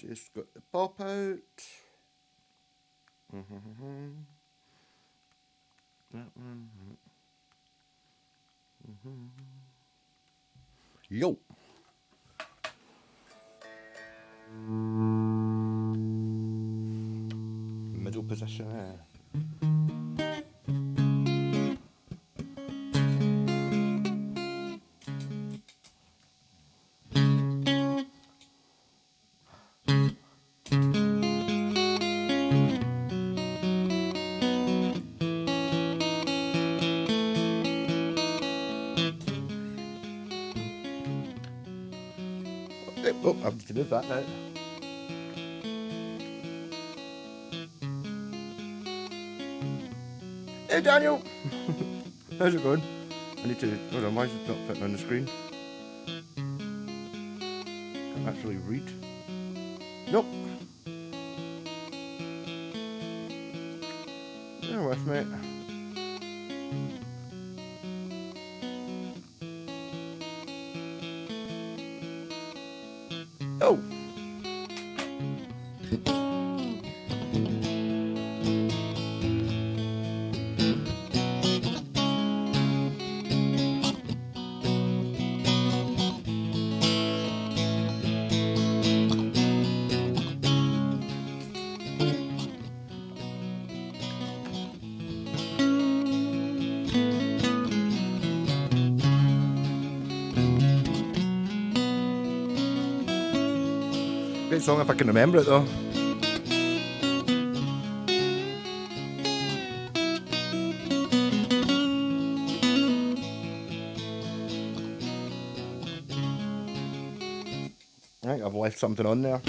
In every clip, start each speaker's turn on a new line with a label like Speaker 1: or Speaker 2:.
Speaker 1: Just got the pop out. That one. Yo. Middle position. Oh, I have to move that now. Hey Daniel! How's it going? I need to, hold on, why is it not fitting on the screen? Can't actually read. Nope. Bear with me. Oh! Great song if I can remember it though. I think I've left something on there.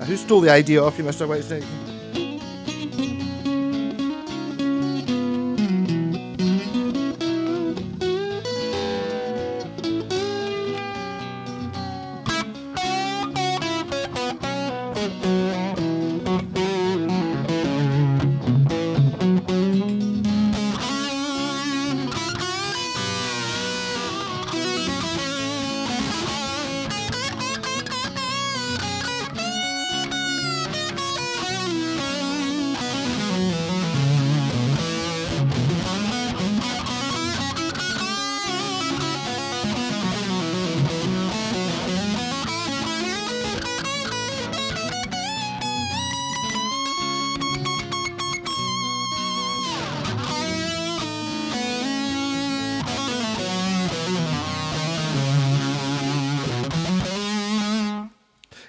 Speaker 1: Who stole the idea off you, Mr. Whitesnake?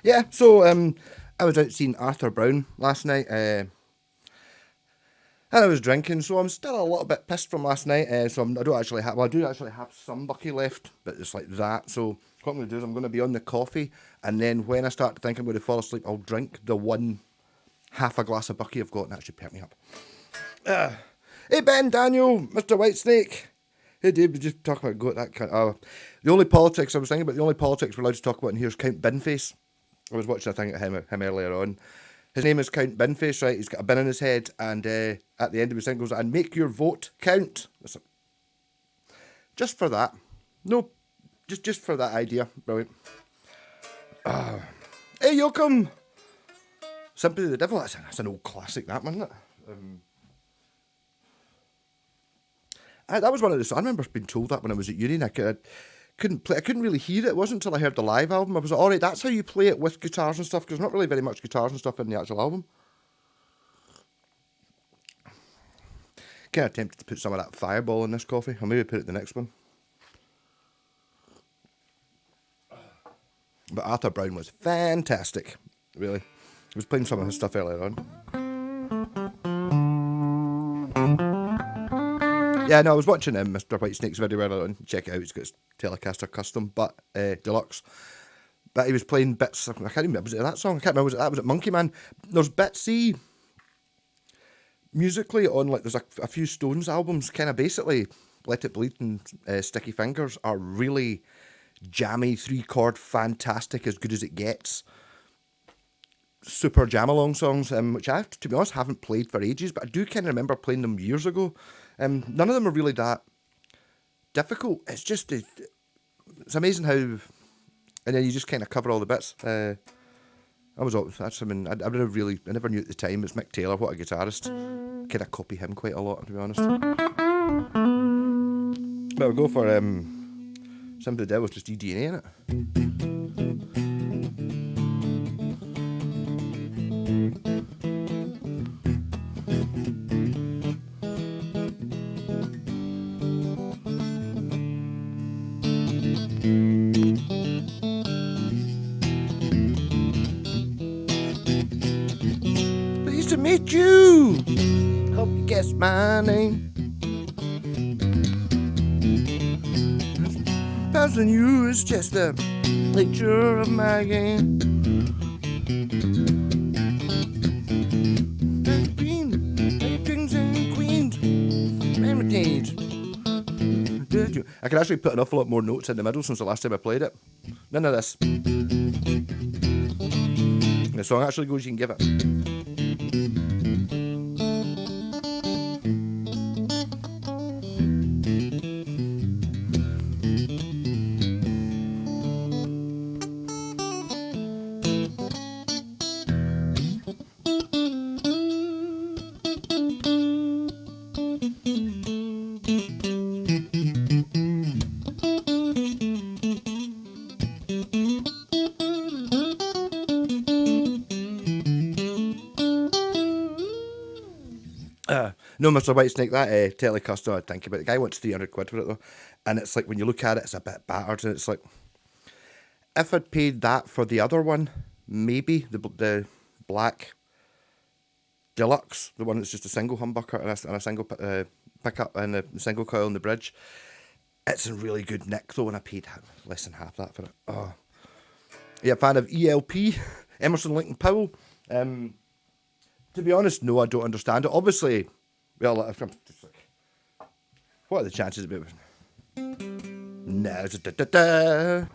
Speaker 1: Yeah, so I was out seeing Arthur Brown last night, and I was drinking, so I'm still a little bit pissed from last night. So I don't actually have, well, I do actually have some bucky left, but it's like that. So what I'm going to do is I'm going to be on the coffee, and then when I start to think I'm going to fall asleep, I'll drink the one half a glass of bucky I've got, and that should perk me up. Hey Ben, Daniel, Mr. Whitesnake. Hey Dave, we just talk about that kind of, the only politics I was thinking about, the only politics we're allowed to talk about in here is Count Binface. I was watching a thing at him earlier on. His name is Count Binface, right? He's got a bin in his head, and at the end of his thing goes, and make your vote count. Just for that. No, just for that idea. Brilliant. Hey, Yokum! Sympathy of the Devil, that's an old classic, that, wasn't it? That was one of the... I remember being told that when I was at uni, and I couldn't really hear it. It wasn't until I heard the live album. I was like, alright, that's how you play it with guitars and stuff, because there's not really very much guitars and stuff in the actual album. Kind of tempted to put some of that Fireball in this coffee. I'll maybe put it in the next one. But Arthur Brown was fantastic, really. I was playing some of his stuff earlier on. Yeah, no, I was watching Mr. Whitesnake's video earlier on. Check it out, it's got his Telecaster Custom, but Deluxe. But he was playing bits, I can't remember, was it that song? I can't remember, was it Monkey Man? There's bits, see, musically on, like, there's a few Stones albums, kind of basically, Let It Bleed and Sticky Fingers are really jammy, 3-chord, fantastic, as good as it gets. Super jam-along songs, which I, to be honest, haven't played for ages, but I do kind of remember playing them years ago. None of them are really that difficult. It's just, it's amazing how, and then you just kind of cover all the bits. I never knew at the time. It's Mick Taylor, what a guitarist. Kind of copy him quite a lot, to be honest. But we'll go for Sympathy of the Devil, just eDNA in it. Pleased to meet you. Hope you guess my name. Passing you is just a picture of my game. Kings and queens, marmalade. I can actually put an awful lot more notes in the middle since the last time I played it. None of this. The song actually goes, you can give it. No, Mr. Whitesnake, that Telecaster, I think about it. The guy wants 300 quid for it though. And it's like, when you look at it, it's a bit battered. And it's like, if I'd paid that for the other one, maybe the black Deluxe, the one that's just a single humbucker and a single pickup and a single coil on the bridge, it's in really good nick though, and I paid less than half that for it. Oh. Yeah, fan of ELP, Emerson, Lake and Powell. To be honest, no, I don't understand it. Obviously, well, I'm just like, what are the chances of it? No, da-da-da.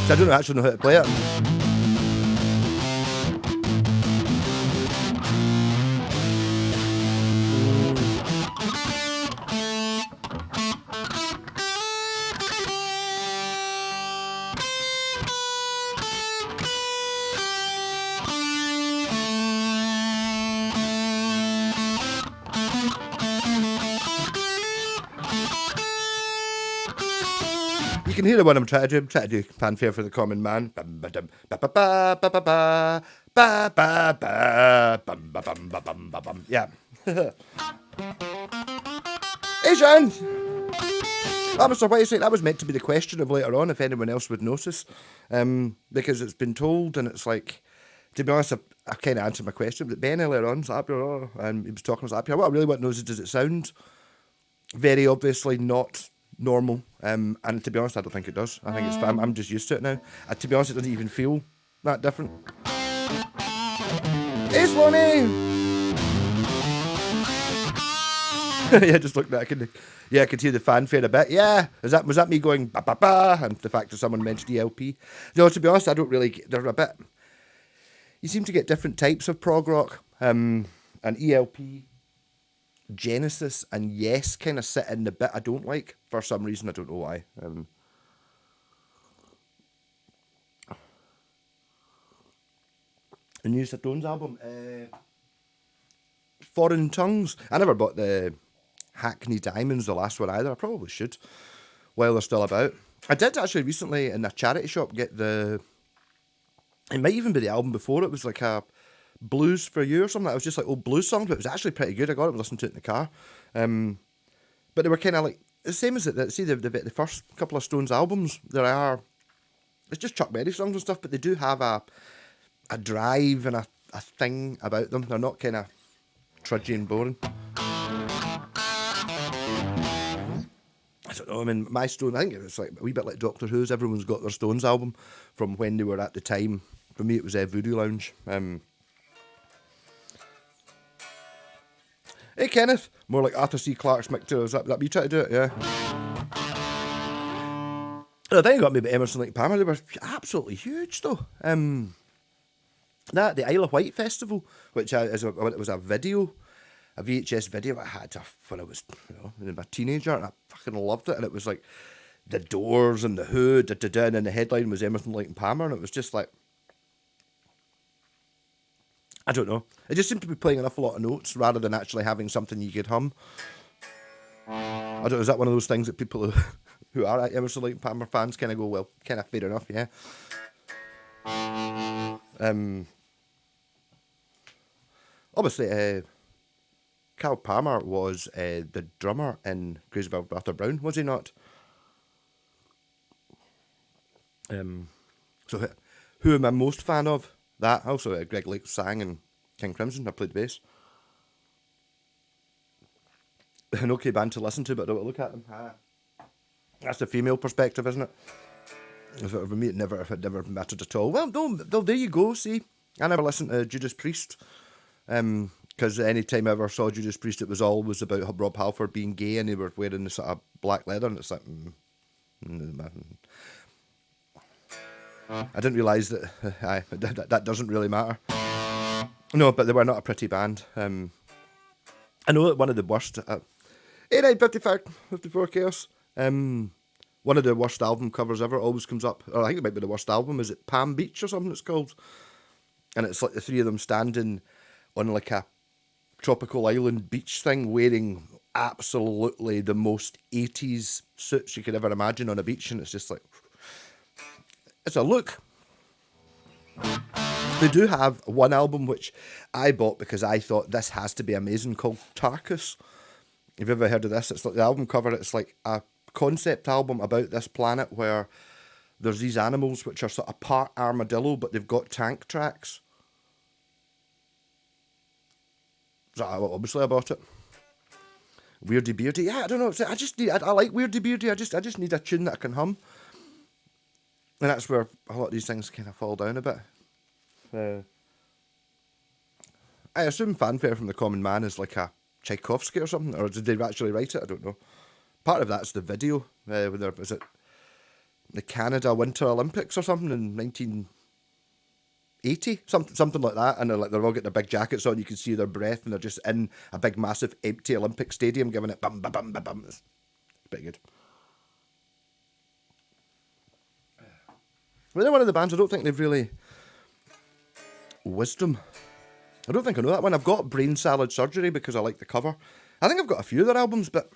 Speaker 1: I don't actually know how to play it. You can hear it when I'm trying to do. I'm trying to do fanfare for the common man. Yeah. Asian! Oh, Mr. Whitesnake, that was meant to be the question of later on, if anyone else would notice. Because it's been told, and it's like, to be honest, I kind of answered my question, but Ben earlier on, and he was talking about what I really want to know is, does it sound very obviously not normal? And to be honest, I don't think it does. I think it's fine. I'm just used to it now. To be honest, it doesn't even feel that different. It's funny. Yeah, just look back. I could hear the fanfare a bit. Yeah, was that me going ba ba ba? And the fact that someone mentioned ELP. No, to be honest, I don't really. They're a bit. You seem to get different types of prog rock. And ELP Genesis and Yes kind of sit in the bit I don't like for some reason. I don't know why. The new Stones album, Foreign Tongues. I never bought the Hackney Diamonds, the last one either. I probably should, while they're still about. I did actually recently in a charity shop get the... It might even be the album before. It was like a Blues for You or something. It was just like old blues songs, but it was actually pretty good. I got it and listened to it in the car. But they were kind of like... The same as it. See, the first couple of Stones albums, there are... It's just Chuck Berry songs and stuff, but they do have a drive and a thing about them. They're not kind of trudgy and boring. I don't know, I mean, my Stones, I think it's like a wee bit like Doctor Who's. Everyone's got their Stones album from when they were at the time. For me, it was Voodoo Lounge. Hey, Kenneth. More like Arthur C. Clarke's Mick Taylor. Is that me trying to do it? Yeah. The thing got me about Emerson, Lake Palmer, they were absolutely huge, though. The Isle of Wight Festival, which was a video, a VHS video I had when I was, a teenager, and I fucking loved it. And it was like the Doors and the Who, and then the headline was Emerson, Lake and Palmer, and it was just like, I don't know. It just seemed to be playing an awful lot of notes rather than actually having something you could hum. I don't know, is that one of those things that people who are Emerson, Lake and Palmer fans kind of go, well, kind of fair enough, yeah. Obviously, Cal Palmer was the drummer in Crazy About Arthur Brown, was he not? So who am I most fan of? That. Also, Greg Lake sang in King Crimson. I played bass. An okay band to listen to, but don't look at them. That's the female perspective, isn't it? For me, it never mattered at all. Well, no, there you go, see. I never listened to Judas Priest. Because any time I ever saw Judas Priest, it was always about Rob Halford being gay and they were wearing the sort of black leather, and it's like... I didn't realise that that doesn't really matter. No, but they were not a pretty band. I know that one of the worst... 54 Chaos. One of the worst album covers ever always comes up. Or I think it might be the worst album. Is it Palm Beach or something it's called? And it's like the three of them standing on like a tropical island beach thing, wearing absolutely the most 80s suits you could ever imagine on a beach, and it's just like... It's a look. They do have one album which I bought because I thought this has to be amazing, called Tarkus. Have you ever heard of this? It's like the album cover, it's like a concept album about this planet where there's these animals which are sort of part armadillo, but they've got tank tracks. So obviously I bought it. Weirdy Beardy, yeah, I don't know. I like Weirdy Beardy. I just need a tune that I can hum. And that's where a lot of these things kind of fall down a bit. I assume Fanfare from the Common Man is like a Tchaikovsky or something, or did they actually write it? I don't know. Part of that's the video. Was it the Canada Winter Olympics or something in 1980? Something like that. And they're all getting their big jackets on. You can see their breath, and they're just in a big, massive, empty Olympic stadium giving it bum, bum, bum, bum, bum. It's pretty good. But they're one of the bands I don't think they've really... Wisdom. I don't think I know that one. I've got Brain Salad Surgery because I like the cover. I think I've got a few of their albums, but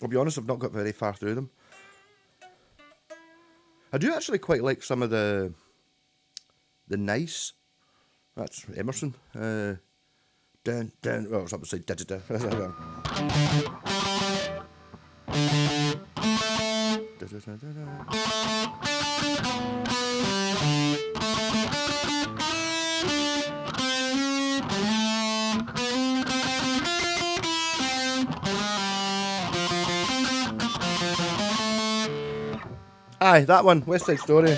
Speaker 1: I'll be honest, I've not got very far through them. I do actually quite like some of the Nice. That's Emerson. Well, I was up to say da-da-da. Aye, that one, West Side Story.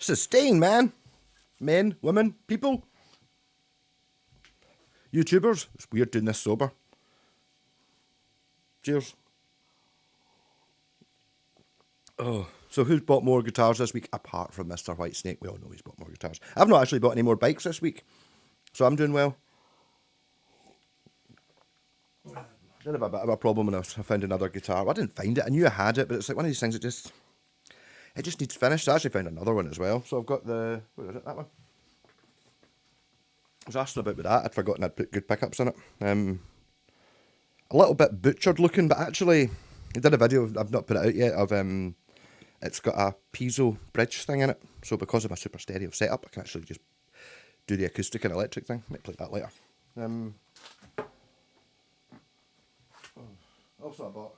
Speaker 1: Sustain, man. Men, women, people. YouTubers. It's weird doing this sober. Cheers. Oh, so who's bought more guitars this week apart from Mr. Whitesnake? We all know he's bought more guitars. I've not actually bought any more bikes this week, so I'm doing well. I did have a bit of a problem when I found another guitar. Well, I didn't find it. I knew I had it, but it's like one of these things that just needs finished. I actually found another one as well. So I've got the, where is it, that one? I was asking about with that. I'd forgotten I'd put good pickups in it. A little bit butchered looking, but actually, I did a video, I've not put it out yet, of it's got a piezo bridge thing in it. So because of my super stereo setup, I can actually just do the acoustic and electric thing. Might play that later. Also,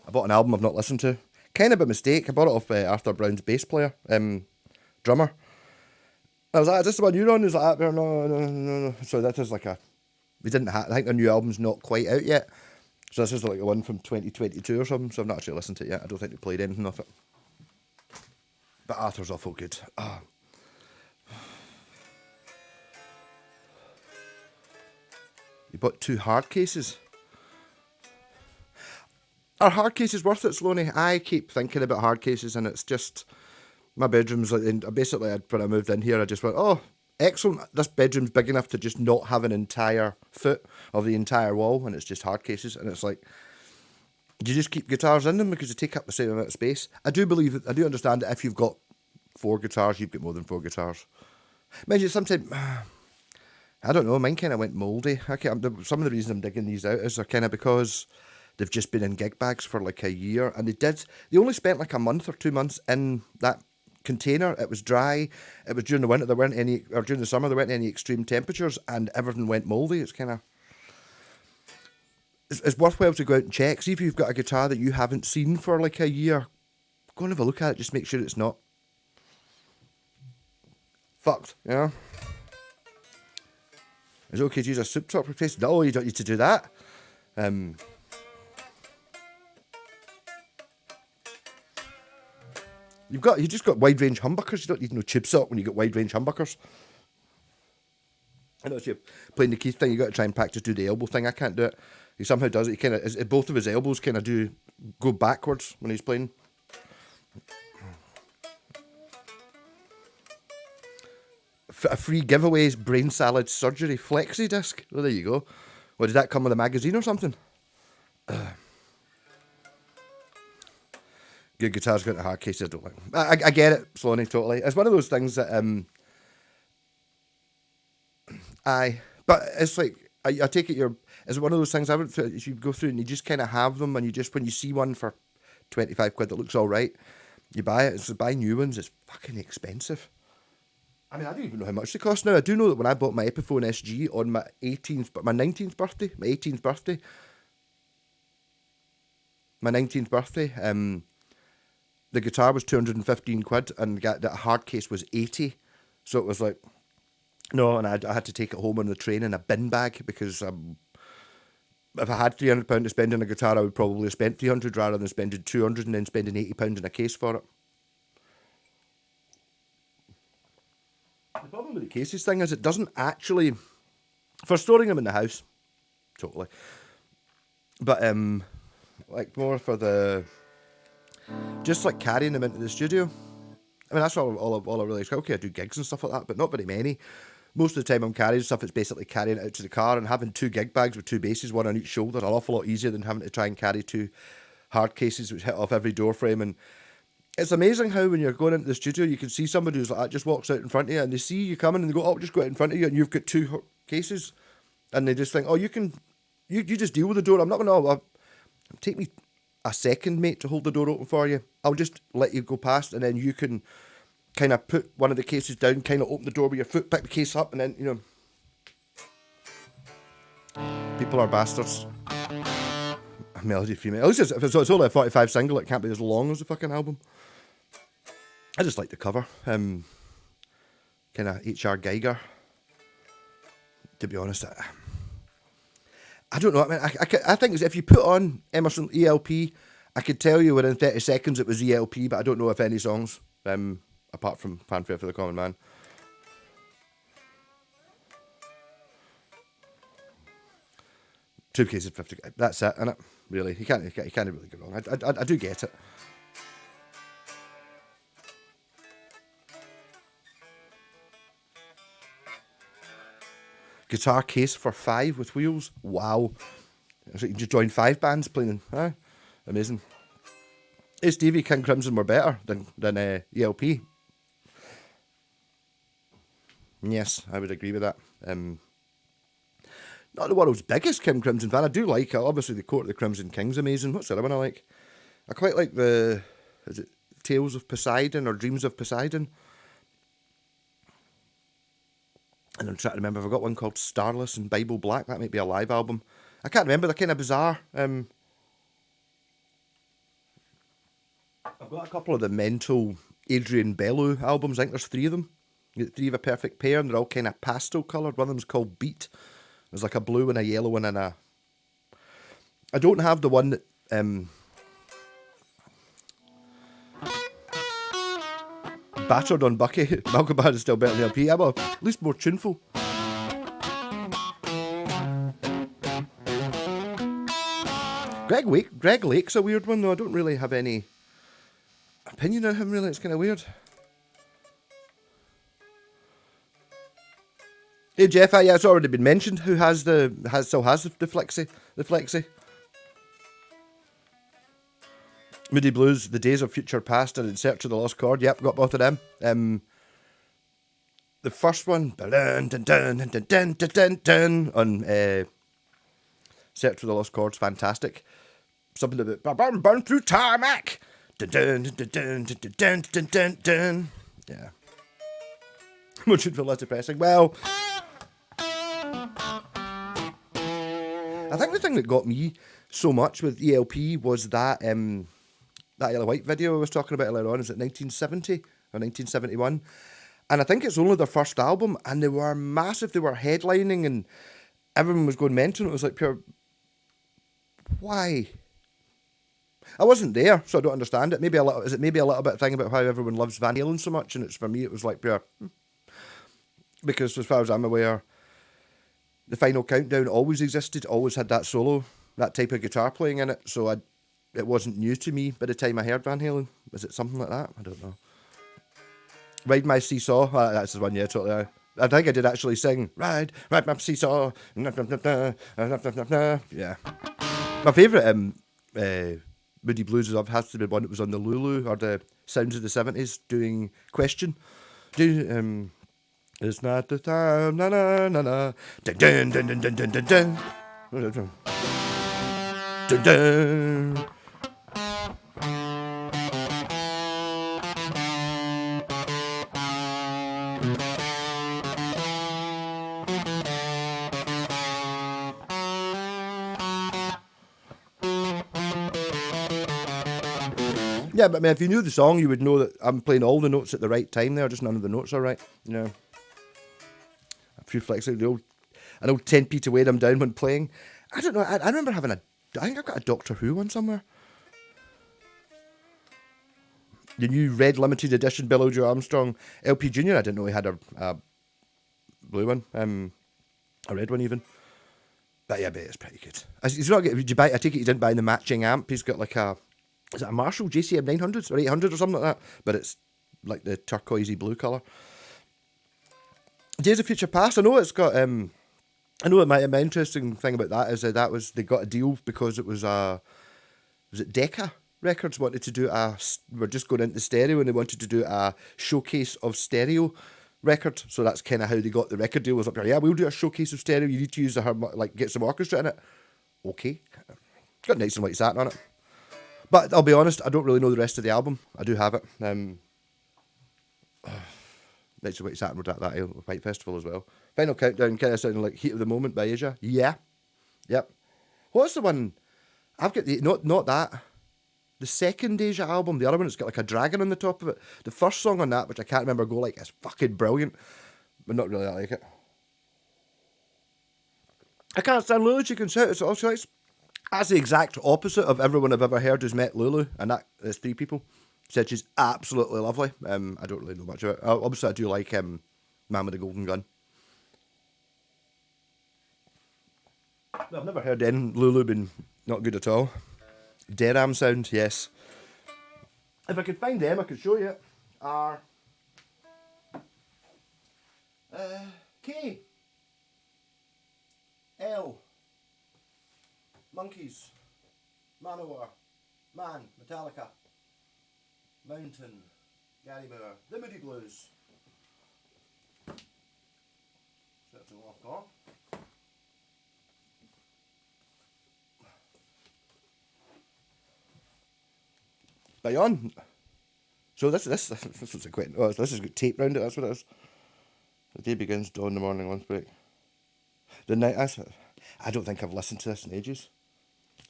Speaker 1: I bought an album I've not listened to. Kind of a mistake. I bought it off Arthur Brown's bass player, drummer. I was like, is this the one you're on? He was like, no. So that is like we didn't have, I think the new album's not quite out yet. So this is like the one from 2022 or something. So I've not actually listened to it yet. I don't think they played anything of it. But Arthur's awful good. Oh. You bought 2 hard cases. Are hard cases worth it, Sloaney? I keep thinking about hard cases, and it's just, my bedroom's like, basically when I moved in here, I just went, oh, excellent, this bedroom's big enough to just not have an entire foot of the entire wall, and it's just hard cases, and it's like, you just keep guitars in them because they take up the same amount of space. I do understand that if you've got 4 guitars, you've got more than 4 guitars. Mind you, sometimes, I don't know, mine kind of went mouldy. Some of the reason I'm digging these out is they're kind of because they've just been in gig bags for like a year, and they only spent like a month or 2 months in that container. It was dry. It was during the winter. During the summer, there weren't any extreme temperatures, and everything went mouldy. It's kind of, it's worthwhile to go out and check. See if you've got a guitar that you haven't seen for like a year. Go and have a look at it. Just make sure it's not fucked. Yeah. Is it okay to use a soup top replacement? No, you don't need to do that. You just got wide range humbuckers. You don't need no tube sock when you got wide range humbuckers. I know if you're playing the Keith thing, you got to try and practice do the elbow thing. I can't do it. He somehow does it. He kind of, both of his elbows kind of go backwards when he's playing. A free giveaways brain salad surgery flexi disc. Well, there you go. Well, did that come with a magazine or something? Good guitars go into hard cases. I don't like. I get it, Sloaney, totally. It's one of those things that but it's like I take it it's one of those things if you go through and you just kind of have them, and you just, when you see one for 25 quid that looks all right, you buy it. It's to buy new ones. It's fucking expensive. I mean, I don't even know how much they cost now. I do know that when I bought my Epiphone SG on my 19th birthday, the guitar was 215 quid, and the hard case was 80. So it was like, no, and I had to take it home on the train in a bin bag, because if I had £300 to spend on a guitar, I would probably have spent 300 rather than spending 200 and then spending £80 in a case for it. The problem with the cases thing is it doesn't actually, for storing them in the house, totally, but like more for just like carrying them into the studio. I mean, that's all I really like. Okay, I do gigs and stuff like that, but not very many. Most of the time I'm carrying stuff, it's basically carrying it out to the car, and having 2 gig bags with 2 basses, one on each shoulder, an awful lot easier than having to try and carry 2 hard cases which hit off every door frame. And it's amazing how when you're going into the studio, you can see somebody who's like that just walks out in front of you, and they see you coming and they go, oh, just go out in front of you, and you've got 2 cases, and they just think, oh, you just deal with the door. I'm not going to, take me a second, mate, to hold the door open for you. I'll just let you go past, and then you can kind of put one of the cases down, kind of open the door with your foot, pick the case up, and then, people are bastards. Melody female. At least if it's only a 45 single, it can't be as long as the fucking album. I just like the cover. Kind of H.R. Geiger. To be honest, I don't know. I mean, I think if you put on Emerson ELP, I could tell you within 30 seconds it was ELP, but I don't know if any songs. apart from Fanfare for the Common Man. Two cases of 50. That's it, innit? Really, you can't really go wrong. I do get it. Guitar case for 5 with wheels. Wow. So you can just join 5 bands playing. Amazing. Hey Stevie, King Crimson were better than ELP. Yes, I would agree with that. Not the world's biggest King Crimson fan. I do like it. Obviously, the Court of the Crimson King's amazing. What's the other one I like? I quite like is it Tales of Poseidon or Dreams of Poseidon? And I'm trying to remember, I've got one called Starless and Bible Black. That might be a live album. I can't remember. They're kind of bizarre. I've got a couple of the mental Adrian Bellew albums. I think there's 3 of them. You get 3 of a perfect pair, and they're all kind of pastel coloured. One of them's called Beat. There's like a blue and a yellow one and a... I don't have the one that... Battered on Bucky. Malcolm Band is still better than LP. I'm at least more tuneful. Greg Lake's a weird one though. I don't really have any opinion on him really. It's kind of weird. Hey Jeff, yeah, it's already been mentioned. Who still has the flexi? Moody Blues, The Days of Future Past, and In Search of the Lost Chord. Yep, got both of them. The first one, on Search for the Lost Chord's fantastic. Something about burn through tarmac. Yeah. Much for less depressing. Well, I think the thing that got me so much with ELP was that that Yellow White video I was talking about earlier on. Is it 1970 or 1971? And I think it's only their first album, and they were massive. They were headlining, and everyone was going mental. It was like pure. Why? I wasn't there, so I don't understand it. Is it maybe a little bit thing about how everyone loves Van Halen so much, and it's for me it was like pure. Because as far as I'm aware, the Final Countdown always existed, always had that solo, that type of guitar playing in it. So it wasn't new to me by the time I heard Van Halen. Was it something like that? I don't know. Ride My Seesaw. That's the one, yeah, totally. I think I did actually sing Ride My Seesaw. Yeah. My favourite Moody Blues has to be one that was on the Lulu or the Sounds of the 70s doing Question. It's not the time, na na na na. Dun dun dun dun dun dun dun dun. Dun dun. Yeah, but I mean, if you knew the song, you would know that I'm playing all the notes at the right time there, just none of the notes are right. You know. A few flexible, an old 10p to weigh them down when playing. I don't know, I remember having I think I've got a Doctor Who one somewhere. The new red limited edition Bill Joe Armstrong LP Junior. I didn't know he had a blue one, a red one even. But yeah, I bet it's pretty good. He's not. Did you buy? I take it you didn't buy the matching amp. He's got like is it a Marshall JCM 900 or 800 or something like that? But it's like the turquoisey blue colour. Days of Future Past. I know it's got. I know my interesting thing about that is that they got a deal because it was it Decca Records wanted to do we're just going into stereo and they wanted to do a showcase of stereo record. So that's kind of how they got the record deal. Was up there. Yeah, we'll do a showcase of stereo. You need to use get some orchestra in it. Okay, got Nights and White Satin on it. But I'll be honest, I don't really know the rest of the album. I do have it. Nights and White Satin were at that White Festival as well. Final Countdown kind of sounding like Heat of the Moment by Asia. Yeah. Yep. What's the one? I've got not that. The second Asia album, the other one, it's got like a dragon on the top of it. The first song on that, which I can't remember, is fucking brilliant. But not really, I like it. I can't stand Lulu Chicken Shout. It's also that's the exact opposite of everyone I've ever heard who's met Lulu, and that's 3 people. said she's absolutely lovely. I don't really know much about it. Obviously, I do like Man with the Golden Gun. No, I've never heard any Lulu been not good at all. Deram sound, yes. If I could find them, I could show you. R K L Monkeys Manowar Man Metallica Mountain Gary Moore The Moody Blues. That's all I've got. Beyond. So this was a quick. Oh, this has got tape round it. That's what it is. The day begins, dawn, the morning, lunch break. The night. I don't think I've listened to this in ages.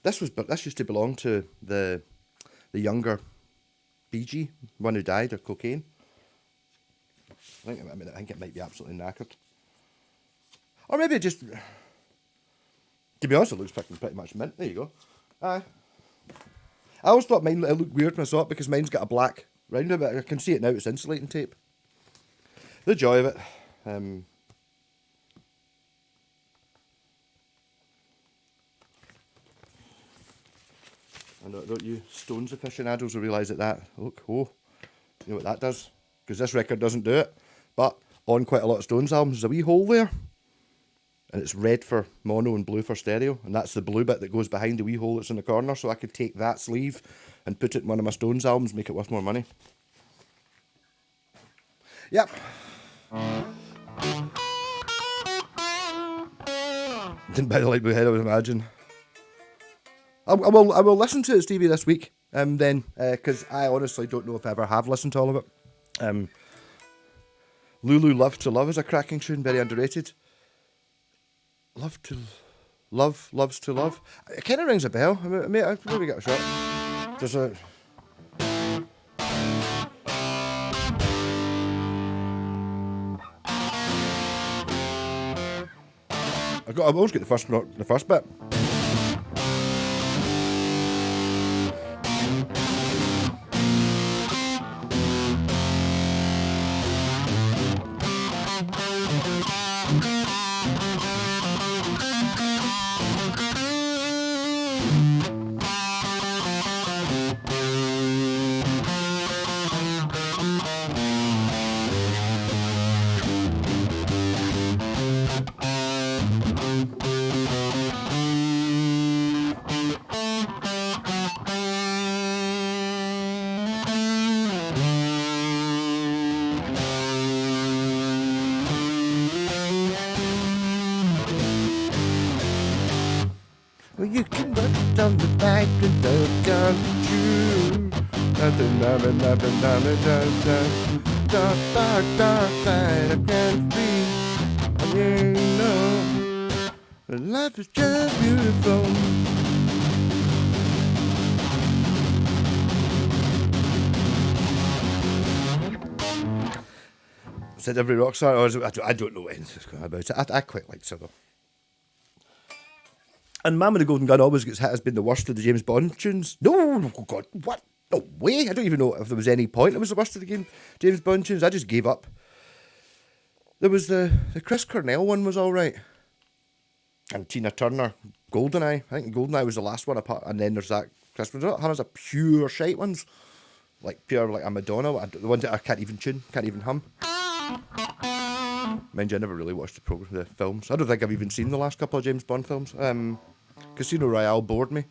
Speaker 1: This used to belong to the younger BG, one who died of cocaine. I think it might be absolutely knackered. Or maybe it just. To be honest, it looks pretty much mint. There you go. I always thought mine looked weird when I saw it because mine's got a black round it, but I can see it now. It's insulating tape. The joy of it. I know, don't you Stones aficionados will realise that look, you know what that does? Because this record doesn't do it, but on quite a lot of Stones albums there's a wee hole there, and it's red for mono and blue for stereo, and that's the blue bit that goes behind the wee hole that's in the corner, so I could take that sleeve and put it in one of my Stones albums, make it worth more money. Yep. Didn't buy the light blue head, I would imagine. I will listen to it, Stevie, this week, then, because I honestly don't know if I ever have listened to all of it. Lulu Love to Love is a cracking tune, very underrated. Loves to Love. It kind of rings a bell. I maybe get a shot. There's a. I've always got the first bit. Well, you can look on the back and look on you. Nothing, dark side I can't see. You know, life is just beautiful. Said every rock star, or I don't know anything about it. I quite like it though. And Man with the Golden Gun always gets hit as being the worst of the James Bond tunes. No, oh God, what? No way. I don't even know if there was any point it was the worst of the James Bond tunes. I just gave up. There was the Chris Cornell one was all right. And Tina Turner, Goldeneye. I think Goldeneye was the last one apart. And then there's that Chris Cornell. Hannah's a pure shite ones. Like pure, like a Madonna. The ones that I can't even tune, can't even hum. Mind you, I never really watched the films. I don't think I've even seen the last couple of James Bond films. Casino Royale bored me.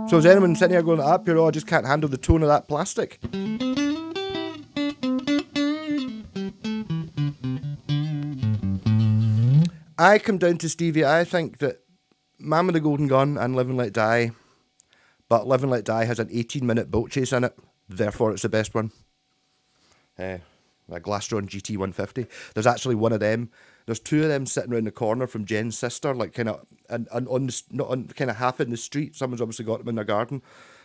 Speaker 1: So is anyone sitting here going, I just can't handle the tone of that plastic? I come down to Stevie. I think that Man with the Golden Gun and Live and Let Die, but Live and Let Die has an 18-minute boat chase in it, therefore it's the best one. A Glastron GT150. There's actually one of them. There's two of them sitting around the corner from Jen's sister, like kind of, and on the, not on kind of half in the street. Someone's obviously got them in their garden,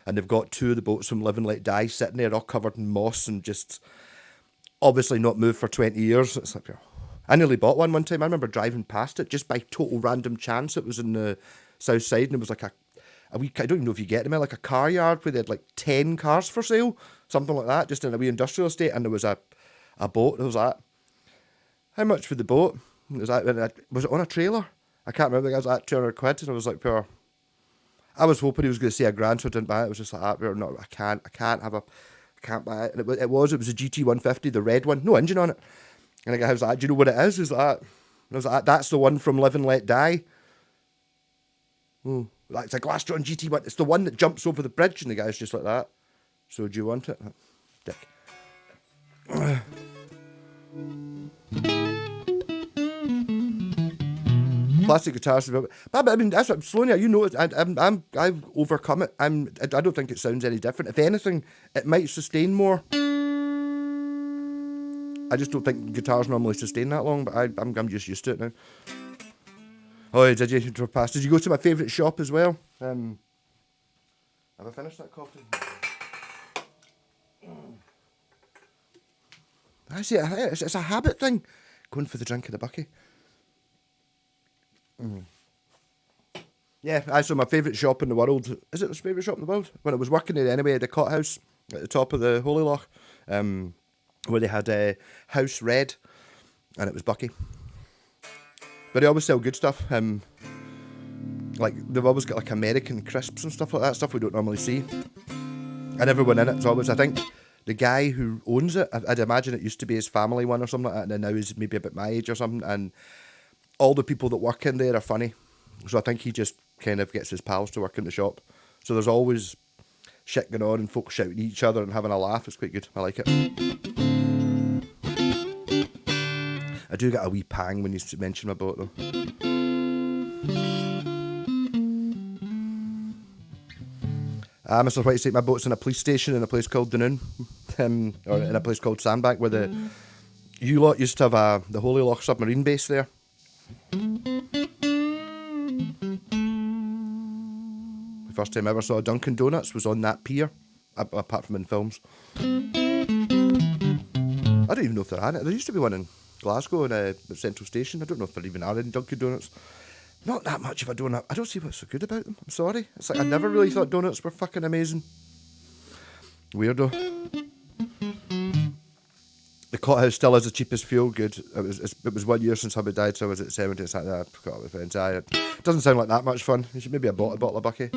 Speaker 1: and they've got 2 of the boats from Live and Let Die sitting there, all covered in moss and just obviously not moved for 20 years. It's like, I nearly bought one time. I remember driving past it just by total random chance. It was in the south side, and it was like a wee, I don't even know if you get them, like a car yard where they had like 10 cars for sale, something like that, just in a wee industrial estate, and there was a boat. There was that. How much for the boat? Was it on a trailer? I can't remember. I was at 200 quid, and I was like, pure. I was hoping he was going to say a grand, so I didn't buy it. It was just like that. No, I can't buy it. And it was a GT150, the red one, no engine on it. And the guy was like, do you know what it is? He was like, and I was like, that's the one from Live and Let Die. Like, it's a Glastron GT1. It's the one that jumps over the bridge, and the guy's just like that. So do you want it? Dick. Plastic guitars, but I mean that's what I'm slowing you. You know, I've overcome it. I don't think it sounds any different. If anything, it might sustain more. I just don't think guitars normally sustain that long. But I'm just used to it now. Oh, did you drop past? Did you go to my favourite shop as well? Have I finished that coffee? I see. It's a habit thing. Going for the drink of the bucky. Yeah, so my favourite shop in the world. Is it the favourite shop in the world? When I was working there anyway, at the Cot House at the top of the Holy Loch, where they had House Red, and it was Bucky. But they always sell good stuff. Like they've always got like American crisps and stuff like that, stuff we don't normally see. And everyone in it's always, I think, the guy who owns it, I'd imagine it used to be his family one or something like that, and then now he's maybe about my age or something, and all the people that work in there are funny. So I think he just kind of gets his pals to work in the shop. So there's always shit going on and folks shouting at each other and having a laugh. It's quite good. I like it. I do get a wee pang when you mention my boat though. Mr. White said my boat's in a police station in a place called Dunoon, or in a place called Sandbank, where the U-Lot used to have the Holy Loch submarine base there. The first time I ever saw Dunkin' Donuts was on that pier, apart from in films. I don't even know if they're at it. There used to be one in Glasgow in Central Station. I don't know if there even are any Dunkin' Donuts. Not that much of a donut. I don't see what's so good about them. I'm sorry. It's like I never really thought donuts were fucking amazing. Weirdo. The Cot House still has the cheapest fuel. Good. It was 1 year since hubby died, so I was at 70. It's like, I forgot with friends. It doesn't sound like that much fun. You should maybe have bought a bottle of Bucky.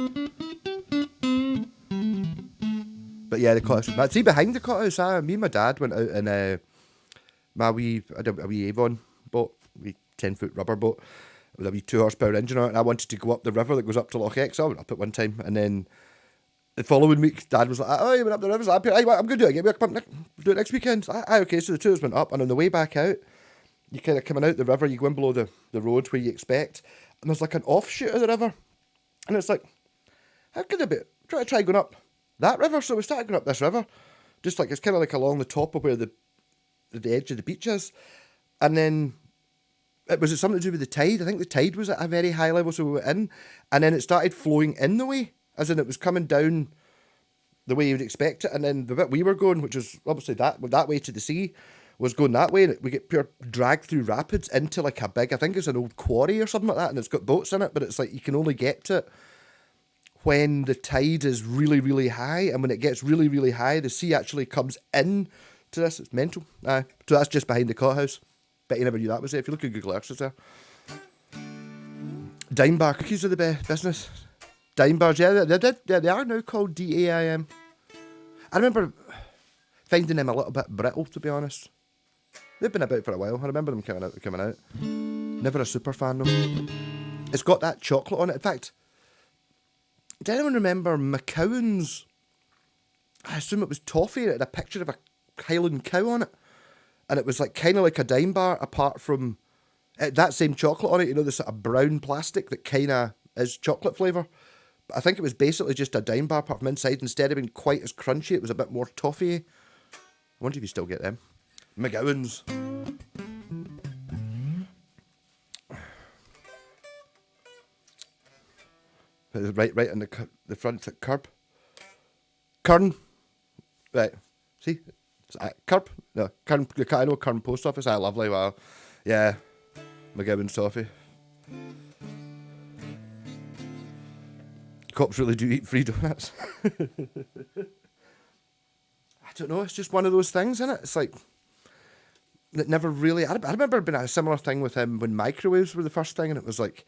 Speaker 1: But yeah, the Cot House. See, behind the Cot House, me and my dad went out in a wee Avon boat, wee 10-foot rubber boat with a wee 2 horsepower engine on it. And I wanted to go up the river that goes up to Loch Ex. I went up at one time, and then the following week, Dad was like, "Oh, you went up the river." I'm going to do it again. We'll do it next weekend. Okay, so the 2 of us went up, and on the way back out, you kind of coming out the river, you go in below the road where you expect, and there's like an offshoot of the river, and it's like, how could it be? Try going up that river. So we started going up this river, just like it's kind of like along the top of where the edge of the beach is, and then was it something to do with the tide? I think the tide was at a very high level, so we went in, and then it started flowing in the way, as in it was coming down the way you would expect it, and then the bit we were going, which was obviously that way to the sea, was going that way, and we get pure dragged through rapids into like a big, I think it's an old quarry or something like that, and it's got boats in it, but it's like you can only get to it when the tide is really, really high, and when it gets really, really high, the sea actually comes in to this. It's mental. So that's just behind the Cot House. Bet you never knew that was there. If you look at Google Earth, it's there. Dime bar cookies are the best business. Dime bars, yeah, they are now called DAIM. I remember finding them a little bit brittle, to be honest. They've been about for a while. I remember them coming out. Never a super fan though. It's got that chocolate on it. In fact, did anyone remember McCowan's? I assume it was toffee. It had a picture of a Highland cow on it, and it was like kind of like a dime bar, apart from that same chocolate on it. You know, the sort of brown plastic that kind of is chocolate flavour. But I think it was basically just a dime bar, apart from inside. Instead of being quite as crunchy, it was a bit more toffee. I wonder if you still get them. McGowan's. Right in the front curb. Kern. Right. See? Curb? No, Kern, I know Kern Post Office. Lovely, wow. Yeah. McGibbon's toffee. Cops really do eat free donuts. I don't know, it's just one of those things, isn't it? It's like, it never really... I remember being a similar thing with him when microwaves were the first thing, and it was like,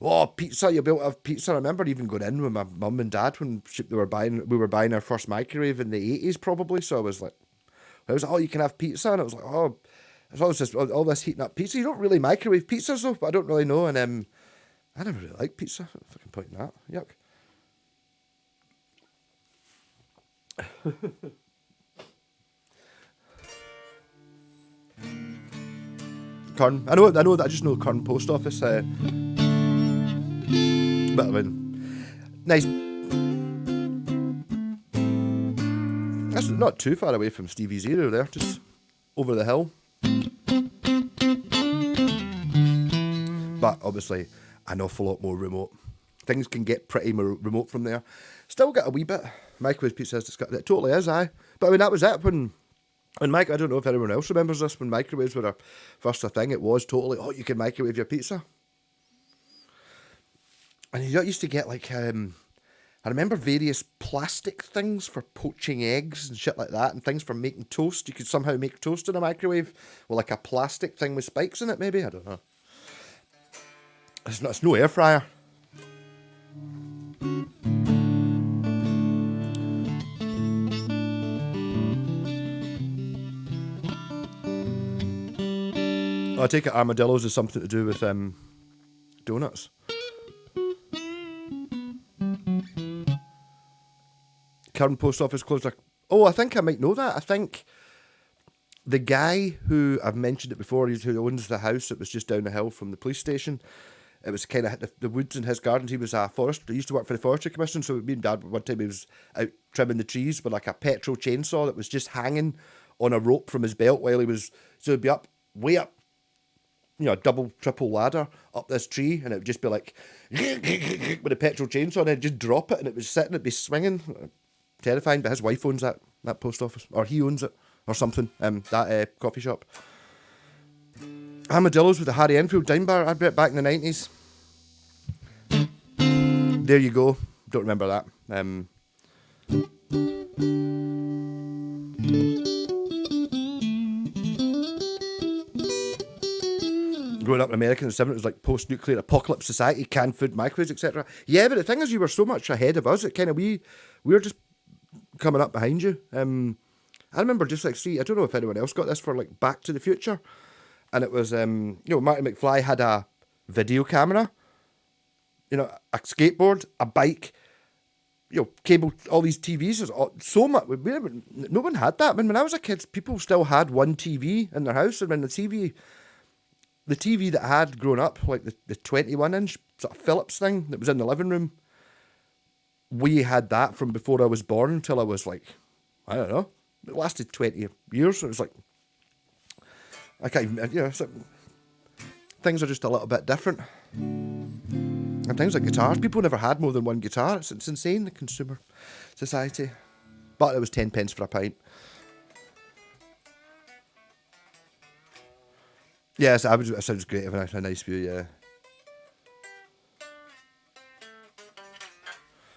Speaker 1: oh, pizza, you'll be able to have pizza. I remember even going in with my mum and dad when we were buying our first microwave in the 80s probably, so I was like, oh, you can have pizza, and it was like, oh, it's always just all this heating up pizza. You don't really microwave pizzas though, but I don't really know, and I never really liked pizza. If I can point that, yuck. Kern. I know that. I just know Kern Post Office. But I mean, nice. That's not too far away from Stevie's era there, just over the hill. But obviously, an awful lot more remote. Things can get pretty remote from there. Still got a wee bit. Microwave pizza is disgusting. It totally is, aye. But I mean, that was it when I don't know if anyone else remembers this, when microwaves were first a thing, it was totally, oh, you can microwave your pizza. And you used to get like, I remember various plastic things for poaching eggs and shit like that, and things for making toast. You could somehow make toast in a microwave with like a plastic thing with spikes in it, maybe? I don't know. It's no air fryer. I take it armadillos is something to do with donuts. Kern Post Office closed. Oh, I think I might know that. I think the guy who I've mentioned it before, who owns the house that was just down the hill from the police station. It was kind of the woods in his gardens. He was a forester. He used to work for the Forestry Commission. So me and Dad, one time he was out trimming the trees with like a petrol chainsaw that was just hanging on a rope from his belt while he was. So he'd be up, way up, you know, a double, triple ladder up this tree, and it would just be like with a petrol chainsaw, and I'd just drop it, and it was sitting, it'd be swinging. Terrifying, but his wife owns that post office, or he owns it, or something. That coffee shop. Armadillos with the Harry Enfield dime bar advert back in the 90s. There you go. Don't remember that. Growing up in America in the 70s, it was like post-nuclear apocalypse society, canned food, microwaves, etc. Yeah, but the thing is, you were so much ahead of us. It kind of we were just coming up behind you. I remember just like, I don't know if anyone else got this for like Back to the Future, and it was Marty McFly had a video camera, a skateboard, a bike, cable, all these TVs. So much. No one had that. I mean, when I was a kid, people still had one TV in their house, and when the TV that I had growing up, like the 21-inch sort of Philips thing that was in the living room, we had that from before I was born until I was like, I don't know, it lasted 20 years. So it was like, I can't even, it's like, things are just a little bit different. And things like guitars, people never had more than one guitar. It's insane, the consumer society. But it was 10 pence for a pint. Yes, it sounds great. A nice view, yeah.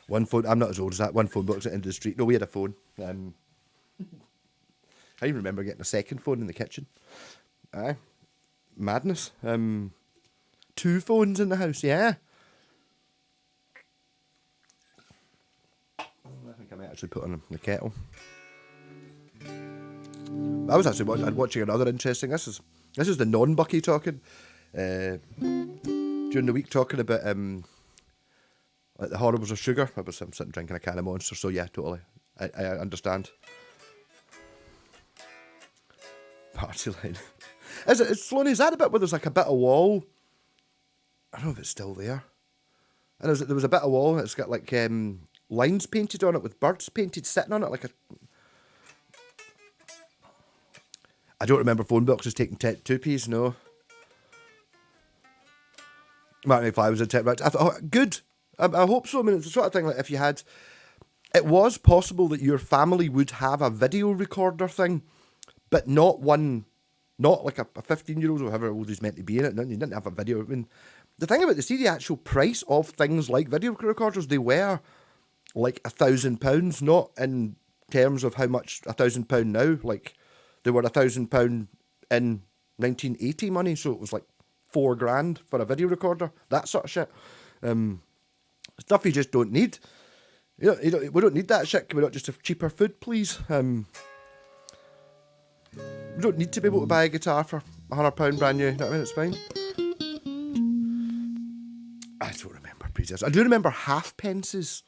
Speaker 1: One phone. I'm not as old as that. One phone box at the end of the street. No, we had a phone. I even remember getting a second phone in the kitchen. Aye, madness. 2 phones in the house. Yeah. I think I might actually put on the kettle. I was actually watching another interesting. This is the non-Bucky talking. During the week talking about like the horribles of sugar. I'm sitting drinking a can of Monster, so yeah, totally. I understand. Party line. Sloane, is that a bit where there's like a bit of wall? I don't know if it's still there. And there was a bit of wall and it's got like lines painted on it with birds painted sitting on it like a... I don't remember phone boxes taking 2p's, no. Martin McFly was in 10 minutes. I thought, oh, good. I hope so. I mean, it's the sort of thing like if it was possible that your family would have a video recorder thing, but not one, not like a 15-year-old or however old he's meant to be in it. No, you didn't have a video. I mean, the thing about the actual price of things like video recorders, they were like £1,000, not in terms of how much £1,000 now. Like, they were £1,000 in 1980 money, so it was like $4,000 for a video recorder, that sort of shit. Stuff you just don't need. We don't need that shit. Can we not just have cheaper food, please? We don't need to be able to buy a guitar for £100 brand new. You know what I mean? It's fine. I don't remember previous. I do remember halfpences.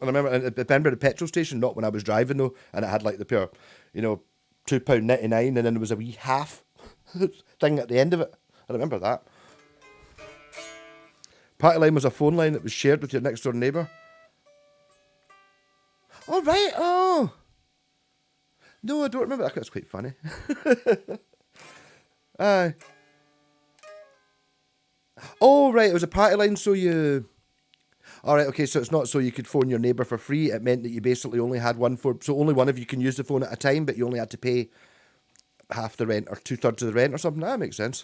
Speaker 1: And I remember at the petrol station, not when I was driving though, and it had like the pure, £2.99, and then there was a wee half thing at the end of it. I remember that. Party line was a phone line that was shared with your next door neighbour. Oh, right. Oh. No, I don't remember that. That's quite funny. Aye. Oh, right. It was a party line, so you... All right, okay, so it's not so you could phone your neighbour for free. It meant that you basically only had one phone. So only one of you can use the phone at a time, but you only had to pay half the rent or 2/3 of the rent or something. That makes sense.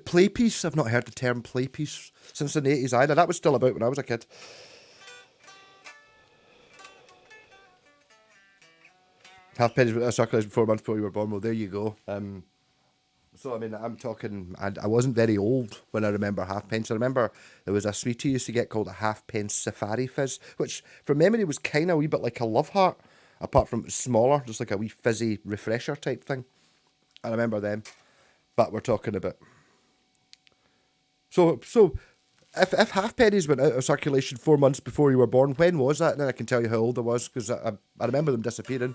Speaker 1: Play piece. I've not heard the term play piece since the 80s either. That was still about when I was a kid. Halfpennies were circulated 4 months before you were born. Well, there you go. So, I mean, I'm talking, I wasn't very old when I remember halfpence. I remember there was a sweetie you used to get called a halfpence Safari Fizz, which from memory was kind of a wee bit like a Love Heart, apart from it was smaller, just like a wee fizzy refresher type thing. I remember them, but we're talking about... So if halfpennies went out of circulation 4 months before you were born, when was that? And then I can tell you how old I was, because I remember them disappearing.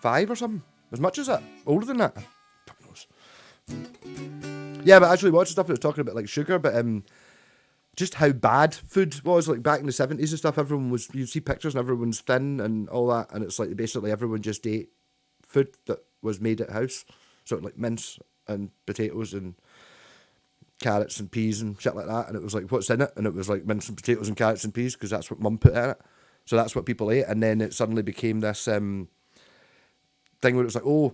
Speaker 1: 5 or something? As much as that? Older than that? Fuck knows. Yeah, but actually watching stuff that was talking about like sugar, but just how bad food was, like back in the 70s and stuff, everyone was, you see pictures and everyone's thin and all that, and it's like basically everyone just ate food that was made at house. So like mince and potatoes and carrots and peas and shit like that, and it was like, what's in it? And it was like mince and potatoes and carrots and peas, because that's what mum put in it. So that's what people ate, and then it suddenly became this thing where it was like, oh,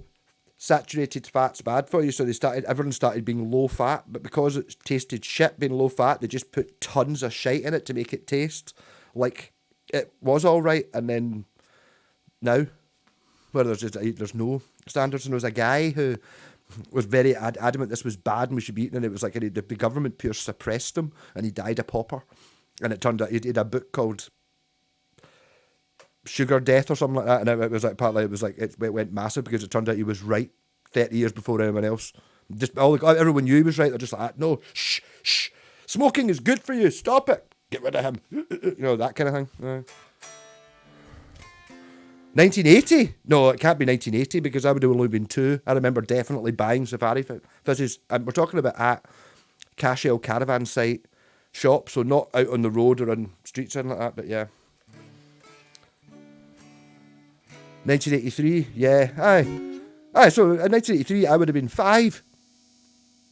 Speaker 1: saturated fat's bad for you, so everyone started being low fat, but because it tasted shit being low fat, they just put tons of shite in it to make it taste like it was alright. And then now, where there's no standards, and there was a guy who was very adamant this was bad and we should be eating, and it was like the government pure suppressed him, and he died a pauper. And it turned out he had a book called Sugar Death or something like that, and it was like partly it went massive because it turned out he was right 30 years before anyone else. Just everyone knew he was right. They're just like, no, shh, smoking is good for you, stop it, get rid of him, that kind of thing. 1980? No, it can't be 1980 because I would have only been 2. I remember definitely buying Safari Fizzes, and we're talking about at Cashel Caravan site shop, so not out on the road or on streets or anything like that, but yeah. 1983, yeah, aye. So in 1983, I would have been 5.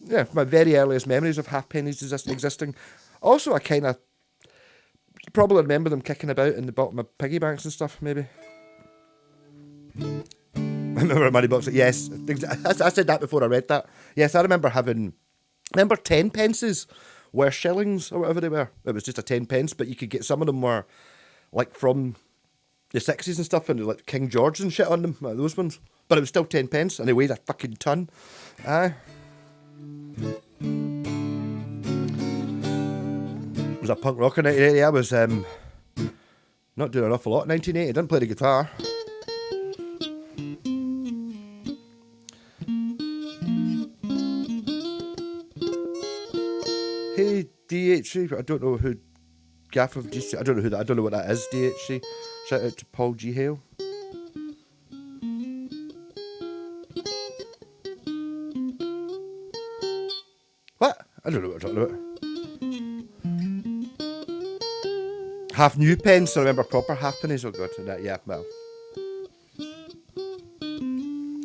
Speaker 1: Yeah, my very earliest memories of halfpennies existing. Also, I kind of probably remember them kicking about in the bottom of piggy banks and stuff, maybe. I remember a money box. Yes, I said that before I read that. Yes, I remember 10 pences were shillings or whatever they were. It was just a 10 pence, but you could get, some of them were like from the 60s and stuff, and like King George and shit on them, like those ones. But it was still 10 pence, and they weighed a fucking ton. Aye. It was a punk rocker in 1980. I was not doing an awful lot in 1980. I didn't play the guitar. Hey, DHC, I don't know who Gaff of GC, I don't know who that, I don't know what that is, DHC. Shout out to Paul G. Hale. What? I don't know what we're talking about. Half new pence, I remember proper halfpennies, oh god, yeah, well.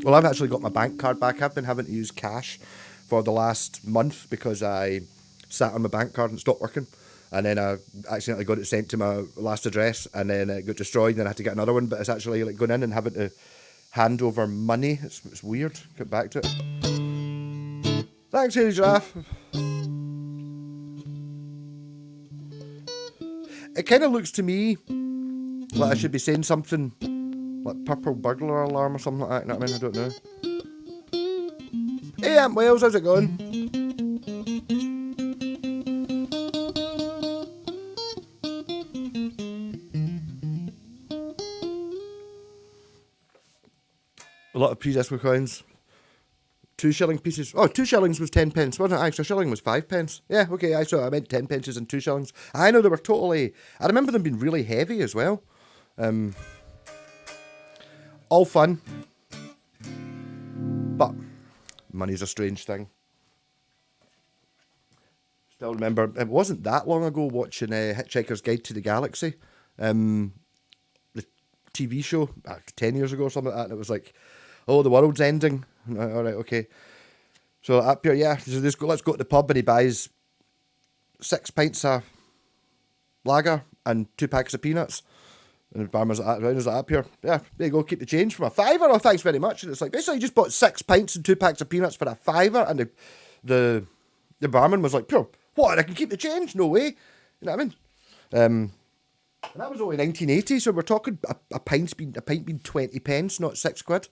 Speaker 1: Well, I've actually got my bank card back. I've been having to use cash for the last month because I sat on my bank card and stopped working. and then I accidentally got it sent to my last address, and then it got destroyed, and then I had to get another one, but it's actually like going in and having to hand over money. It's weird. Get back to it. Thanks, Haley Giraffe. It kind of looks to me like I should be saying something like purple burglar alarm or something like that. You know what I mean? I don't know. Hey, Aunt Wales, how's it going? A lot of pre-disco coins. 2 shilling pieces. Oh, 2 shillings was 10 pence, wasn't it? Actually, a shilling was 5 pence. Yeah, okay, I meant 10 pences and 2 shillings. I know they were totally... I remember them being really heavy as well. All fun. But money's a strange thing. Still remember, it wasn't that long ago watching Hitchhiker's Guide to the Galaxy. The TV show, 10 years ago or something like that, and it was like, oh, the world's ending. All right, okay. So up here, yeah, so let's go to the pub, and he buys 6 pints of lager and 2 packs of peanuts. And the barman's like, right, is that up here? Yeah, there you go, keep the change from a £5. Oh, thanks very much. And it's like, basically, you just bought 6 pints and 2 packs of peanuts for a £5. And the barman was like, pure, what? I can keep the change? No way. You know what I mean? And that was only 1980, so we're talking a pint being 20 pence, not 6 quid.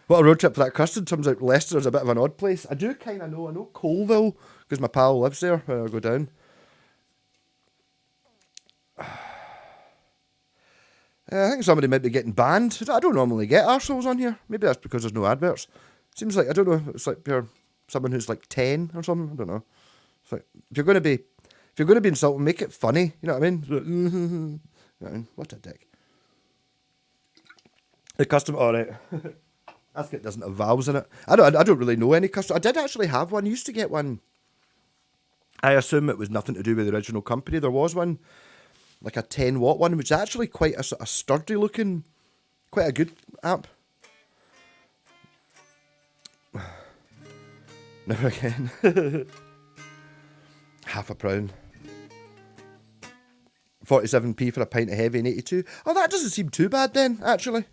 Speaker 1: What a road trip for that custard. Turns out Leicester's a bit of an odd place. I do kind of know. I know Colville, because my pal lives there when I go down. I think somebody might be getting banned. I don't normally get arseholes on here. Maybe that's because there's no adverts. Seems like, I don't know, it's like you're someone who's like 10 or something. I don't know. It's like, if you're going to be insulting, make it funny. You know what I mean? You know what I mean? What a dick. The custom, alright. That's it doesn't have valves in it. I don't really know any custom. I did actually have one. I used to get one. I assume it was nothing to do with the original company. There was one, like a 10-watt one, which is actually quite a sort of sturdy looking, quite a good amp. Never again. £0.50. 47p for a pint of heavy in 82. Oh, that doesn't seem too bad then, actually.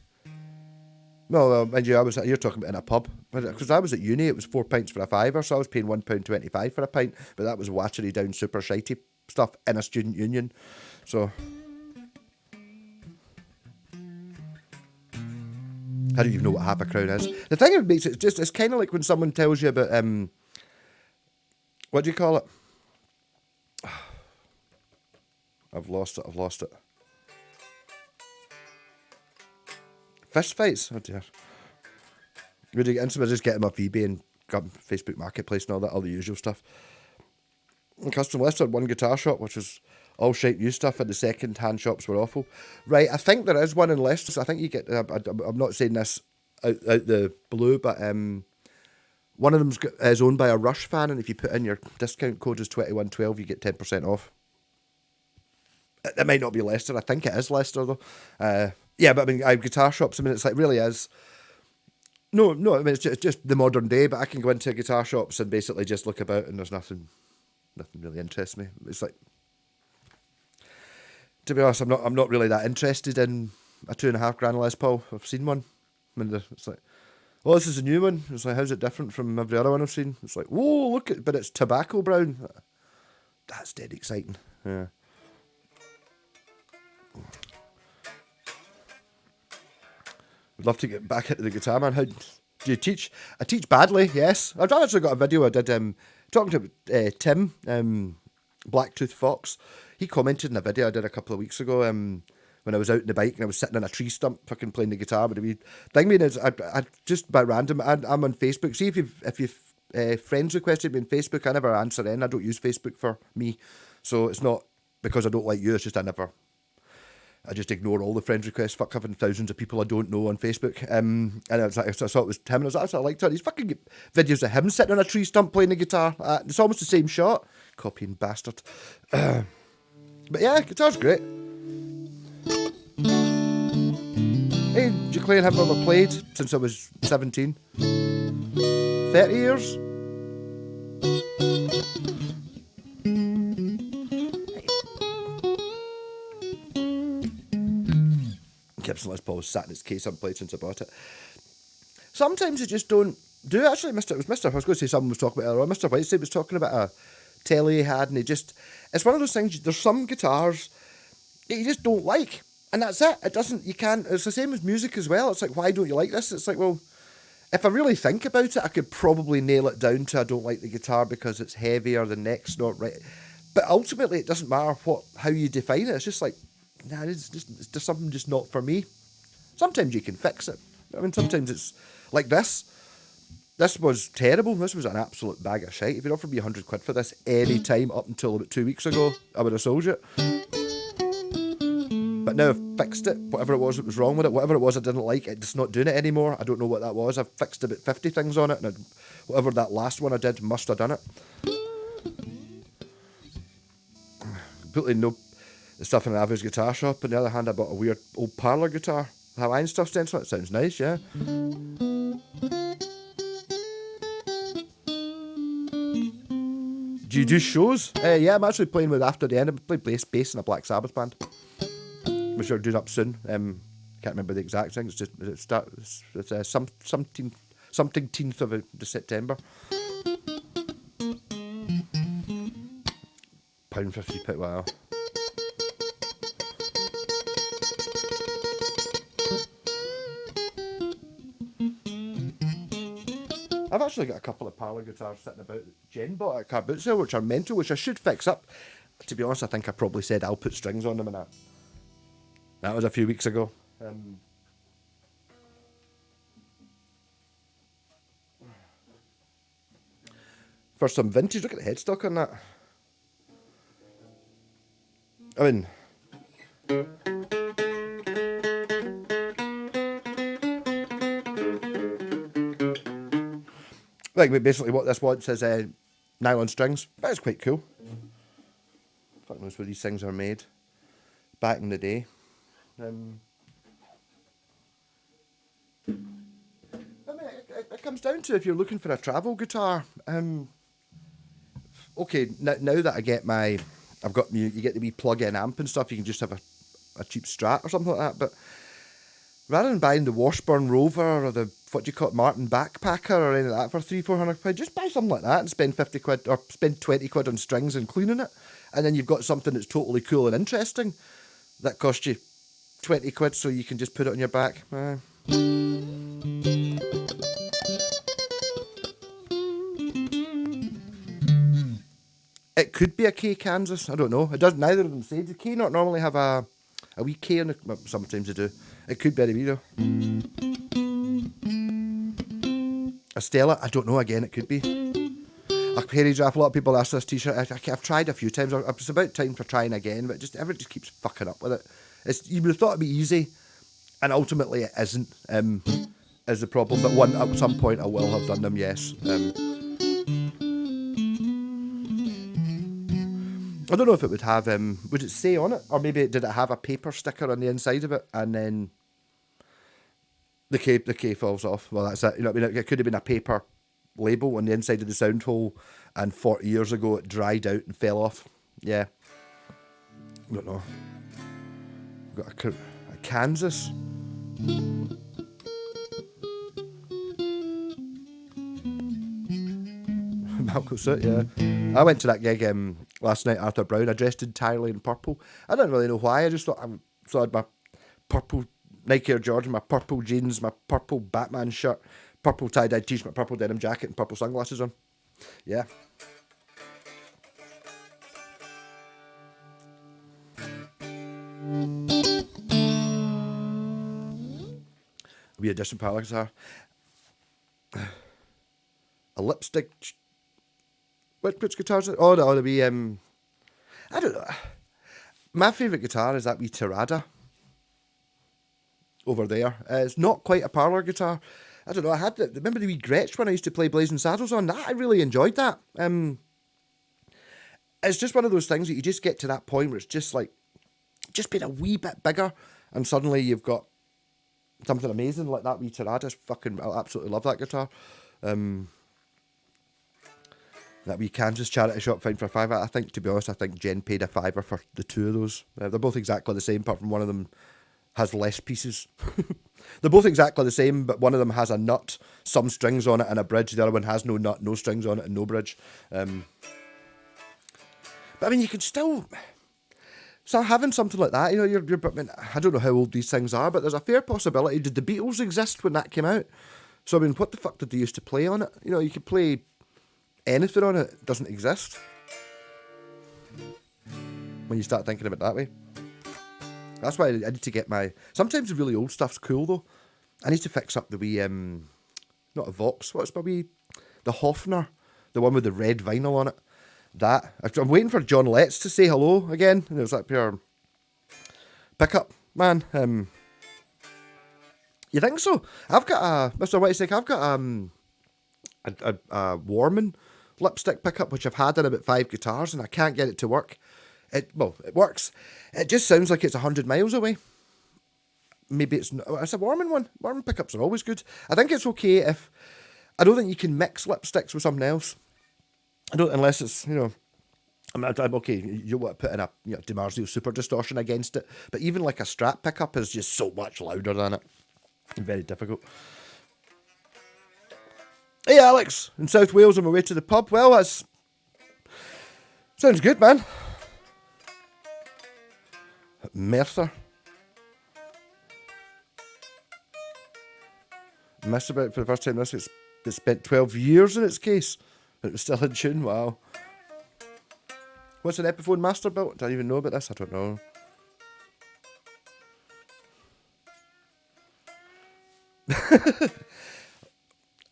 Speaker 1: Well, mind you, you're talking about in a pub. Because I was at uni, it was 4 pints for a £5, so I was paying £1.25 for a pint. But that was watery down, super shitey stuff in a student union. So, I don't even know what half a crown is. The thing that makes it it's kind of like when someone tells you about, what do you call it? I've lost it. Fist fights? Oh dear. Would you get into it? Just get them off eBay and Facebook Marketplace and all the usual stuff. And Custom List had one guitar shop, which was all shite new stuff, and the second-hand shops were awful. Right, I think there is one in Leicester. So I think you get, I'm not saying this out the blue, but one of them is owned by a Rush fan, and if you put in your discount code is 2112, you get 10% off. It might not be Leicester. I think it is Leicester, though. Yeah, but I mean, guitar shops, I mean, it's like, really is. No, I mean, it's just the modern day, but I can go into guitar shops and basically just look about, and there's nothing really interests me. It's like, to be honest, I'm not really that interested in a $2.5 Les Paul. I've seen one. I mean, it's like, oh, this is a new one. It's like, how's it different from every other one I've seen? It's like, whoa, look at, but it's tobacco brown. That's dead exciting. Yeah. I'd love to get back into the guitar, man. How do you teach? I teach badly, yes. I've actually got a video I did talking to Tim, Blacktooth Fox. He commented in a video I did a couple of weeks ago when I was out on the bike and I was sitting on a tree stump fucking playing the guitar. But the thing being is, I just by random, I'm on Facebook. See if you've friends requested me on Facebook, I never answer in. I don't use Facebook for me. So it's not because I don't like you, it's just I just ignore all the friends requests. Fuck having thousands of people I don't know on Facebook. And I was like, I saw it was Tim, and I was like, I liked it. These fucking videos of him sitting on a tree stump playing the guitar. It's almost the same shot. Copying bastard. But yeah, guitar's great. Hey, Jacqueline, haven't ever played since I was 17. 30 years? Gibson Les Paul sat in its case unplayed since I bought it. Sometimes it just don't do it. Actually, I was going to say someone was talking about it earlier. Mr. Whiteside was talking about a telly he had, and it's one of those things, there's some guitars that you just don't like, and that's it. It's the same as music as well. It's like, why don't you like this? It's like, well, if I really think about it, I could probably nail it down to I don't like the guitar because it's heavy or the neck's not right. But ultimately, it doesn't matter how you define it. It's just like, nah, it's just something just not for me. Sometimes you can fix it. I mean, sometimes it's like this. This was terrible. This was an absolute bag of shite. If you'd offered me 100 quid for this any time up until about 2 weeks ago, I would have sold you it. But now I've fixed it. Whatever it was that was wrong with it, whatever it was I didn't like, it's not doing it anymore. I don't know what that was. I've fixed about 50 things on it, and whatever that last one I did must have done it. Completely no the stuff in an average guitar shop. On the other hand, I bought a weird old parlour guitar. Hawaiian stuff stencil. It sounds nice, yeah. Do you do shows? Yeah, I'm actually playing with After the End. I play bass in a Black Sabbath band, which are doing up soon. Can't remember the exact thing. It's something 10th of September. £1.50. Wow. I've actually got a couple of parlour guitars sitting about that Jen bought at a car boot sale, which are mental, which I should fix up. To be honest, I think I probably said I'll put strings on them, and that was a few weeks ago. For some vintage, look at the headstock on that. I mean, like basically what this wants is nylon strings. That is quite cool. Fuck knows where these things are made back in the day. I mean, it comes down to if you're looking for a travel guitar. Okay, now that I get you get the wee plug-in amp and stuff, you can just have a cheap Strat or something like that. But rather than buying the Washburn Rover or the, what do you call it, Martin Backpacker or anything like that for £300-400, just buy something like that and spend 50 quid or spend 20 quid on strings and cleaning it. And then you've got something that's totally cool and interesting that costs you 20 quid so you can just put it on your back. It could be a K Kansas. I don't know. It doesn't. Neither of them say. Do K not normally have a wee K on it? Well, sometimes they do. It could be a wee though. A Stella. I don't know. Again, it could be. A Perry Draft. A lot of people ask this t-shirt. I've tried a few times. It's about time for trying again, but everyone just keeps fucking up with it. You would have thought it'd be easy, and ultimately it isn't. Is the problem? But at some point I will have done them. Yes. I don't know if it would have, would it say on it? Or maybe did it have a paper sticker on the inside of it and then the K falls off? Well, that's it. You know what I mean? It could have been a paper label on the inside of the sound hole and 40 years ago it dried out and fell off. Yeah. I don't know. Got a Kansas. Malcolm suit, yeah. I went to that gig last night, Arthur Brown. I dressed entirely in purple. I don't really know why. I just thought I had my purple Nike Air Jordan, my purple jeans, my purple Batman shirt, purple tie-dye t-shirt, my purple denim jacket, and purple sunglasses on. Yeah. Be a distant parlour guitar. A lipstick. Which guitars? Oh, the wee. I don't know. My favourite guitar is that wee Tirada over there. It's not quite a parlour guitar. I don't know. Remember the wee Gretsch one I used to play Blazing Saddles on? I really enjoyed that. It's just one of those things that you just get to that point where it's just like, just been a wee bit bigger, and suddenly you've got something amazing like that wee Tirada. I absolutely love that guitar. That wee Kansas charity shop found for £5. I think, to be honest, Jen paid £5 for the two of those. They're both exactly the same, apart from one of them has less pieces. They're both exactly the same, but one of them has a nut, some strings on it, and a bridge. The other one has no nut, no strings on it, and no bridge. But I mean, you can still... So having something like that, you know, I mean, I don't know how old these things are, but there's a fair possibility. Did the Beatles exist when that came out? So I mean, what the fuck did they used to play on it? You know, you could play anything on it. It doesn't exist. When you start thinking of it that way. That's why I need to get my... Sometimes the really old stuff's cool, though. I need to fix up the wee... not a Vox. What's my wee... The Hofner. The one with the red vinyl on it. That. I'm waiting for John Letts to say hello again. And there's that pure pickup, man. You think so? I've got a... Mr. Whitestick, I've got a Warman lipstick pickup, which I've had in about 5 guitars, and I can't get it to work. It works. It just sounds like it's 100 miles away. Maybe it's a Warman one. Warman pickups are always good. I think it's okay if... I don't think you can mix lipsticks with something else. I don't, unless it's, you know... I'm okay, you want to put in a DiMarzio Super Distortion against it, but even like a Strat pickup is just so much louder than it. Very difficult. Hey Alex, in South Wales on my way to the pub. Well, that's... Sounds good, man. Merthyr. Missed about it for the first time this week. It spent 12 years in its case. It was still in tune, wow. What's an Epiphone Master built? Do I even know about this? I don't know.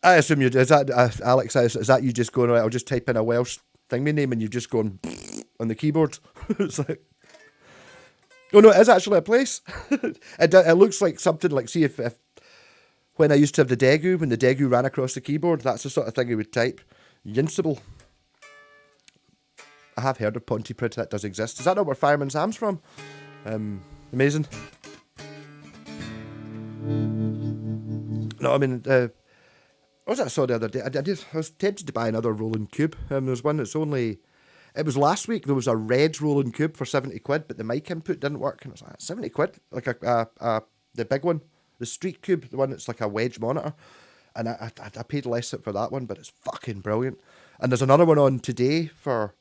Speaker 1: I assume you... Is that, Alex, is that you just going, right, I'll just type in a Welsh thingy name and you've just gone on the keyboard? It's like... Oh no, it is actually a place. It looks like something like, see if when I used to have the Degu, when the Degu ran across the keyboard, that's the sort of thing he would type. Yinsible. I have heard of Pontypridd, that does exist. Is that not where Fireman Sam's from? Amazing. No, I mean, what was that I saw the other day? I was tempted to buy another Roland Cube. There's one that's only... It was last week, there was a red Roland Cube for 70 quid, but the mic input didn't work. And I was like, 70 quid? Like the big one, the Street Cube, the one that's like a wedge monitor. And I paid less for that one, but it's fucking brilliant. And there's another one on today for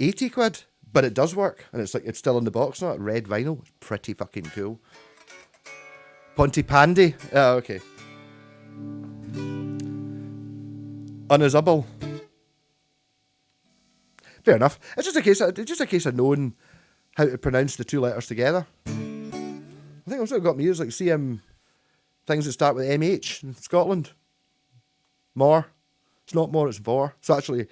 Speaker 1: 80 quid, but it does work. And it's like, it's still in the box now, red vinyl. It's pretty fucking cool. Pontypandy. Oh, okay. Unazubble. Fair enough. It's just a case of knowing how to pronounce the two letters together. I think that's what got me is like things that start with MH in Scotland. More. It's not more, it's Vor. So actually,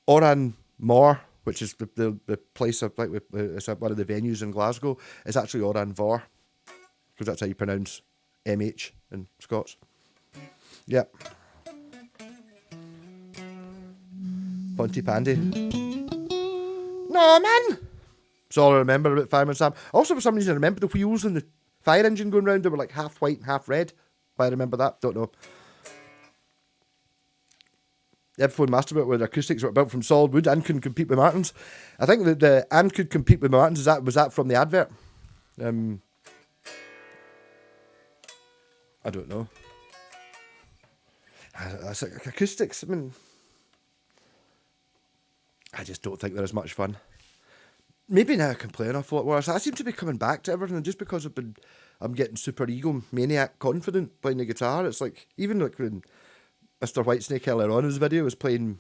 Speaker 1: Oran Mor, which is the place of, like, it's one of the venues in Glasgow, is actually Oran Vor. Because that's how you pronounce MH in Scots. Yep. Pontypandy. No, man! That's all I remember about Fireman Sam. Also, for some reason, I remember the wheels and the fire engine going round. They were like half white and half red. Why I remember that, don't know. The Epiphone Masterbuilt, where the acoustics were built from solid wood and couldn't compete with Martins. I think that the and could compete with Martins. Was that from the advert? I don't know. That's like acoustics. I mean, I just don't think they're as much fun. Maybe now I can play an awful lot worse. I seem to be coming back to everything, just because I'm getting super ego maniac confident playing the guitar. It's like, even like when Mr. Whitesnake earlier on in his video was playing,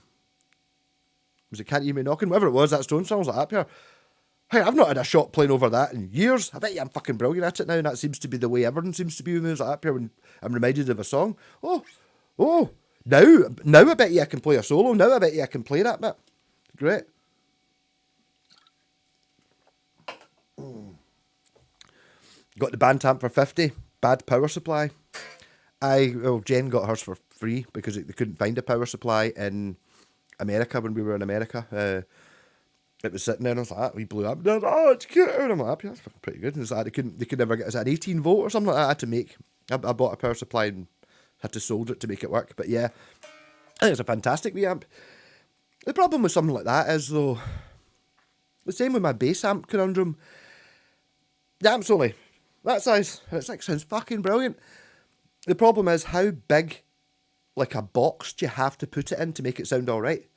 Speaker 1: was it Can't You Hear Me Knocking? Whatever it was, that Stone song, I was like, up here. Hey, I've not had a shot playing over that in years. I bet you I'm fucking brilliant at it now, and that seems to be the way everyone seems to be when there's like up here when I'm reminded of a song. Oh, now I bet you I can play a solo. Now I bet you I can play that bit. Great. Got the Bandtamp for 50. Bad power supply. Jen got hers for free because they couldn't find a power supply in America when we were in America. It was sitting there and I was like, we blew up. Like, oh, it's cute. And I'm like, yeah, that's pretty good. And it's like, they could never get, is that an 18 volt or something like that? I had to make. I bought a power supply and had to solder it to make it work. But yeah, I think it's a fantastic wee amp. The problem with something like that is, though, the same with my bass amp conundrum. Yeah, absolutely. That size. It's like, sounds fucking brilliant. The problem is how big, like a box, do you have to put it in to make it sound alright?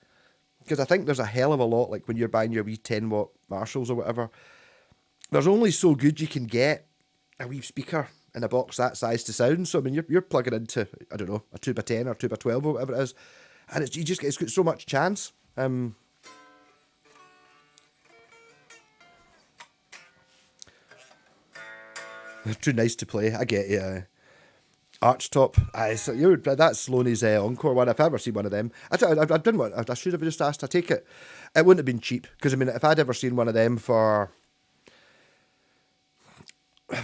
Speaker 1: Because I think there's a hell of a lot, like when you're buying your wee 10 watt Marshalls or whatever, there's only so good you can get a wee speaker in a box that size to sound. So I mean, you're plugging into, I don't know, a 2x10 or 2x12 or whatever it is, and it's got so much chance. Too nice to play. I get you. Archtop. So that's Sloaney's Encore one. If I ever seen one of them, I didn't want. I should have just asked. I take it. It wouldn't have been cheap because I mean, if I'd ever seen one of them for, if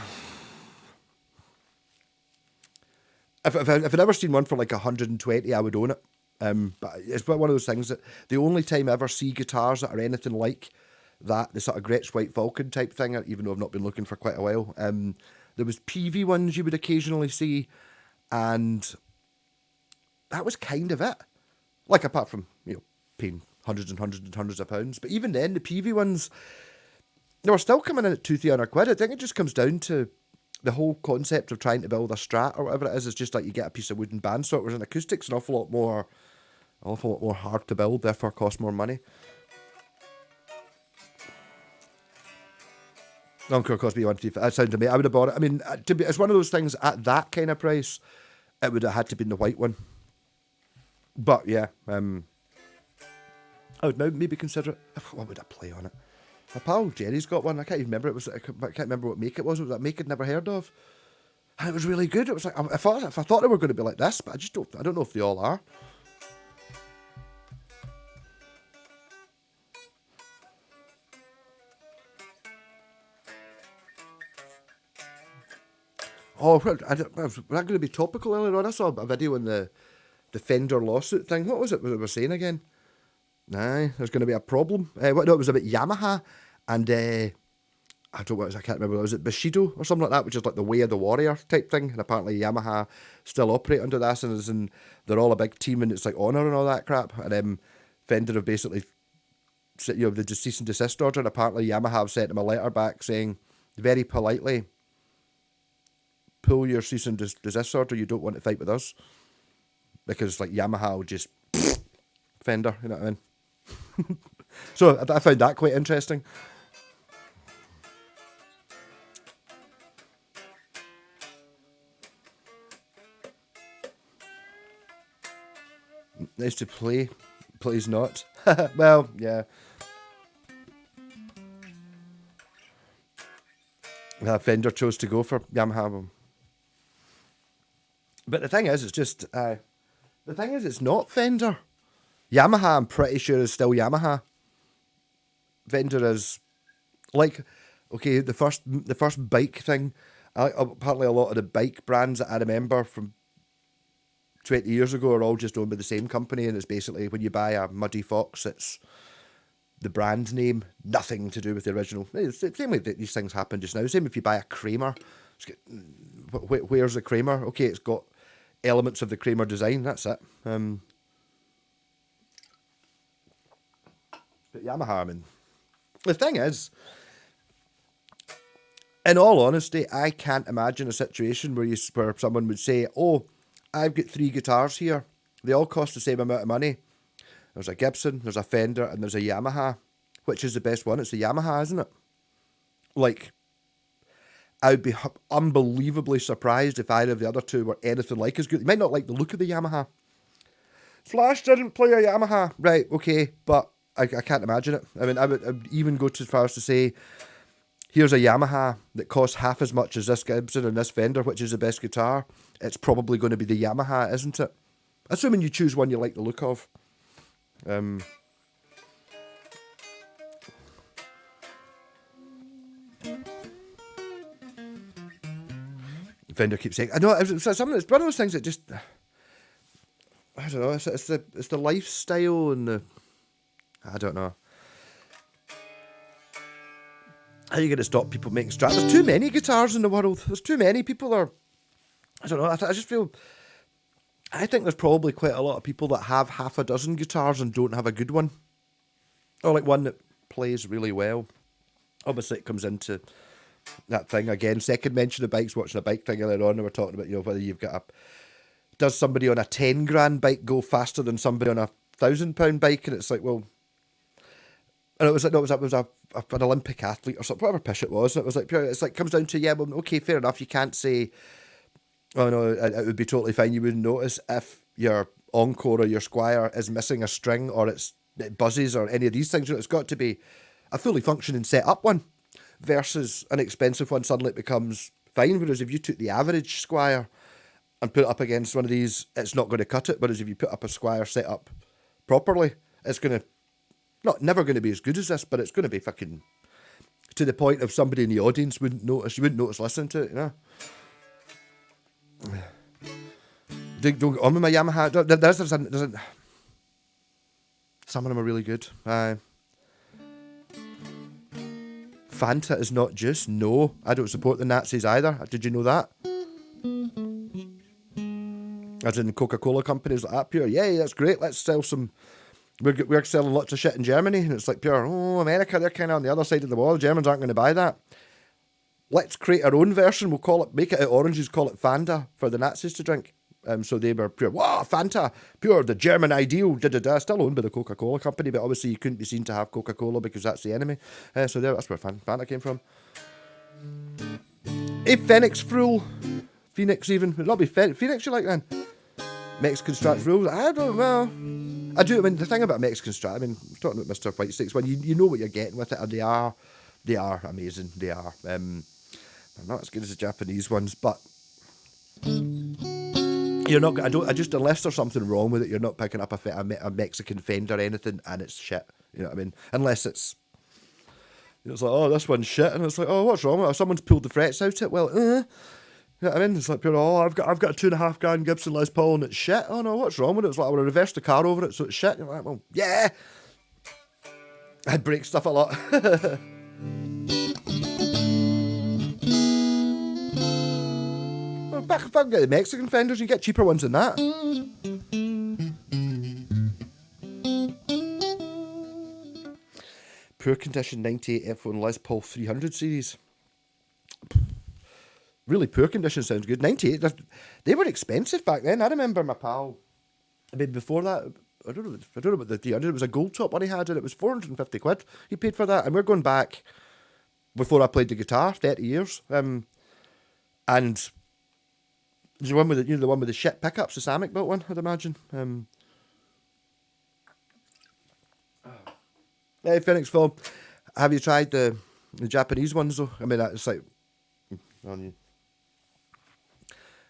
Speaker 1: I'd ever seen one for like 120, I would own it. But it's one of those things that the only time I ever see guitars that are anything like that, the sort of Gretsch White Falcon type thing, even though I've not been looking for quite a while. There was PV ones you would occasionally see, and that was kind of it. Like, apart from, paying hundreds and hundreds and hundreds of pounds. But even then, the PV ones, they were still coming in at 200-300 quid. I think it just comes down to the whole concept of trying to build a Strat or whatever it is. It's just like you get a piece of wooden bandsaw, whereas an acoustic's an awful lot more hard to build, therefore cost more money. Encore cost me 135. That sounds amazing. I would have bought it. I mean, it's one of those things at that kind of price, it would have had to be the white one. But yeah, I would maybe consider it. What would I play on it? My pal Jerry's got one. I can't even remember. I can't remember what make it was. It was that make I'd never heard of, and it was really good. It was like I thought they were going to be like this, but I don't know if they all are. Oh, was that going to be topical earlier on? I saw a video on the Fender lawsuit thing. What was it we were saying again? Nah, there's going to be a problem. No, it was about Yamaha and I don't know what it was, I can't remember. Was it Bushido or something like that, which is like the Way of the Warrior type thing? And apparently Yamaha still operate under this, and they're all a big team, and it's like Honor and all that crap. And Fender have basically, the cease and desist order, and apparently Yamaha have sent them a letter back saying, very politely, pull your cease and desist order. You don't want to fight with us, because like Yamaha will just Fender, you know what I mean? So I found that quite interesting. Nice to play, plays not. Well, yeah. Fender chose to go for Yamaha. But the thing is, it's not Fender. Yamaha, I'm pretty sure, is still Yamaha. Fender is, like, okay, the first bike thing. Apparently, a lot of the bike brands that I remember from 20 years ago are all just owned by the same company, and it's basically when you buy a Muddy Fox, it's the brand name, nothing to do with the original. It's the same way that these things happen just now. Same if you buy a Kramer. Where's the Kramer? Okay, it's got elements of the Kramer design, that's it. But Yamaha, I mean, the thing is, in all honesty, I can't imagine a situation where someone would say, oh, I've got 3 guitars here. They all cost the same amount of money. There's a Gibson, there's a Fender, and there's a Yamaha. Which is the best one? It's the Yamaha, isn't it? Like, I would be unbelievably surprised if either of the other two were anything like as good. You might not like the look of the Yamaha. Slash didn't play a Yamaha. Right, okay, but I can't imagine it. I mean, I would even go as far as to say, here's a Yamaha that costs half as much as this Gibson and this Fender, which is the best guitar. It's probably going to be the Yamaha, isn't it? Assuming you choose one you like the look of. Fender keeps saying, I know, it's one of those things that just, I don't know, it's the lifestyle and the, I don't know. How are you going to stop people making Strats? There's too many guitars in the world. There's too many. People are, I don't know, I just feel, I think there's probably quite a lot of people that have half a dozen guitars and don't have a good one. Or like one that plays really well. Obviously it comes into that thing again. Second mention of bikes, watching a bike thing earlier on, and we're talking about, you know, whether you've got a, does somebody on a 10 grand bike go faster than somebody on a £1,000 bike? And it's like, well, and it was like, no, it was an Olympic athlete or something, whatever pish it was. And it was like, pure, it's like, comes down to, yeah, well, okay, fair enough. You can't say, oh no, it would be totally fine. You wouldn't notice if your Encore or your Squire is missing a string, or it buzzes, or any of these things. You know, it's got to be a fully functioning set up one versus an expensive one. Suddenly it becomes fine. Whereas if you took the average Squire and put it up against one of these, it's not going to cut it. Whereas if you put up a Squire set up properly, it's going to, never going to be as good as this, but it's going to be fucking to the point of somebody in the audience wouldn't notice. You wouldn't notice listening to it, you know. Don't get on with my Yamaha. Some of them are really good. Fanta is not juice. No, I don't support the Nazis either. Did you know that? As in Coca-Cola companies like that, pure, yeah, that's great. Let's sell some. We're selling lots of shit in Germany, and it's like, pure, oh, America, they're kind of on the other side of the wall. The Germans aren't going to buy that. Let's create our own version. We'll call it, make it out of oranges, call it Fanta for the Nazis to drink. So they were pure, wow, Fanta, pure, the German ideal, still owned by the Coca-Cola company, but obviously you couldn't be seen to have Coca-Cola because that's the enemy. So there, that's where Fanta came from. A Phoenix rule, Phoenix even, would not be Phoenix you like then? Mexican Strat rules, I don't know. I do, I mean, the thing about Mexican Strat, I mean, I'm talking about Mr. White Sticks one, you know what you're getting with it, and they are amazing, they are. They're not as good as the Japanese ones, but you're not. Unless there's something wrong with it, you're not picking up a Mexican Fender or anything, and it's shit. You know what I mean? Unless it's like, oh, this one's shit, and it's like, oh, what's wrong with it? Someone's pulled the frets out it. Well, you know what I mean? It's like, oh, I've got a 2.5 grand Gibson Les Paul and it's shit. Oh no, what's wrong with it? It's like, I want to reverse the car over it, so it's shit. You're like, well, yeah. I break stuff a lot. Back if I can get the Mexican Fenders, you get cheaper ones than that. Poor condition 98 F1 Les Paul 300 series. Really poor condition sounds good. 98, they were expensive back then. I remember my pal, I mean, before that, I don't know about the 300, it was a gold top one he had, and it was 450 quid he paid for that. And we're going back before I played the guitar, 30 years. And the one with the one with the shit pickups, the Samick built one, I'd imagine. Hey, Phoenix Phil, have you tried the Japanese ones though? I mean, it's like,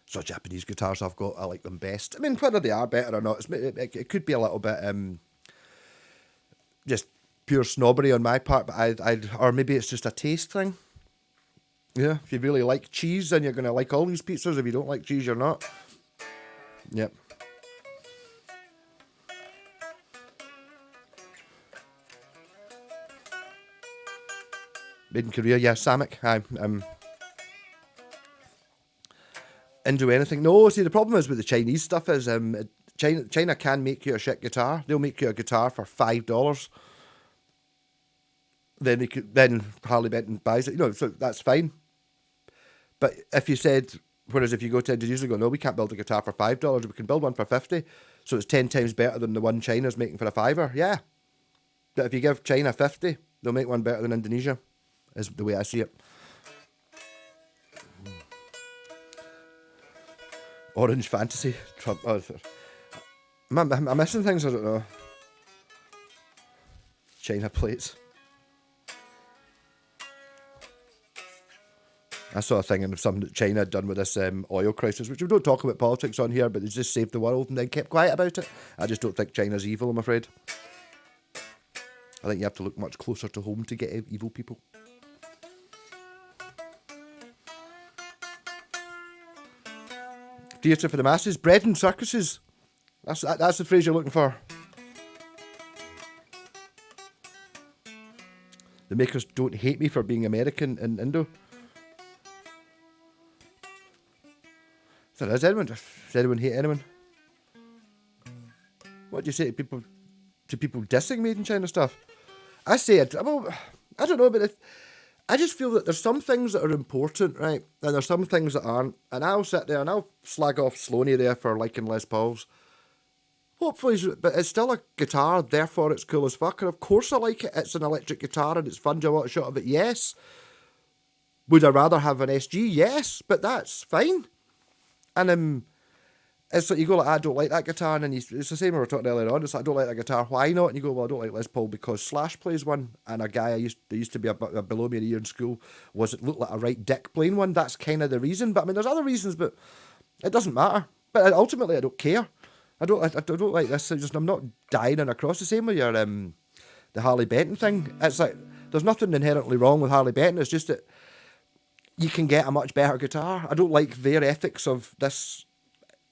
Speaker 1: so Japanese guitars I've got, I like them best. I mean, whether they are better or not, it could be a little bit just pure snobbery on my part, but or maybe it's just a taste thing. Yeah, if you really like cheese, then you're going to like all these pizzas. If you don't like cheese, you're not. Yep. Made in Korea, yeah, Samick. Into anything. No, see, the problem is with the Chinese stuff is China can make you a shit guitar. They'll make you a guitar for $5. Then Harley Benton buys it. You know, so that's fine. But if you said, whereas if you go to Indonesia and go, no, we can't build a guitar for $5, we can build one for 50, so it's 10 times better than the one China's making for a $5. Yeah. But if you give China 50, they'll make one better than Indonesia, is the way I see it. Orange Fantasy. Trump. Oh, am I missing things? I don't know. China plates. I saw a thing in something that China had done with this oil crisis, which we don't talk about politics on here, but they just saved the world and then kept quiet about it. I just don't think China's evil, I'm afraid. I think you have to look much closer to home to get evil people. Theatre for the masses, bread and circuses. That's the phrase you're looking for. The makers don't hate me for being American in Indo. Does anyone hate anyone? What do you say to people dissing made in China stuff? I say it. Well, I don't know, but I just feel that there's some things that are important, right? And there's some things that aren't. And I'll sit there and I'll slag off Sloaney there for liking Les Pauls. Hopefully, but it's still a guitar, therefore it's cool as fuck. And of course I like it. It's an electric guitar and it's fun. Do I want a shot of it? Yes. Would I rather have an SG? Yes. But that's fine. And it's like you go like, I don't like that guitar, and then it's the same we were talking earlier on. It's like, I don't like that guitar. Why not? And you go, well, I don't like Les Paul because Slash plays one, and a guy that used to be a below me a year in school looked like a right dick playing one. That's kind of the reason. But I mean, there's other reasons, but it doesn't matter. But ultimately, I don't care. I don't like this. I'm not dying on a cross. The same with your the Harley Benton thing. It's like there's nothing inherently wrong with Harley Benton. It's just that you can get a much better guitar. I don't like their ethics of this.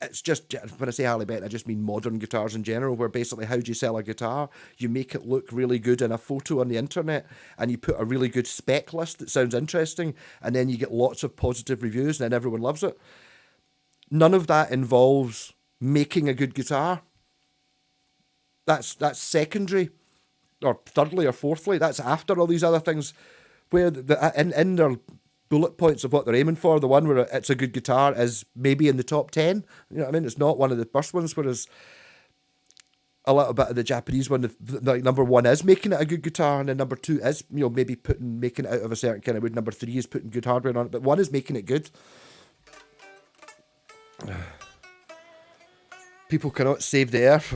Speaker 1: It's just, when I say Harley Benton, I just mean modern guitars in general, where basically how do you sell a guitar? You make it look really good in a photo on the internet, and you put a really good spec list that sounds interesting, and then you get lots of positive reviews, and then everyone loves it. None of that involves making a good guitar. That's secondary, or thirdly or fourthly. That's after all these other things, where in their bullet points of what they're aiming for, the one where it's a good guitar is maybe in the top 10. You know what I mean? It's not one of the first ones, whereas a little bit of the Japanese one, like number one is making it a good guitar, and then number two is, maybe making it out of a certain kind of wood. Number three is putting good hardware on it, but one is making it good. People cannot save the earth.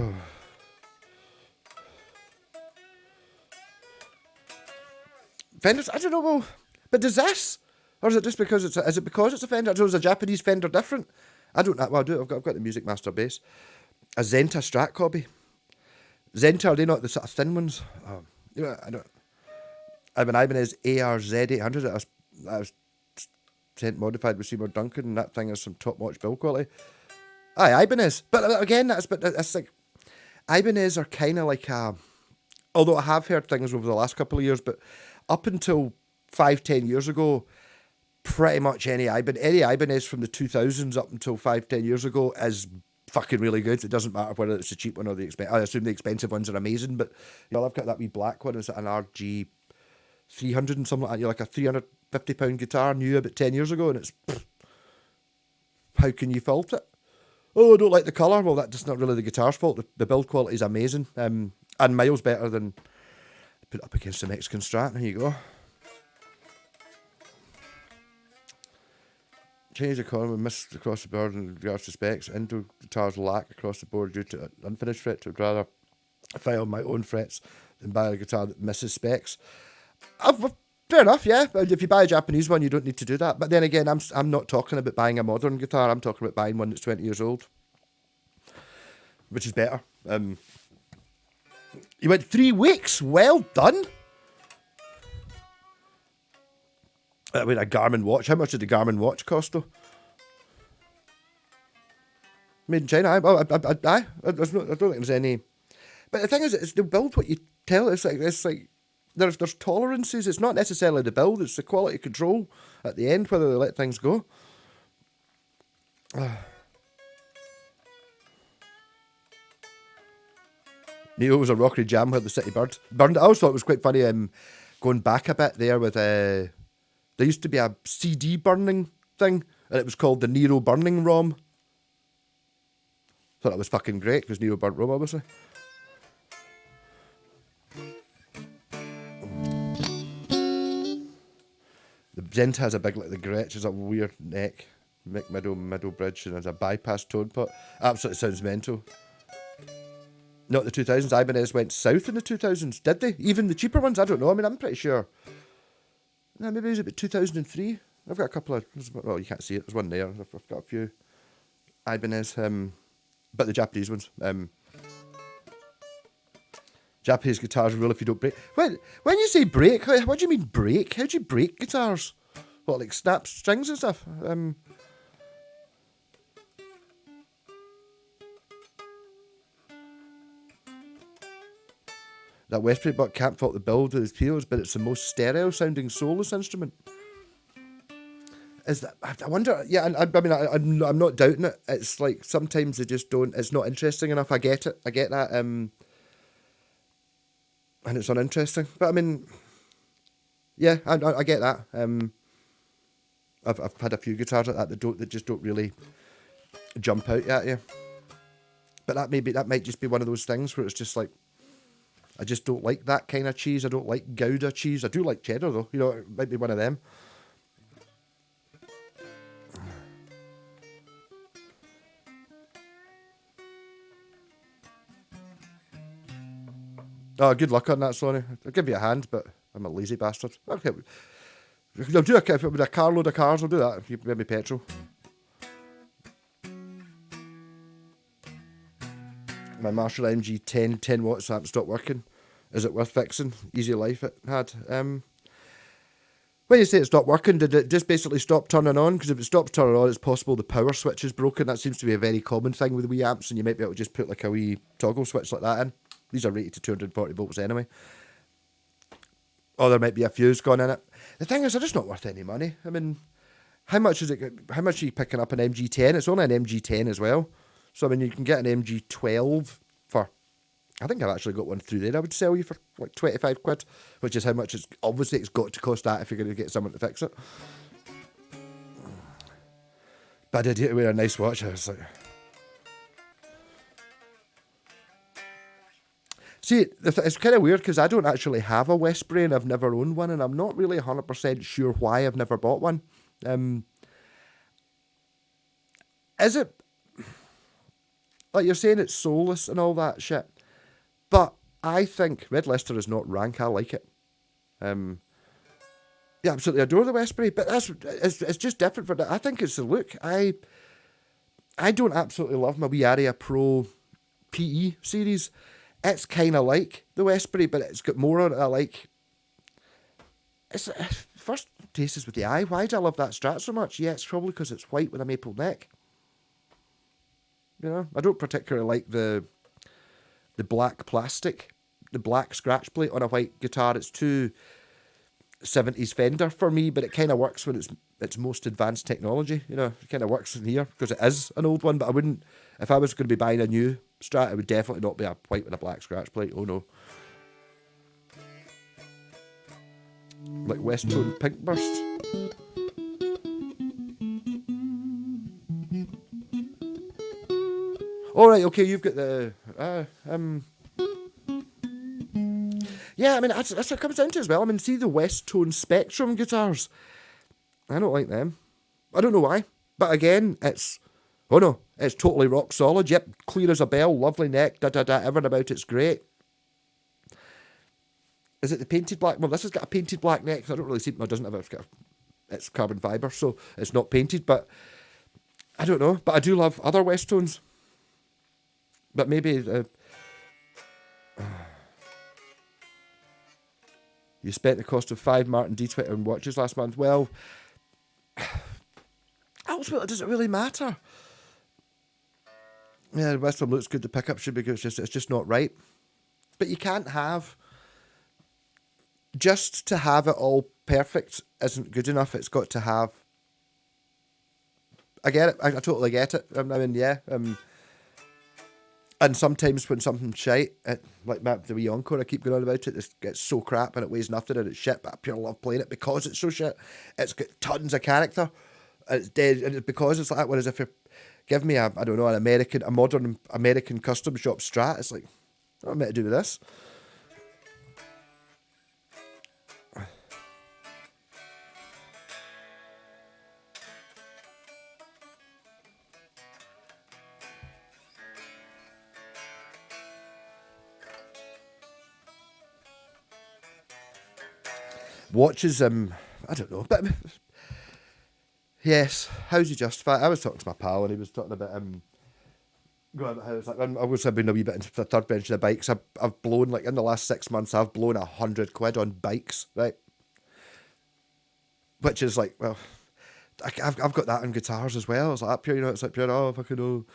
Speaker 1: Fenders, I don't know, well, but does this? Or is it just because it's a Fender? Or is a Japanese Fender different? I don't know. Well, I've got the Music Master bass. A Zenta Strat copy. Zenta, are they not the sort of thin ones? I don't. I have an Ibanez ARZ 800 that I was sent modified with Seymour Duncan, and that thing has some top-notch build quality. Aye, Ibanez. But again, that's like, Ibanez are kind of like although I have heard things over the last couple of years, but up until 5-10 years ago, pretty much any Ibanez from the 2000s up until 5-10 years ago is fucking really good. It doesn't matter whether it's the cheap one or the expensive. I assume the expensive ones are amazing, but I've got that wee black one. It's an RG 300 and something like that. You're like a £350 guitar new about 10 years ago, and it's how can you fault it? Oh, I don't like the colour. Well, that's not really the guitar's fault. The build quality is amazing, and miles better than put it up against the Mexican Strat. There you go. Change the column and missed across the board in regards to specs. Indo guitars lack across the board due to unfinished frets. I'd rather file my own frets than buy a guitar that misses specs. Fair enough, yeah. But if you buy a Japanese one, you don't need to do that. But then again, I'm not talking about buying a modern guitar. I'm talking about buying one that's 20 years old, which is better. You went 3 weeks. Well done. I mean, a Garmin watch. How much did the Garmin watch cost, though? Made in China. I don't think there's any. But the thing is, it's the build what you tell. It's like there's tolerances. It's not necessarily the build. It's the quality control at the end, whether they let things go. Neo was a rockery jam where the city burned. I always thought it was quite funny. Going back a bit there with there used to be a CD burning thing, and it was called the Nero Burning ROM. Thought it was fucking great, because Nero burnt ROM, obviously. The Zenta has a big, like the Gretsch has a weird neck, middle bridge, and has a bypass tone pot. Absolutely sounds mental. Not the 2000s. Ibanez went south in the 2000s, did they? Even the cheaper ones? I don't know. I mean, I'm pretty sure. No, maybe it was about 2003. I've got a couple of... Well, you can't see it. There's one there. I've got a few Ibanez, but the Japanese ones. Japanese guitars rule if you don't break. When you say break, what do you mean break? How do you break guitars? What, like snap strings and stuff? That Westbury buck can't fault the build with his peels, but it's the most stereo sounding soulless instrument. Is that? I wonder. Yeah, I mean, I'm not doubting it. It's like sometimes they just don't. It's not interesting enough. I get it. I get that. And it's uninteresting. But I mean, Yeah, I get that. I've had a few guitars like that that just don't really jump out at you. But that might just be one of those things where it's just like, I just don't like that kind of cheese. I don't like Gouda cheese. I do like cheddar though. You know, it might be one of them. Oh, good luck on that, Sonny. I'll give you a hand, but I'm a lazy bastard. Okay, I'll do with a carload of cars. I'll do that. You give me petrol. My Marshall MG 10 watts amp stopped working. Is it worth fixing? Easy life it had. When you say it stopped working, did it just basically stop turning on? Because if it stops turning on, it's possible the power switch is broken. That seems to be a very common thing with wee amps, and you might be able to just put like a wee toggle switch like that in. These are rated to 240 volts anyway. Or there might be a fuse gone in it. The thing is, they're just not worth any money. I mean, how much are you picking up an MG10? It's only an MG10 as well. So, I mean, you can get an MG12 for, I think I've actually got one through there I would sell you for like 25 quid, which is how much it's got to cost that if you're going to get someone to fix it. But I did get to wear a nice watch. I was like, see, it's kind of weird because I don't actually have a Westbury and I've never owned one, and I'm not really 100% sure why I've never bought one. Is it, like you're saying it's soulless and all that shit, but I think Red Leicester is not rank. I like it. Yeah, absolutely adore the Westbury, but it's just different for that. I think it's the look. I don't absolutely love my wee Aria Pro PE series. It's kind of like the Westbury, but it's got more on it I like. It's first tastes with the eye. Why do I love that Strat so much? Yeah, it's probably because it's white with a maple neck. You know, I don't particularly like the black plastic, the black scratch plate on a white guitar. It's too 70s Fender for me, but it kind of works when it's most advanced technology. You know, it kind of works in here because it is an old one, but I wouldn't, if I was going to be buying a new Strat, it would definitely not be a white with a black scratch plate. Oh no. Like Westtone Pink Burst. All right, okay, you've got the yeah, I mean that's what it comes down to as well. I mean, see the Westtone Spectrum guitars. I don't like them. I don't know why, but again, it's totally rock solid. Yep, clear as a bell, lovely neck, everything about it's great. Is it the painted black? Well, this has got a painted black neck. So I don't really see. No, it doesn't have. It's carbon fibre, so it's not painted. But I don't know. But I do love other Westtones. But maybe you spent the cost of 5 Martin D20 on watches last month. Well, ultimately, does it really matter? Yeah, the Western looks good. The pickup should be good. It's just not right. But you can't have. Just to have it all perfect isn't good enough. It's got to have. I get it. I totally get it. I mean, yeah. And sometimes when something's shite, like the wee Encore, I keep going on about it, it gets so crap and it weighs nothing and it's shit, but I pure love playing it because it's so shit. It's got tons of character. And it's dead, and it's because it's like that. Whereas if you give me a modern American custom shop Strat, it's like, what am I meant to do with this? Watches, I don't know, but yes, how's he justify? I was talking to my pal and he was talking about going about how it's like, I've been a wee bit into the third bench of the bikes. I've blown, like in the last 6 months, I've blown 100 quid on bikes, right? Which is like, well, I've got that on guitars as well. It's like that pure, you know, it's like pure, oh, fucking,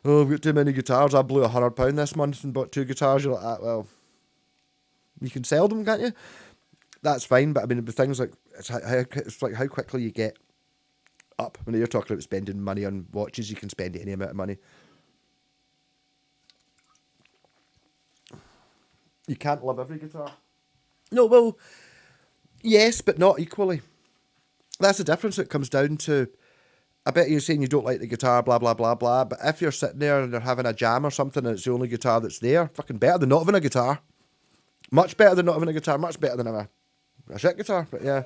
Speaker 1: I've got too many guitars. I blew £100 this month and bought 2 guitars. You're like, that, well, you can sell them, can't you? That's fine, but I mean, the things like it's like how quickly you get up. When you're talking about spending money on watches, you can spend any amount of money. You can't love every guitar. No, well, Yes, but not equally. That's the difference. It comes down to, I bet you're saying you don't like the guitar, blah, blah, blah, blah, but if you're sitting there and they're having a jam or something and it's the only guitar that's there, fucking better than not having a guitar. Much better than not having a guitar, much better than having a shit guitar, but yeah.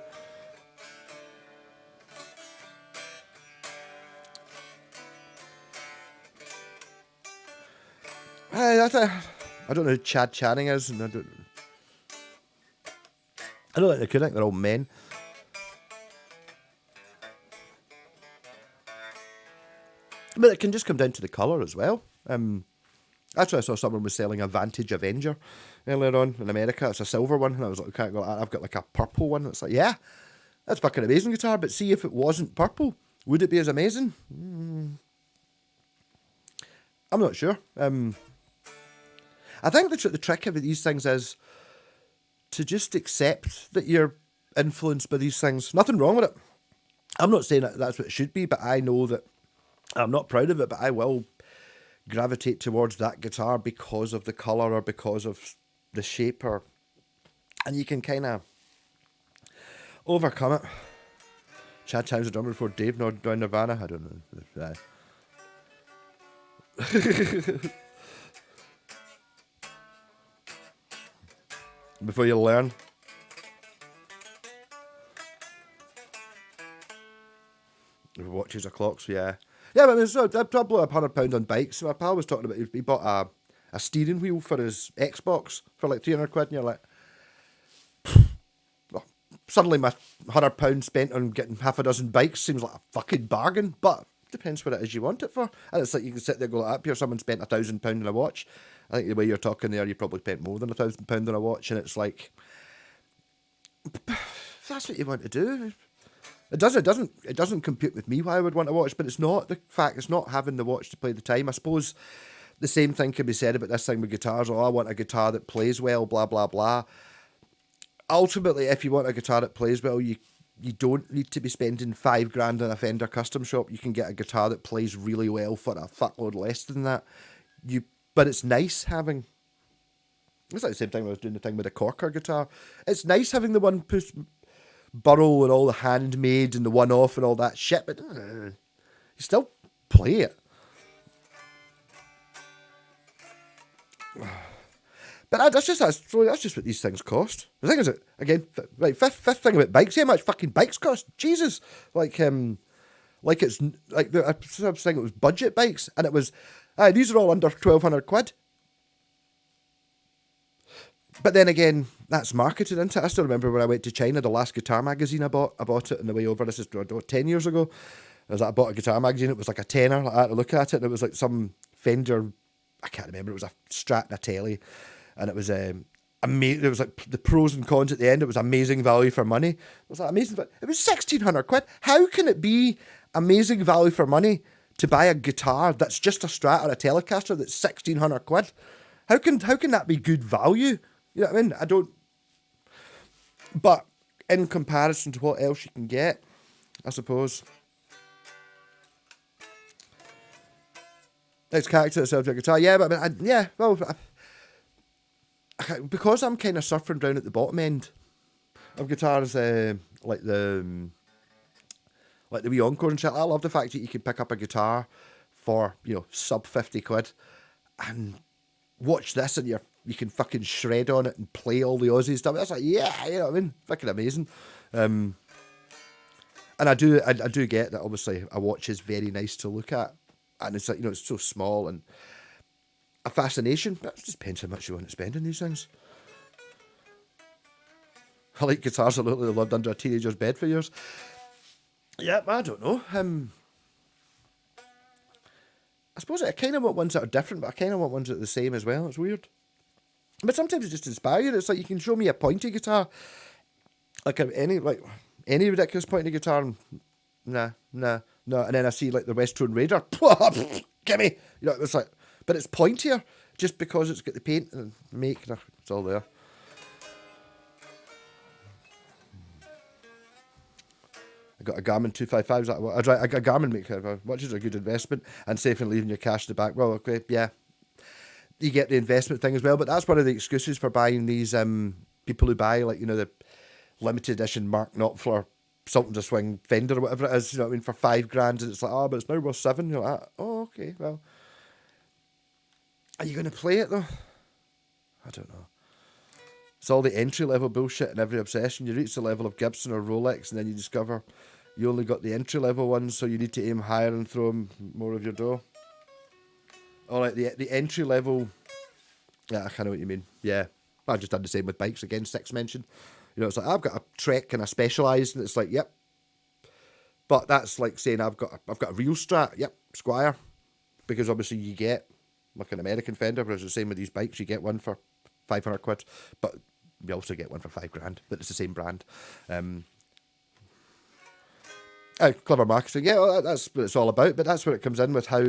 Speaker 1: I don't know who Chad Channing is, and I don't think they could. I think they're all men. But it can just come down to the colour as well. Actually, I saw someone was selling a Vantage Avenger earlier on in America. It's a silver one, and I was like, okay, I've got like a purple one. It's like, yeah, that's fucking amazing guitar. But see, if it wasn't purple, would it be as amazing? I'm not sure. I think the trick of these things is to just accept that you're influenced by these things. Nothing wrong with it. I'm not saying that that's what it should be, but I know that I'm not proud of it, but I will gravitate towards that guitar because of the colour or because of the shape, and you can kind of overcome it. Chad Towns a drummer before Dave joined Nirvana. I don't know. Before you learn. Watches or clocks, yeah. Yeah, but I mean, so I blew up £100 on bikes. So my pal was talking about he bought a steering wheel for his Xbox for like £300, and you're like, well, suddenly my £100 spent on getting half a dozen bikes seems like a fucking bargain. But depends what it is you want it for. And it's like you can sit there and go, up here, someone spent £1,000 on a watch. I think the way you're talking there, you probably spent more than £1,000 on a watch, and it's like, if that's what you want to do. It doesn't compute with me why I would want to watch, but it's not the fact, it's not having the watch to play the time. I suppose the same thing can be said about this thing with guitars. Oh, I want a guitar that plays well, blah, blah, blah. Ultimately, if you want a guitar that plays well, you don't need to be spending $5,000 on a Fender custom shop. You can get a guitar that plays really well for a fuckload less than that. But it's nice having... It's like the same thing when I was doing the thing with the Corker guitar. It's nice having the one burrow and all the handmade and the one-off and all that shit, but you still play it. But that's just what these things cost. The thing is, again, right, fifth thing about bikes, how much fucking bikes cost? Jesus, like it's like I was saying it was budget bikes, and it was, these are all under £1,200. But then again, that's marketed, isn't it? I still remember when I went to China, the last guitar magazine I bought it on the way over. This is 10 years ago. I bought a guitar magazine. It was like a tenner. I had to look at it, and it was like some Fender. I can't remember. It was a Strat and a Telly, and it was amazing. There was like the pros and cons at the end. It was amazing value for money. It was like amazing, but it was £1,600. How can it be amazing value for money to buy a guitar that's just a Strat or a Telecaster that's £1,600? How can that be good value? You know what I mean? I don't... But in comparison to what else you can get, I suppose. It's character itself to a guitar. Yeah, but I mean, because I'm kind of suffering down at the bottom end of guitars, like the wee Encore and shit. I love the fact that you can pick up a guitar for, sub £50 and watch this and you can fucking shred on it and play all the Aussie stuff. That's like, yeah, you know what I mean? Fucking amazing. And I do get that obviously a watch is very nice to look at. And it's like, it's so small and a fascination. But it just depends how much you want to spend on these things. I like guitars that look like they lived under a teenager's bed for years. Yeah, I don't know. I suppose I kind of want ones that are different, but I kind of want ones that are the same as well. It's weird. But sometimes it just inspires you. It's like you can show me a pointy guitar, like any ridiculous pointy guitar, and nah. And then I see like the Westone Raider, gimme. It's like, but it's pointier just because it's got the paint and make. It's all there. I got a Garmin 255. I got a Garmin maker, which is a good investment and safe and leaving your cash in the back. Well, okay, yeah. You get the investment thing as well, but that's one of the excuses for buying these people who buy like the limited edition Mark Knopfler Sultan to Swing Fender or whatever it is, you know what I mean, for £5,000, and it's like, oh, but it's now worth 7. You're like, oh, okay, well, are you going to play it though? I don't know. It's all the entry level bullshit and every obsession. You reach the level of Gibson or Rolex, and then you discover you only got the entry level ones, so you need to aim higher and throw them more of your dough. All right, the entry level. Yeah, I kind of know what you mean. Yeah, I've just done the same with bikes again. Six mentioned. You know, it's like I've got a Trek and a Specialized, and it's like, yep. But that's like saying I've got a real Strat. Yep, Squire, because obviously you get like an American Fender, but it's the same with these bikes. You get one for £500, but you also get one for £5,000. But it's the same brand. Clever marketing. Yeah, well, that's what it's all about. But that's where it comes in with how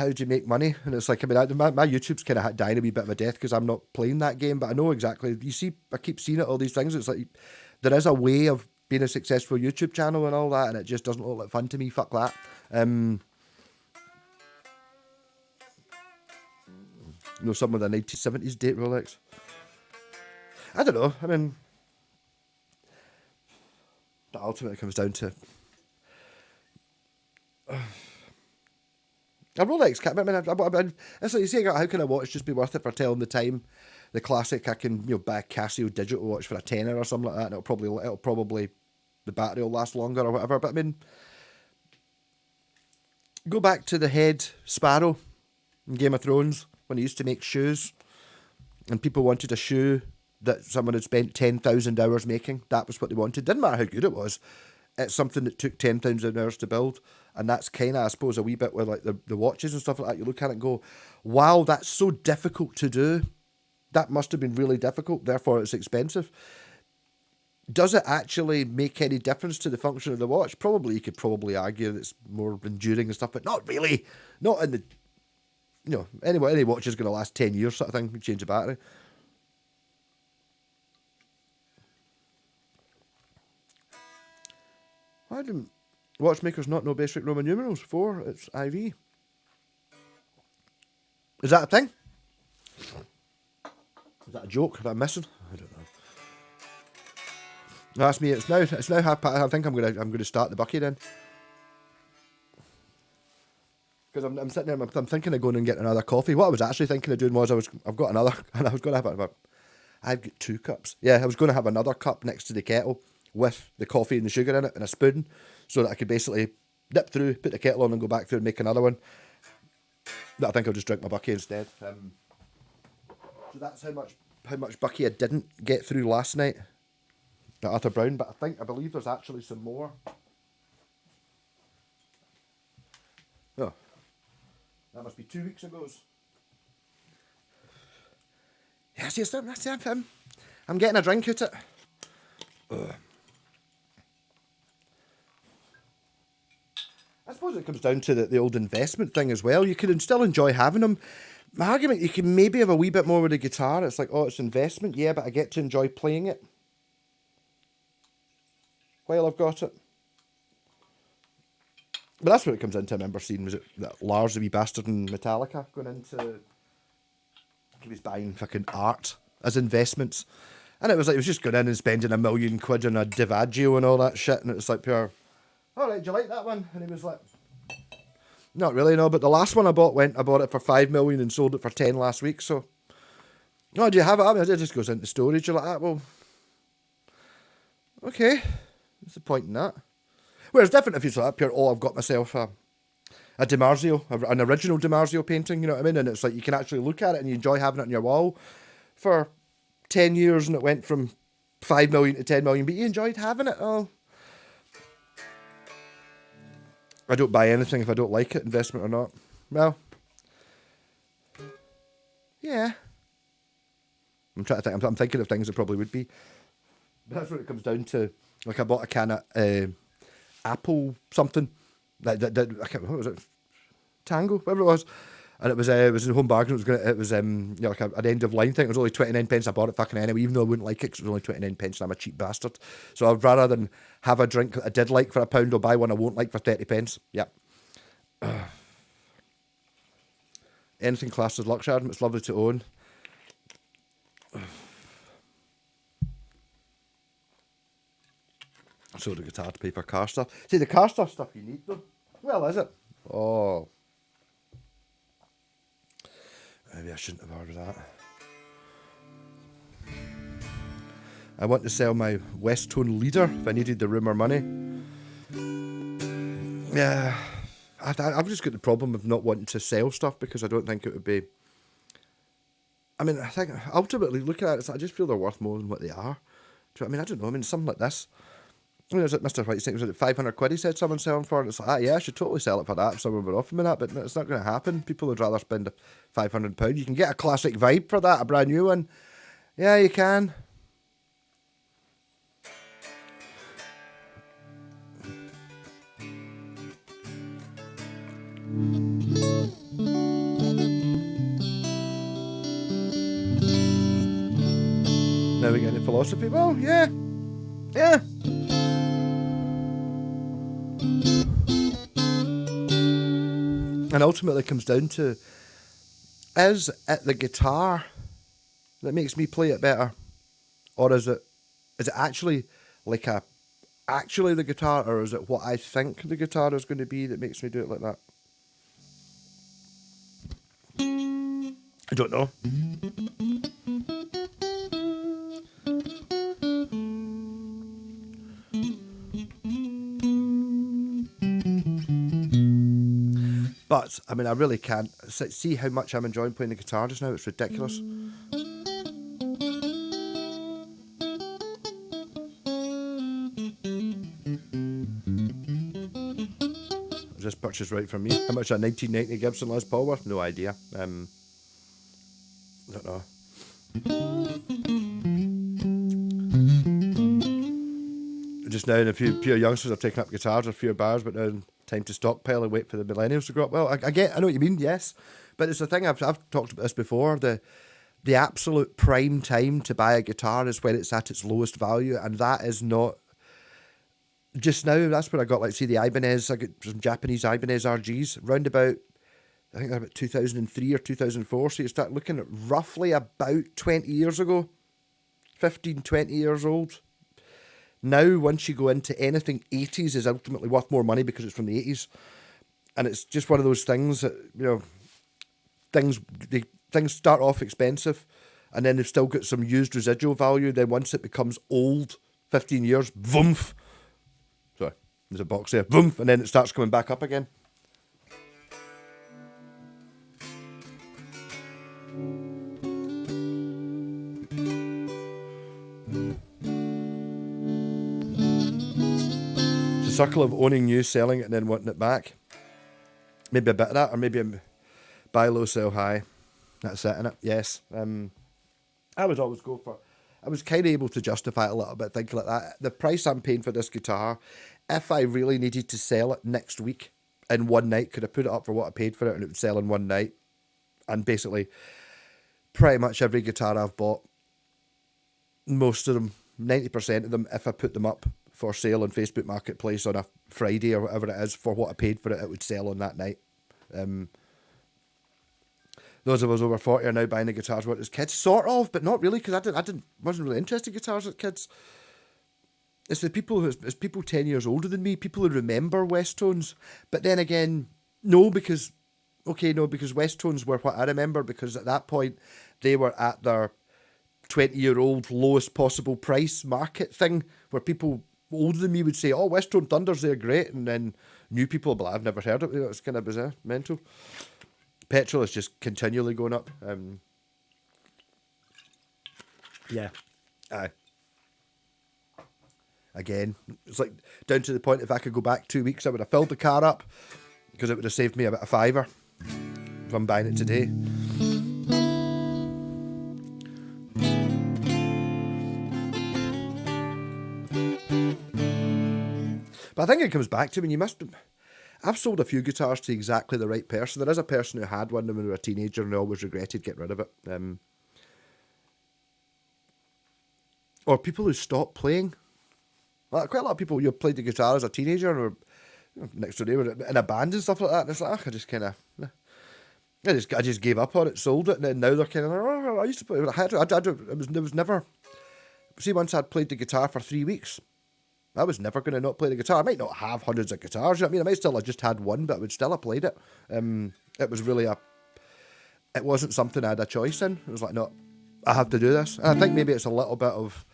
Speaker 1: do you make money? And it's like, I mean, my YouTube's kind of dying a wee bit of a death because I'm not playing that game, but I know exactly. You see, I keep seeing it, all these things. It's like, there is a way of being a successful YouTube channel and all that, and it just doesn't look like fun to me. Fuck that. You know, some of the 1970s date Rolex. I don't know. I mean, but ultimately it comes down to a Rolex. I mean, it's like you say, how can a watch just be worth it for telling the time? The classic, I can buy a Casio digital watch for a tenner or something like that, and it'll probably the battery will last longer or whatever. But I mean, go back to the head Sparrow in Game of Thrones when he used to make shoes, and people wanted a shoe that someone had spent 10,000 hours making. That was what they wanted. Didn't matter how good it was. It's something that took 10,000 hours to build. And that's kind of, I suppose, a wee bit with like the watches and stuff like that. You look at it and go, wow, that's so difficult to do. That must have been really difficult. Therefore, it's expensive. Does it actually make any difference to the function of the watch? Probably. You could probably argue that it's more enduring and stuff, but not really. Not in the, any watch is going to last 10 years sort of thing. You change the battery. Why do watchmakers not know basic Roman numerals? 4, it's IV. Is that a thing? Is that a joke that I'm missing? I don't know. That's me. It's now 1:30. I think I'm gonna start the bucky then. Because I'm sitting there. I'm thinking of going and getting another coffee. What I was actually thinking of doing was I've got another, and I was going to have I've got 2 cups. Yeah, I was going to have another cup next to the kettle with the coffee and the sugar in it and a spoon, so that I could basically dip through, put the kettle on, and go back through and make another one. But I think I'll just drink my bucky instead. So that's how much bucky I didn't get through last night at Arthur Brown. But I believe there's actually some more. Oh, that must be 2 weeks ago. Yeah, see, I'm getting a drink at it. Ugh. I suppose it comes down to the old investment thing as well. You can still enjoy having them. My argument, you can maybe have a wee bit more with the guitar. It's like, oh, it's investment. Yeah, but I get to enjoy playing it while I've got it. But that's what it comes into. I remember seeing, was it that Lars, the wee bastard in Metallica, going into, he was buying fucking art as investments. And it was just going in and spending £1 million on a DiVaggio and all that shit. And it was like pure, all right, do you like that one? And he was like, not really, no. But the last one I bought it for 5 million and sold it for 10 last week. So, no, do you have it? I mean, it just goes into storage. You're like, ah, well, okay. What's the point in that? Whereas different if you sort of pure, oh, I've got myself a DiMarzio, an original DiMarzio painting, you know what I mean? And it's like you can actually look at it and you enjoy having it on your wall for 10 years, and it went from 5 million to 10 million, but you enjoyed having it. Oh, I don't buy anything if I don't like it, investment or not. Well, yeah. I'm trying to think. I'm thinking of things that probably would be. But that's what it comes down to. Like I bought a can of apple something. I can't, what was it? Tango, whatever it was. And it was in Home Bargain. It was like an end of line thing. It was only 29 pence. I bought it fucking anyway, even though I wouldn't like it because it was only 29 pence and I'm a cheap bastard. So I'd rather than have a drink that I did like for £1 or buy one I won't like for 30 pence. Yep. Anything classed as luxury item, it's lovely to own. So the guitar to pay for car stuff. See, the car stuff you need though. Well, is it? Oh. Maybe I shouldn't have ordered that. I want to sell my Westtone Leader if I needed the room or money. Yeah. I've just got the problem of not wanting to sell stuff because I don't think it would be... I mean, I think ultimately looking at it, I just feel they're worth more than what they are. Do you know what I mean? I don't know. I mean, something like this. I mean, it was like Mr. White's thing, was it 500 quid he said someone selling for? And it's like, yeah, I should totally sell it for that if someone were offering me that, but it's not going to happen. People would rather spend £500. You can get a classic Vibe for that, a brand new one. Yeah, you can. Now we get into philosophy. Well, yeah. Yeah. And ultimately it comes down to, is it the guitar that makes me play it better? Or is it actually like actually the guitar, or is it what I think the guitar is going to be that makes me do it like that? I don't know. But, I mean, I really can't see how much I'm enjoying playing the guitar just now. It's ridiculous. Was this purchase right for me? How much a 1990 Gibson Les Paul worth? No idea. I don't know. Just now, a few youngsters have taken up guitars, a few bars, but now time to stockpile and wait for the millennials to grow up. Well, I know what you mean, yes, but it's the thing, I've talked about this before. The absolute prime time to buy a guitar is when it's at its lowest value, and that is not just now. That's where I got, like, see, the Ibanez. I got some Japanese Ibanez RGs round about, I think they're about 2003 or 2004. So you start looking at roughly about 20 years ago, 15, 20 years old. Now, once you go into anything 80s is ultimately worth more money because it's from the 80s. And it's just one of those things that, you know, things start off expensive and then they've still got some used residual value. Then once it becomes old, 15 years, voomf. Sorry, there's a box there, voomf, and then it starts coming back up again. Circle of owning new, selling it, and then wanting it back. Maybe a bit of that, or maybe buy low, sell high. That's it, innit? Yes. I would always go for... I was kind of able to justify it a little bit, thinking like that. The price I'm paying for this guitar, if I really needed to sell it next week in one night, could I put it up for what I paid for it and it would sell in one night? And basically, pretty much every guitar I've bought, most of them, 90% of them, if I put them up for sale on Facebook Marketplace on a Friday or whatever it is, for what I paid for it, it would sell on that night. Those of us over 40 are now buying the guitars we want as kids, sort of, but not really, because I wasn't really interested in guitars as kids. It's the people it's people 10 years older than me, people who remember Westtones, but then again, because Westtones were what I remember, because at that point they were at their 20-year-old lowest possible price market thing, where people older than me would say, oh, Westtone Thunders, they're great, and then new people will be like, I've never heard of it. It's kind of bizarre, mental. Petrol is just continually going up. Yeah. Aye. Again, it's like down to the point, if I could go back 2 weeks, I would have filled the car up, because it would have saved me about a £5 if I'm buying it today. But I think it comes back to, I've sold a few guitars to exactly the right person. There is a person who had one when they were a teenager and they always regretted getting rid of it. Or people who stopped playing. Like, quite a lot of people, played the guitar as a teenager and were next door neighbour in a band and stuff like that. And it's like, I just kind of... I just gave up on it, sold it, and then now they're kind of like, oh, I used to play. It was never... See, once I'd played the guitar for 3 weeks, I was never going to not play the guitar. I might not have hundreds of guitars, you know what I mean? I might still have just had one, but I would still have played it. It was really it wasn't something I had a choice in. It was like, no, I have to do this. And I think maybe it's a little bit of,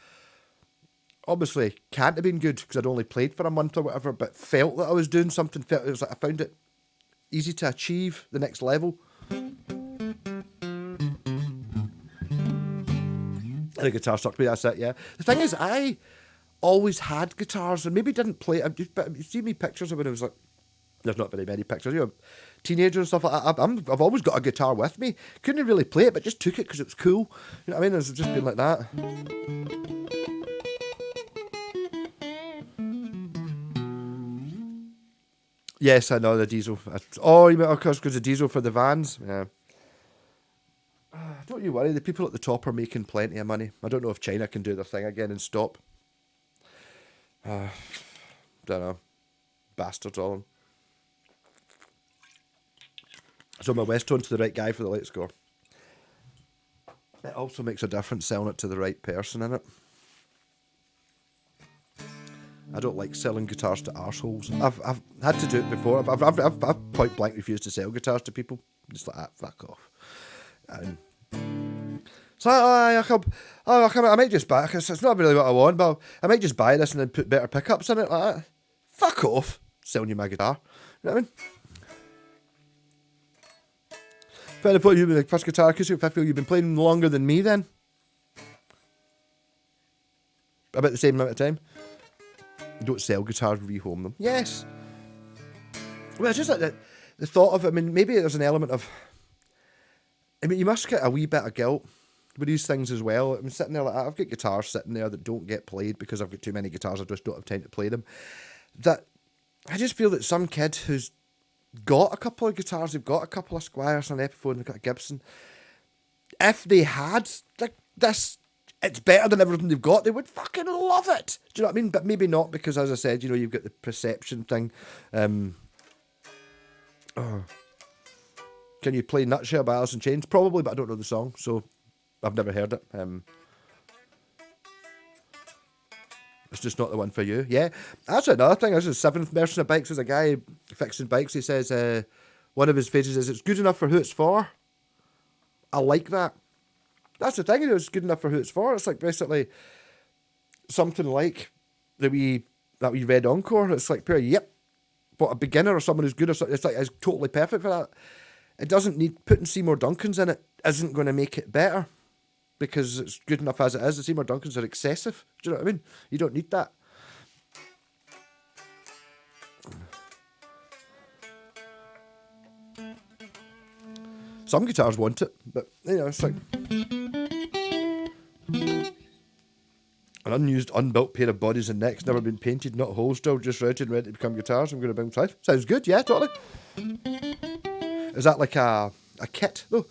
Speaker 1: obviously, can't have been good because I'd only played for a month or whatever, but felt that I was doing something. It was like I found it easy to achieve the next level. The guitar stuck to me, that's it, yeah. The thing is, I always had guitars and maybe didn't play it. But you see me pictures of when I was like, there's not very many pictures, you know, teenager and stuff like that. I've always got a guitar with me. Couldn't really play it, but just took it because it was cool. You know what I mean? It's just been like that. Yes, I know the diesel. Oh, you mean, of course, because the diesel for the vans? Yeah. Don't you worry, the people at the top are making plenty of money. I don't know if China can do their thing again and stop. Don't know. Bastards, all of them. So my West tone's to the right guy for the light score. It also makes a difference selling it to the right person, innit? I don't like selling guitars to arseholes. I've had to do it before. I've point blank refused to sell guitars to people. Just like that, fuck off. And so I might just buy it. It's not really what I want, but I might just buy this and then put better pickups in it like that. Fuck off, selling you my guitar. You know what I mean? If I thought you'd be the first guitar acoustic, if I feel you've been playing longer than me, then about the same amount of time. You don't sell guitars, rehome them. Yes. Well, it's just like the thought of it. I mean, maybe there's an element of. I mean, you must get a wee bit of guilt with these things as well. I'm sitting there like that. I've got guitars sitting there that don't get played because I've got too many guitars. I just don't have time to play them. That I just feel that some kid who's got a couple of guitars, they've got a couple of Squiers, an Epiphone, they've got a Gibson. If they had like this, it's better than everything they've got. They would fucking love it. Do you know what I mean? But maybe not because, as I said, you know, you've got the perception thing. Can you play Nutshell by Alice in Chains? Probably, but I don't know the song, so I've never heard it. It's just not the one for you. Yeah, that's another thing. This is the 7th version of bikes. There's a guy fixing bikes. He says one of his phrases is, "It's good enough for who it's for." I like that. That's the thing. It's good enough for who it's for. It's like basically something like that wee Red Encore. It's like pure, yep. But a beginner or someone who's good or something, it's totally perfect for that. It doesn't need putting Seymour Duncans in it. Isn't going to make it better because it's good enough as it is. The Seymour Duncans are excessive. Do you know what I mean? You don't need that. Some guitars want it, but you know, it's like an unused, unbuilt pair of bodies and necks, never been painted, not whole, still just ready to become guitars. I'm going to bring 5. Sounds good, yeah, totally. Is that like a kit though?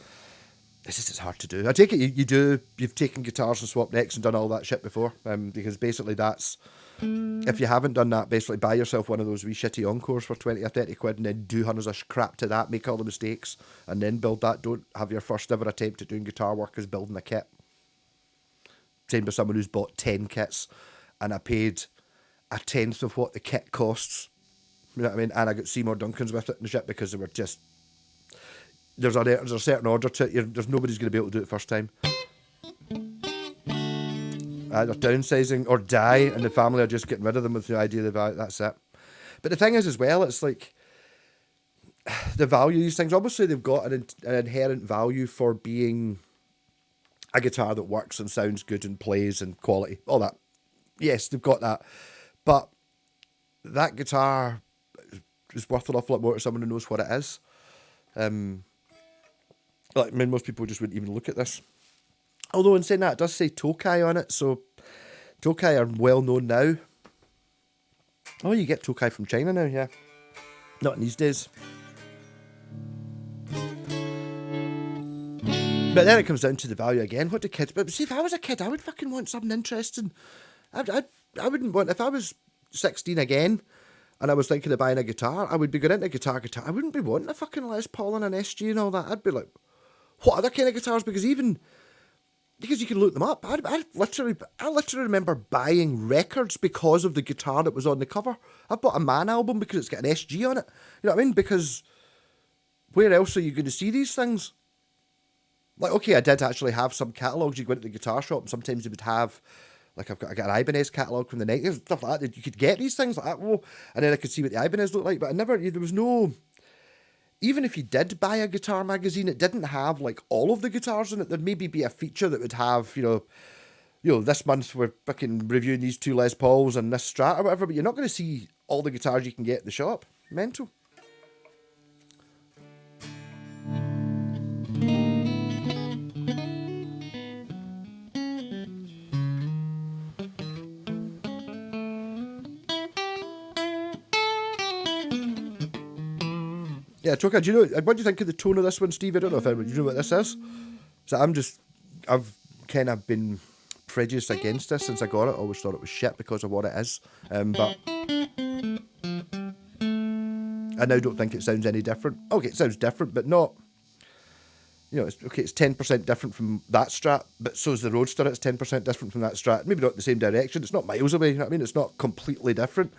Speaker 1: This is hard to do. I take it you've taken guitars and swapped necks and done all that shit before, because basically that's, if you haven't done that, basically buy yourself one of those wee shitty Encores for 20 or 30 quid and then do hundreds of crap to that, make all the mistakes and then build that. Don't have your first ever attempt at doing guitar work as building a kit. Same with someone who's bought 10 kits and I paid 1/10 of what the kit costs. You know what I mean? And I got Seymour Duncans with it and shit because they were just, there's a certain order to it. There's nobody's going to be able to do it first time. Either downsizing or die, and the family are just getting rid of them with the idea of that's it. But the thing is as well, it's like the value of these things. Obviously, they've got an inherent value for being a guitar that works and sounds good and plays and quality, all that. Yes, they've got that, but that guitar is worth an awful lot more to someone who knows what it is. Like, I mean, most people just wouldn't even look at this. Although in saying that, it does say Tokai on it, so Tokai are well known now. Oh, you get Tokai from China now, yeah. Not in these days. But then it comes down to the value again. What do kids... But see, if I was a kid, I would fucking want something interesting. I wouldn't want... If I was 16 again, and I was thinking of buying a guitar, I would be going into guitar. I wouldn't be wanting a fucking Les Paul and an SG and all that. I'd be like, what other kind of guitars? Because even... because you can look them up. I literally remember buying records because of the guitar that was on the cover. I bought a Man album because it's got an SG on it. You know what I mean? Because where else are you going to see these things? Like, okay, I did actually have some catalogues. You go into the guitar shop and sometimes they would have, like, I got an Ibanez catalogue from the 90s, stuff like that. You could get these things like that. Whoa. And then I could see what the Ibanez looked like, but there was no... Even if you did buy a guitar magazine, it didn't have, like, all of the guitars in it. There'd maybe be a feature that would have, you know, this month we're fucking reviewing these 2 Les Pauls and this Strat or whatever, but you're not going to see all the guitars you can get at the shop. Mental. Yeah, Choka, do you know, what do you think of the tone of this one, Steve? I don't know if you know what this is. So I've kind of been prejudiced against this since I got it. I always thought it was shit because of what it is. But I now don't think it sounds any different. Okay, it sounds different, but not, you know, it's 10% different from that Strat, but so is the Roadster, it's 10% different from that Strat. Maybe not in the same direction, it's not miles away, you know what I mean? It's not completely different.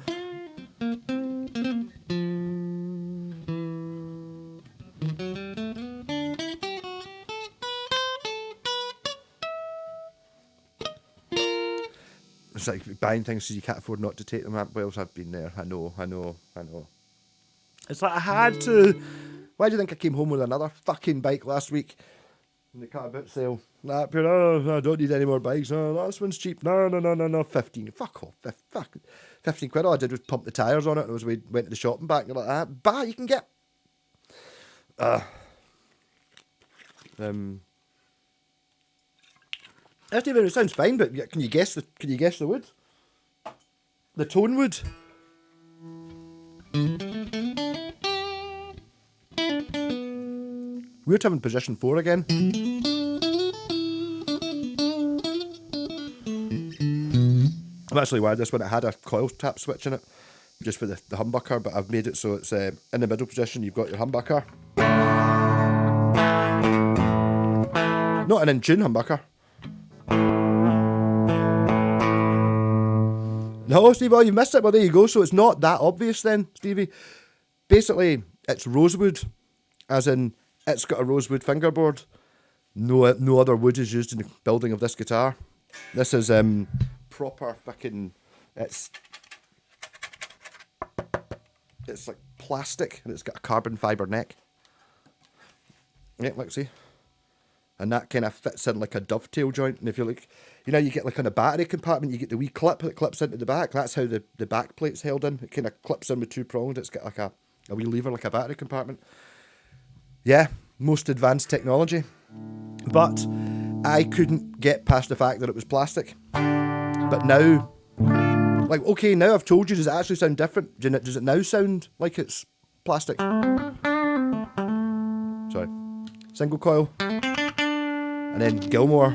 Speaker 1: It's like buying things so you can't afford not to take them. Wales, I've been there. I know. It's like I had to. Why do you think I came home with another fucking bike last week? In the car boot sale. I don't need any more bikes. Oh, this one's cheap. No. 15. Fuck off. 15 quid. All I did was pump the tyres on it and we went to the shop and back. And you're like that. But you can get. It sounds fine, but can you guess the wood? The tone wood. We're having position 4 again. I've actually wired this one. It had a coil tap switch in it, just for the humbucker, but I've made it so it's in the middle position. You've got your humbucker. Not an in-tune humbucker. No, Stevie, you missed it. Well, there you go. So it's not that obvious then, Stevie. Basically, it's rosewood, as in it's got a rosewood fingerboard. No other wood is used in the building of this guitar. This is proper fucking. It's like plastic and it's got a carbon fibre neck. Yeah, let's see. And that kind of fits in like a dovetail joint. And if you look, you know, you get like on a battery compartment, you get the wee clip that clips into the back. That's how the back plate's held in. It kind of clips in with 2 prongs. It's got like a wee lever like a battery compartment. Yeah, most advanced technology. But I couldn't get past the fact that it was plastic. But now, like, okay, now I've told you, does it actually sound different? Does it now sound like it's plastic? Sorry. Single coil. And then Gilmore.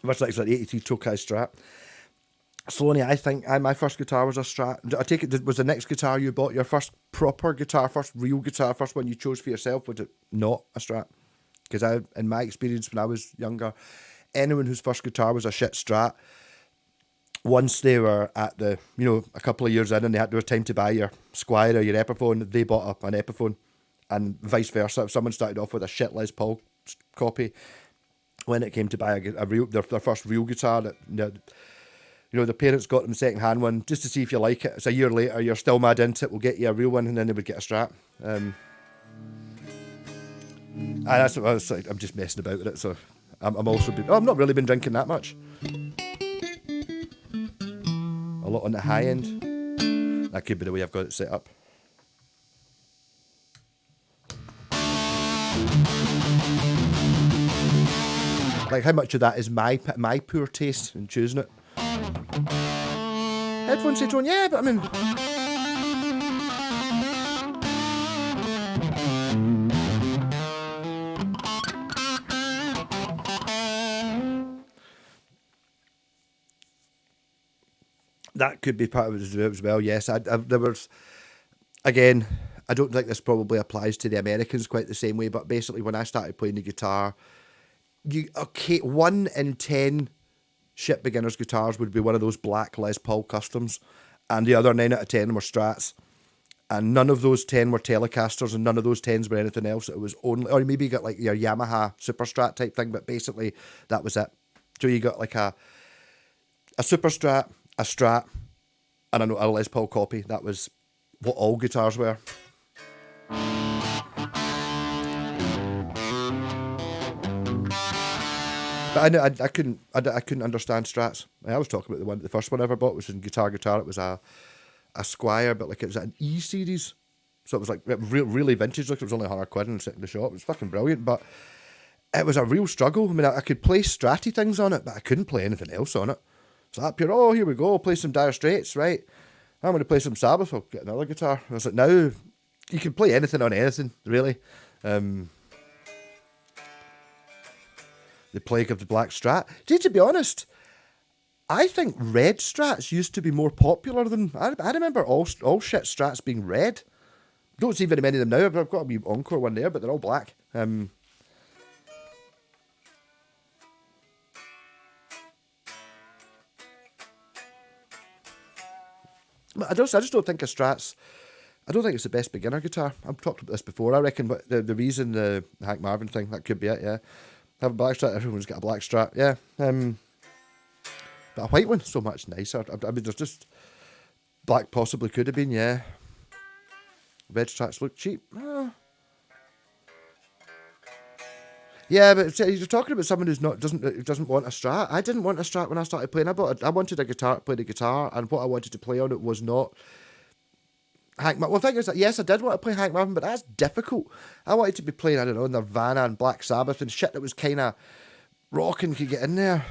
Speaker 1: Much like that 83 Tokai Strat. Sloaney, I think my first guitar was a Strat. I take it, was the next guitar you bought your first proper guitar, first real guitar, first one you chose for yourself, was it not a Strat? Because in my experience when I was younger, anyone whose first guitar was a shit Strat, once they were at a couple of years in and there was time to buy your Squire or your Epiphone, they bought up an Epiphone, and vice versa. If someone started off with a shit Les Paul copy, when it came to buy their first real guitar, the parents got them a second-hand one just to see if you like it. It's a year later, you're still mad into it, we'll get you a real one, and then they would get a Strat. And that's what I was like, I'm just messing about with it, so I'm also I've not really been drinking that much. A lot on the high end. That could be the way I've got it set up. Like how much of that is my poor taste in choosing it. Headphone say tone, yeah, but I mean, That could be part of it as well. Yes, there was again. I don't think this probably applies to the Americans quite the same way, but basically, when I started playing the guitar, 1 in 10 ship beginners guitars would be one of those black Les Paul customs, and the other 9 out of 10 were Strats, and none of those 10 were Telecasters, and none of those 10s were anything else. It was only, or maybe you got like your Yamaha Super Strat type thing, but basically that was it. So you got like a Super Strat, a Strat, and a Les Paul copy. That was what all guitars were. But I couldn't understand Strats. I was talking about the first one I ever bought, which was in Guitar. It was a Squire, but like it was an E series, so it was like really vintage. Like it was only £100 and sitting in the shop. It was fucking brilliant, but it was a real struggle. I mean, I could play Stratty things on it, but I couldn't play anything else on it. So up here, oh, here we go, I'll play some Dire Straits, right? I'm going to play some Sabbath. I'll get another guitar. I was like, now you can play anything on anything, really. The Plague of the Black Strat. See, to be honest, I think red Strats used to be more popular than... I remember all shit Strats being red. Don't see very many of them now. I've got a wee Encore one there, but they're all black. I just don't think a Strats... I don't think it's the best beginner guitar. I've talked about this before, I reckon, but the reason the Hank Marvin thing, that could be it, yeah. Have a black Strat, everyone's got a black Strat, yeah. But a white one's so much nicer. I mean, there's just... Black possibly could have been, yeah. Red Strats look cheap. Yeah, but you're talking about someone who doesn't want a Strat. I didn't want a Strat when I started playing. I wanted a guitar to play the guitar, and what I wanted to play on it was not Hank Marvin. Well, the thing is that, yes, I did want to play Hank Marvin, but that's difficult. I wanted to be playing, I don't know, Nirvana and Black Sabbath and shit that was kind of rocking, could get in there.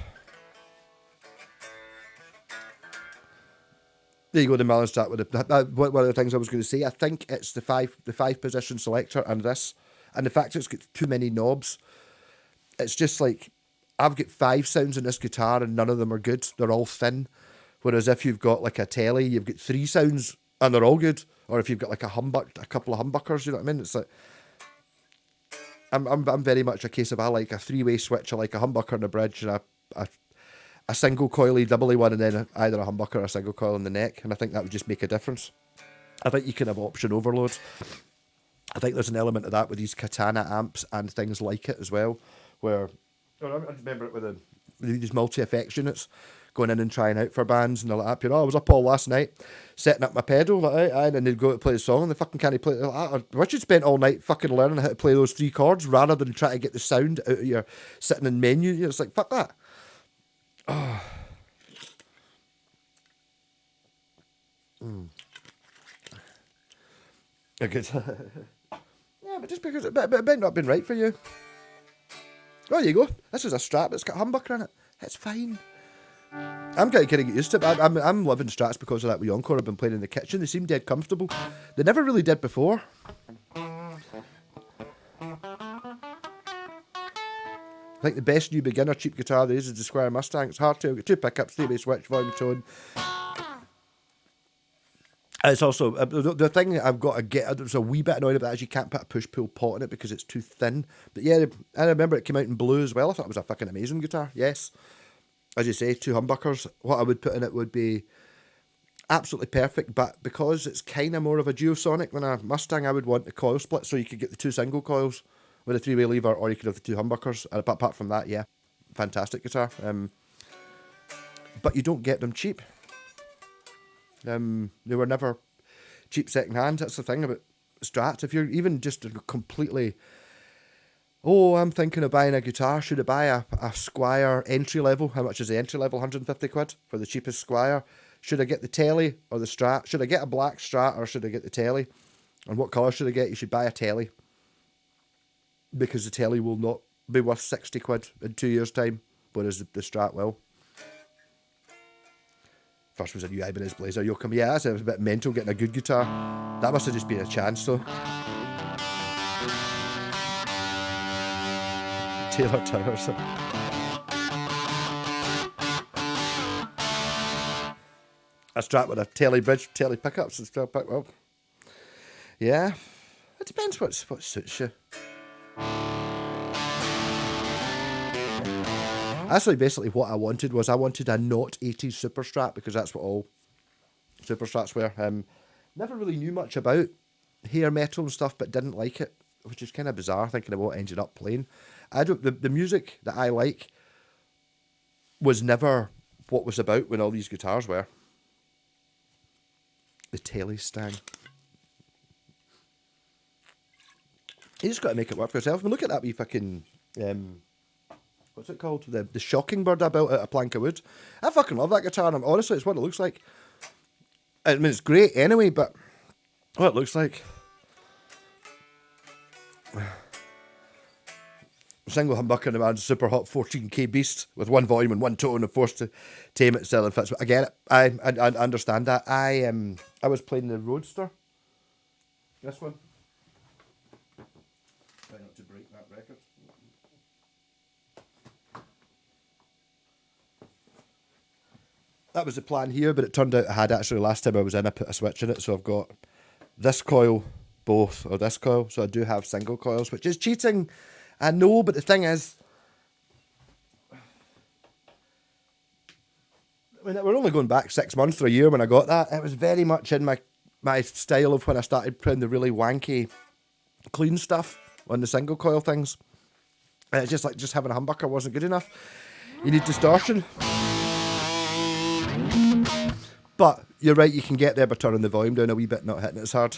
Speaker 1: There you go, the Marlin Strat. One of the things I was going to say, I think it's the five position selector and this, and the fact that it's got too many knobs. It's just like, I've got 5 sounds in this guitar and none of them are good. They're all thin. Whereas if you've got like a Tele, you've got 3 sounds and they're all good. Or if you've got like a couple of humbuckers, you know what I mean? It's like, I'm very much a case of I like a 3-way switch, I like a humbucker and a bridge and a single coily doubly one, and then either a humbucker or a single coil in the neck, and I think that would just make a difference. I think you can have option overload. I think there's an element of that with these Katana amps and things like it as well, where I remember it with these multi-effects units going in and trying out for bands, and they're like, you know, I was up all last night setting up my pedal, like, and then they'd go to play the song and they fucking can't play it. Like, Richard spent all night fucking learning how to play those 3 chords rather than try to get the sound out of your sitting in menu. It's like, fuck that. Oh. Okay. Yeah, but just because it might not have been right for you. Oh, there you go. This is a Strat that's got a humbucker in it. It's fine. I'm kind of getting used to it. I'm loving Strats because of that wee Encore I've been playing in the kitchen. They seem dead comfortable. They never really did before. I think the best new beginner cheap guitar there is the Squire Mustang. It's hard to get 2 pickups, 3-way switch, volume tone. It's also the thing I've got to get. It's a wee bit annoying about it is you can't put a push-pull pot in it because it's too thin. But yeah, I remember it came out in blue as well. I thought it was a fucking amazing guitar. Yes, as you say, 2 humbuckers. What I would put in it would be absolutely perfect. But because it's kind of more of a duosonic than a Mustang, I would want the coil split so you could get the 2 single coils with a 3-way lever, or you could have the 2 humbuckers. And apart from that, yeah, fantastic guitar. But you don't get them cheap. They were never cheap second hand. That's the thing about Strats. If you're even just completely, I'm thinking of buying a guitar, should I buy a Squire entry level? How much is the entry level? £150 for the cheapest Squire. Should I get the Tele or the Strat? Should I get a black Strat or should I get the Tele? And what colour should I get? You should buy a Tele, because the Tele will not be worth £60 in 2 years' time, whereas the Strat will. First was a new Ibanez Blazer Yoakum. Yeah, that's a bit mental getting a good guitar. That must have just been a chance though. Taylor Towers. Strat with a telly bridge, telly pickups and stuff. Well, yeah, it depends what suits you. Actually, basically what I wanted a not 80s Super Strat, because that's what all Super Strats were. Never really knew much about hair metal and stuff, but didn't like it, which is kind of bizarre thinking of what I ended up playing. The music that I like was never what was about when all these guitars were. The telly stang. You just got to make it work for yourself. I mean, look at that wee fucking what's it called? The shocking bird I built out of a plank of wood. I fucking love that guitar, and honestly, it's what it looks like. I mean, it's great anyway, but what it looks like. Single humbucker in the man's super hot 14k beast with one volume and one tone and forced to tame it still and fits. I get it. I understand that. I was playing the Roadster. This one. Try not to break that record. That was the plan here, but it turned out I had actually, last time I was in, I put a switch in it, so I've got this coil, both, or this coil, so I do have single coils, which is cheating, I know, but the thing is, I mean, we're only going back 6 months or a year when I got that. It was very much in my style of when I started playing the really wanky, clean stuff on the single coil things. And it's just like, just having a humbucker wasn't good enough. You need distortion. But you're right, you can get there by turning the volume down a wee bit, not hitting it as hard.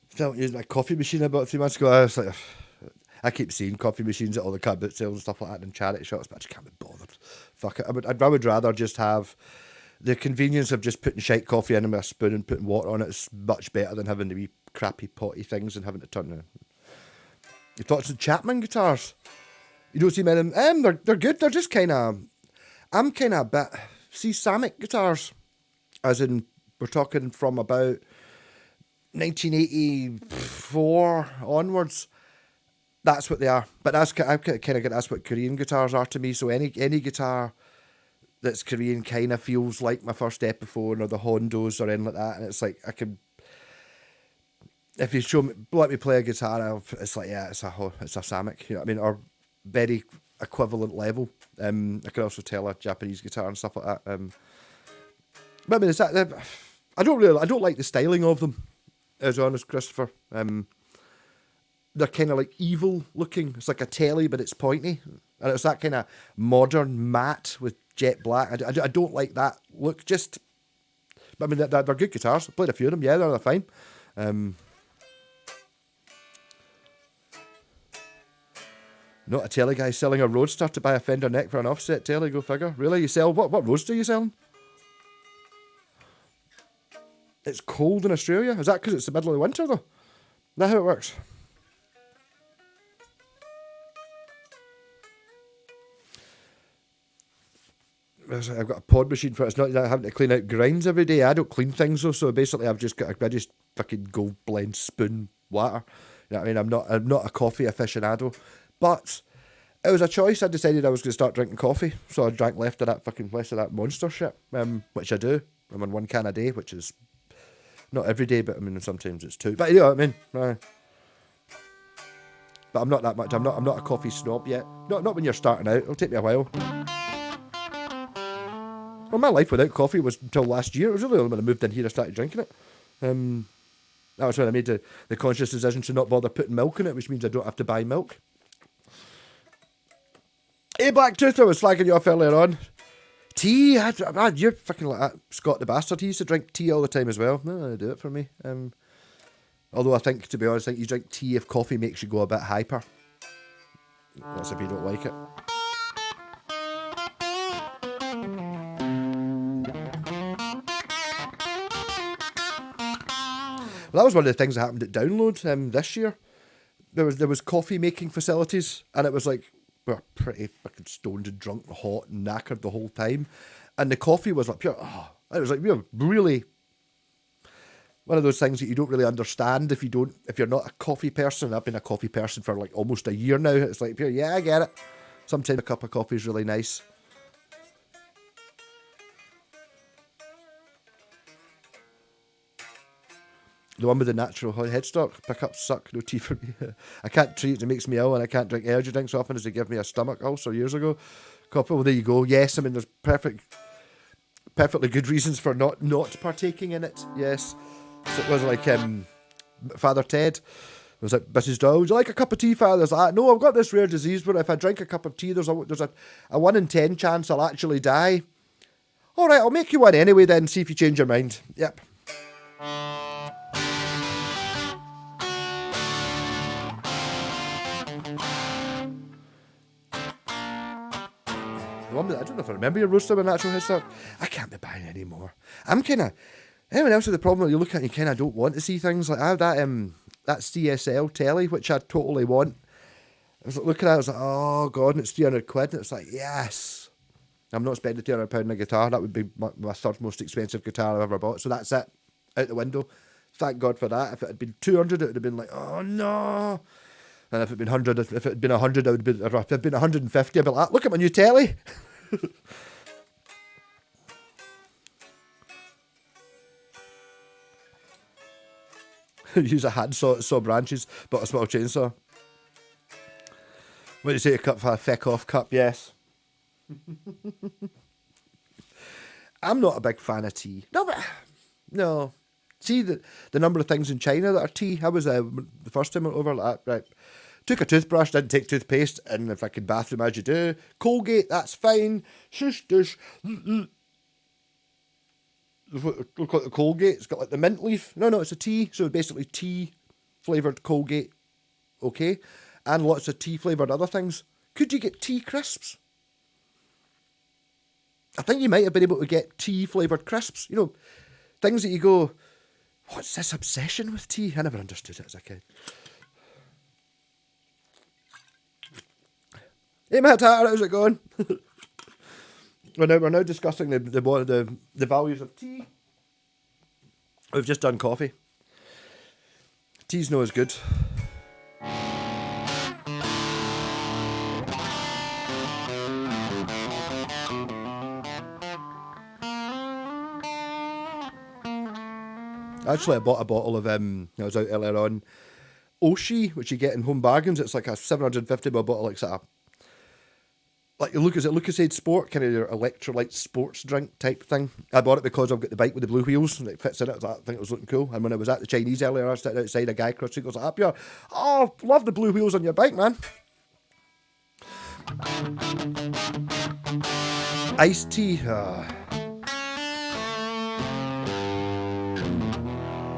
Speaker 1: Still using my coffee machine about 3 months ago. I was like, I keep seeing coffee machines at all the car boot sales and stuff like that in charity shops, but I just can't be bothered. Fuck it. I would rather just have the convenience of just putting shite coffee in with a spoon and putting water on it. It's much better than having the wee crappy potty things and having to turn it. Your thoughts on Chapman guitars? You don't see many of them. They're good. They're just kind of, I'm kind of a bit, see Samick guitars, as in we're talking from about 1984 onwards. That's what they are. But I kind of get that's what Korean guitars are to me. So any guitar that's Korean kind of feels like my first Epiphone or the Hondos or anything like that. And it's like I can, if you let me play a guitar, it's like, yeah, it's a Samick. You know what I mean? Or very equivalent level. I can also tell a Japanese guitar and stuff like that. But I mean, it's that. I don't like the styling of them, as honest, Christopher. They're kind of like evil looking. It's like a telly, but it's pointy, and it's that kind of modern matte with jet black. I don't like that look. Just, I mean, they're good guitars. I played a few of them. Yeah, they're fine. Not a telly guy selling a Roadster to buy a Fender neck for an offset telly. Go figure. Really, you sell what Roadster are you selling? It's cold in Australia. Is that because it's the middle of the winter, though? Is that how it works? I've got a pod machine for it. It's not that I'm having to clean out grinds every day. I don't clean things, though, so basically I just fucking go blend spoon water. You know what I mean? I'm not a coffee aficionado. But it was a choice. I decided I was going to start drinking coffee, so I drank less of that monster shit, which I do. I'm on 1 can a day, which is not every day, but I mean sometimes it's 2. But you know what I mean. But I'm not that much. I'm not a coffee snob yet. Not when you're starting out. It'll take me a while. Well, my life without coffee was until last year. It was really only when I moved in here I started drinking it. That was when I made the conscious decision to not bother putting milk in it, which means I don't have to buy milk. Hey, Blacktooth, I was slagging you off earlier on. Tea, you're fucking like that. Scott the Bastard, he used to drink tea all the time as well. No, do it for me. Although I think, to be honest, you drink tea if coffee makes you go a bit hyper. That's if you don't like it. Well, that was one of the things that happened at Download this year. there was coffee making facilities, and it was like we were pretty fucking stoned and drunk and hot and knackered the whole time, and the coffee was like pure. Oh, it was like we were really one of those things that you don't really understand if you're not a coffee person. I've been a coffee person for like almost a year now. It's like pure, yeah, I get it. Sometimes a cup of coffee is really nice. The one with the natural headstock. Pickups suck. No tea for me. I can't treat it. It makes me ill, and I can't drink energy drinks often as they give me a stomach ulcer years ago. Copper. Well, there you go. Yes, I mean, there's perfectly good reasons for not partaking in it. Yes. So it was like Father Ted. It was like, Mrs. Doyle, would you like a cup of tea, Father? I was like, no, I've got this rare disease where if I drink a cup of tea, there's a 1 in 10 chance I'll actually die. All right, I'll make you one anyway then, see if you change your mind. Yep. I don't know if I remember your roaster with natural headstock. I can't be buying any more. I'm kind of... Anyone else with the problem that you look at and you kind of don't want to see things like I have that CSL telly, which I totally want. I was looking at it, I was like, oh God, and it's 300 quid. And it's like, yes. I'm not spending £200 on a guitar. That would be my third most expensive guitar I've ever bought. So that's it. Out the window. Thank God for that. If it had been 200, it would have been like, oh no. And if it had been 100, if it had been 100, I would have been, if it had been 150, I'd be like, look at my new telly. Use a handsaw to saw branches, but a small chainsaw. What do you say, a cup for a feck off cup? Yes. I'm not a big fan of tea. No. See the number of things in China that are tea. I was the first time I went over like that, right. Took a toothbrush, didn't take toothpaste, in the fucking bathroom as you do. Colgate, that's fine. Shush, dush. Look at the Colgate. It's got like the mint leaf. No, it's a tea. So basically tea flavoured Colgate. Okay. And lots of tea flavoured other things. Could you get tea crisps? I think you might have been able to get tea flavoured crisps. You know, things that you go, what's this obsession with tea? I never understood it as a kid. Hey Matt Tatter, how's it going? We're now discussing the values of tea. We've just done coffee. Tea's no as good. Actually, I bought a bottle of I was out earlier on, Oshi, which you get in Home Bargains. It's like a 750ml bottle, like sort of like Lucasade Sport, kind of your electrolyte sports drink type thing. I bought it because I've got the bike with the blue wheels and it fits in it. I think it was looking cool. And when I was at the Chinese earlier, I was sitting outside, a guy across the street goes, up here, oh, love the blue wheels on your bike, man. Iced tea.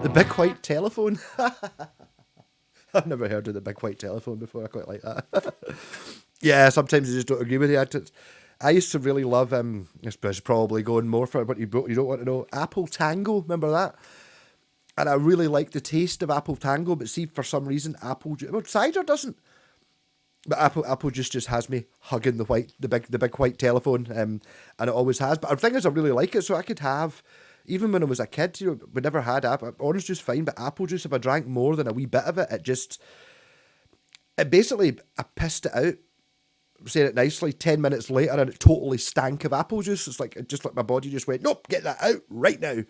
Speaker 1: The big white telephone. I've never heard of the big white telephone before. I quite like that. Yeah, sometimes I just don't agree with you. I used to really love, it's probably going more for what you don't want to know, Apple Tango, remember that? And I really like the taste of Apple Tango, but see, for some reason, cider doesn't. But Apple juice just has me hugging the big white telephone, and it always has. But the thing is, I really like it, so I could have, even when I was a kid, we never had orange juice, fine, but apple juice, if I drank more than a wee bit of it, I pissed it out. Saying it nicely, 10 minutes later, and it totally stank of apple juice. It's like my body just went, nope, get that out right now.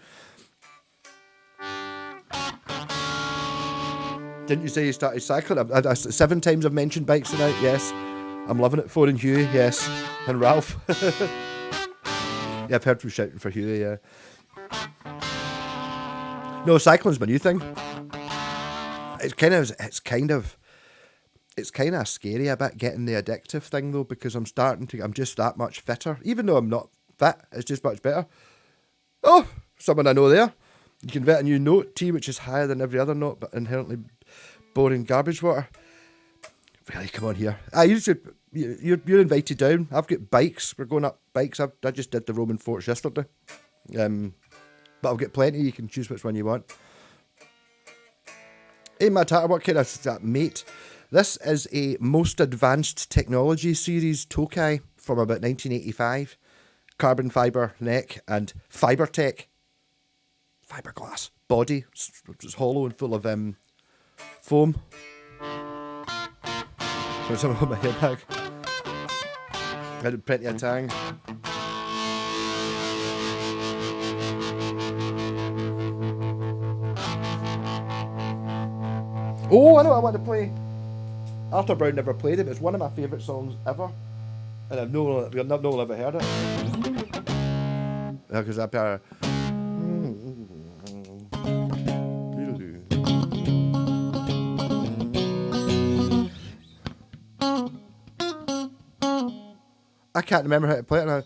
Speaker 1: Didn't you say you started cycling? 7 times I've mentioned bikes tonight. Yes, I'm loving it. 4 and Huey, yes, and Ralph. Yeah, I've heard from shouting for Huey. Yeah. No, cycling's my new thing. It's kind of scary a bit getting the addictive thing though, because I'm just that much fitter. Even though I'm not fit, it's just much better. Oh, someone I know there. You can vet a new note, tea which is higher than every other note, but inherently boring garbage water. Really, come on here. You're invited down. I've got bikes. We're going up bikes. I just did the Roman forts yesterday. But I've got plenty. You can choose which one you want. Hey, Matt Tatter, what kind of that mate? This is a Most Advanced Technology series Tokai from about 1985. Carbon fibre neck and Fibertech fiberglass body. It's hollow and full of foam. There's something on my hair bag. I had plenty of tang. Oh, I know what I want to play. Arthur Brown never played it, but it's one of my favourite songs ever. And I've no one ever heard it. Because I've got I can't remember how to play it now.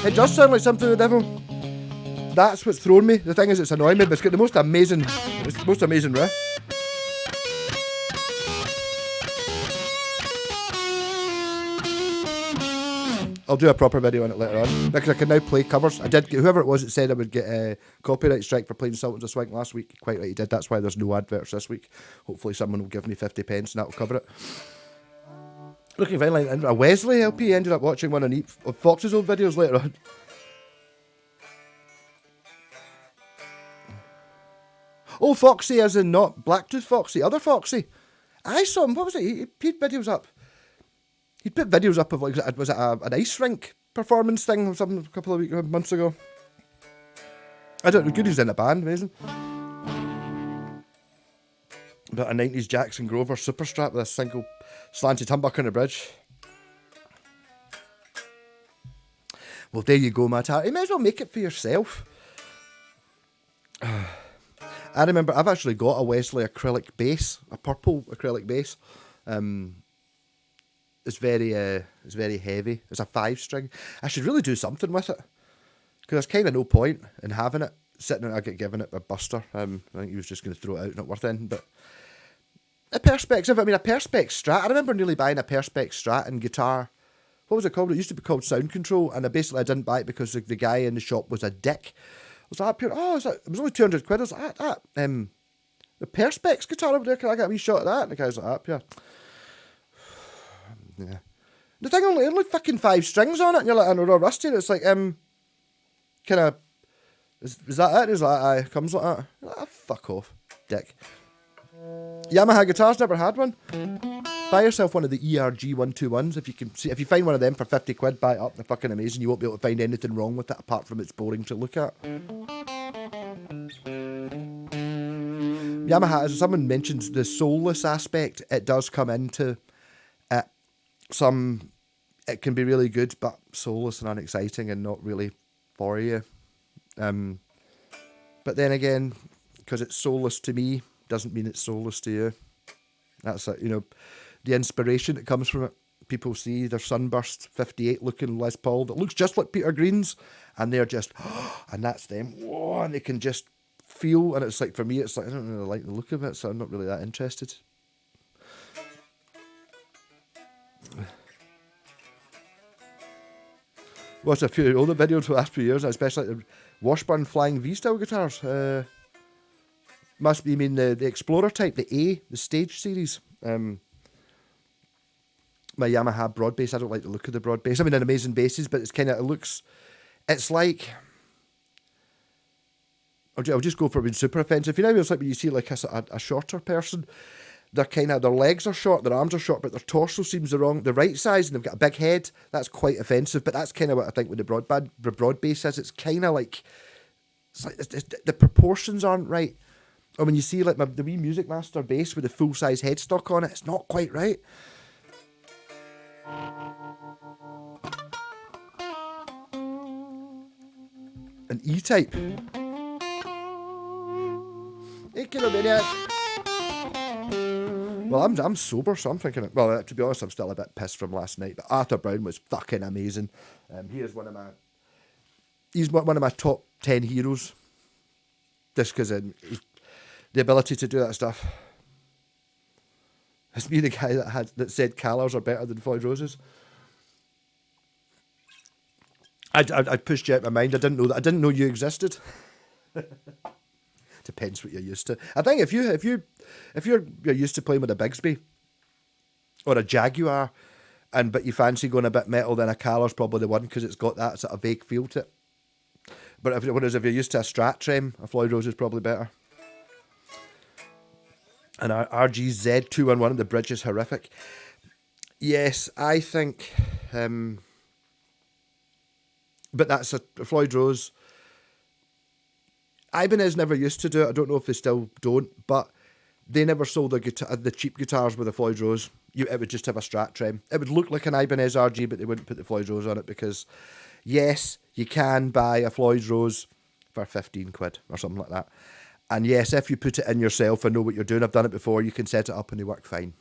Speaker 1: It does sound like something of the devil. That's what's thrown me. The thing is, it's annoying me, but it's got the most amazing riff. I'll do a proper video on it later on, because I can now play covers. I did get, whoever it was that said I would get a copyright strike for playing Sultans of Swing last week, quite right he did. That's why there's no adverts this week. Hopefully someone will give me 50 pence and that'll cover it. Looking fine, like a Wesley LP ended up watching one of Fox's old videos later on. Oh, Foxy as in not Blacktooth Foxy, other Foxy. I saw him, what was it? He put videos up. He'd put videos up of, like, was it an ice rink performance thing or something a couple of months ago? I don't know, good he's in a band, amazing. But a 90s Jackson Grover super strap with a single slanted humbucker on the bridge. Well, there you go, Matt. You may as well make it for yourself. I remember I've actually got a Wesley acrylic bass, a purple acrylic bass. It's very heavy. It's a 5-string. I should really do something with it, because there's kind of no point in having it sitting. I get given it by Buster. I think he was just going to throw it out, not worth anything. But a Perspex. I mean, a Perspex Strat. I remember nearly buying a Perspex Strat and guitar. What was it called? It used to be called Sound Control, and I didn't buy it because the guy in the shop was a dick. I was like, it was only 200 quid. I was like, the Perspex guitar over there, can I get a wee shot of that? And the guy's like, yeah. Yeah. The thing only fucking 5 strings on it, and you're like, I know, they're rusty. It's like, kind of, is that it? He's like, aye, comes like that. You're like, fuck off, dick. Yamaha guitars, never had one. Buy yourself one of the ERG 121s if you find one of them for 50 quid, buy it up. They're fucking amazing. You won't be able to find anything wrong with it apart from it's boring to look at. Yamaha, as someone mentions the soulless aspect, it does come into it. It can be really good, but soulless and unexciting and not really for you. But then again, because it's soulless to me, doesn't mean it's soulless to you. That's it, the inspiration that comes from it. People see their Sunburst 58 looking Les Paul that looks just like Peter Green's, and they're just, and that's them. Whoa, and they can just feel, and it's like, for me, it's like, I don't really like the look of it, so I'm not really that interested. Watched a few older videos for the last few years, especially like the Washburn Flying V-style guitars. Must be, the Explorer type, the stage series. My Yamaha broad bass, I don't like the look of the broad bass. I mean, they're amazing basses, but it's like, I'll just go for being super offensive. It's like when you see like a shorter person, their legs are short, their arms are short, but their torso seems the right size, and they've got a big head. That's quite offensive, but that's kind of what I think with the broad bass is. It's kind of like It's like the proportions aren't right. Or when you see like the wee Music Master bass with the full size headstock on it, it's not quite right. An E-type. Hey, Killer Maniac. Well, I'm sober, so I'm thinking. Well, to be honest, I'm still a bit pissed from last night. But Arthur Brown was fucking amazing. He is he's one of my top 10 heroes. Just because the ability to do that stuff. It's me, the guy that said Callers are better than Floyd Roses. I pushed you out of my mind. I didn't know you existed. Depends what you're used to. I think if you're used to playing with a Bigsby or a Jaguar, but you fancy going a bit metal, then a Caller's probably the one because it's got that sort of vague feel to it. But whereas if you're used to a Strat Trem, a Floyd Rose is probably better. And our RGZ 211, the bridge is horrific. Yes, I think. But that's a Floyd Rose. Ibanez never used to do it. I don't know if they still don't, but they never sold the cheap guitars with a Floyd Rose. It would just have a Strat Trem. It would look like an Ibanez RG, but they wouldn't put the Floyd Rose on it because, yes, you can buy a Floyd Rose for 15 quid or something like that. And yes, if you put it in yourself and know what you're doing, I've done it before, you can set it up and they work fine.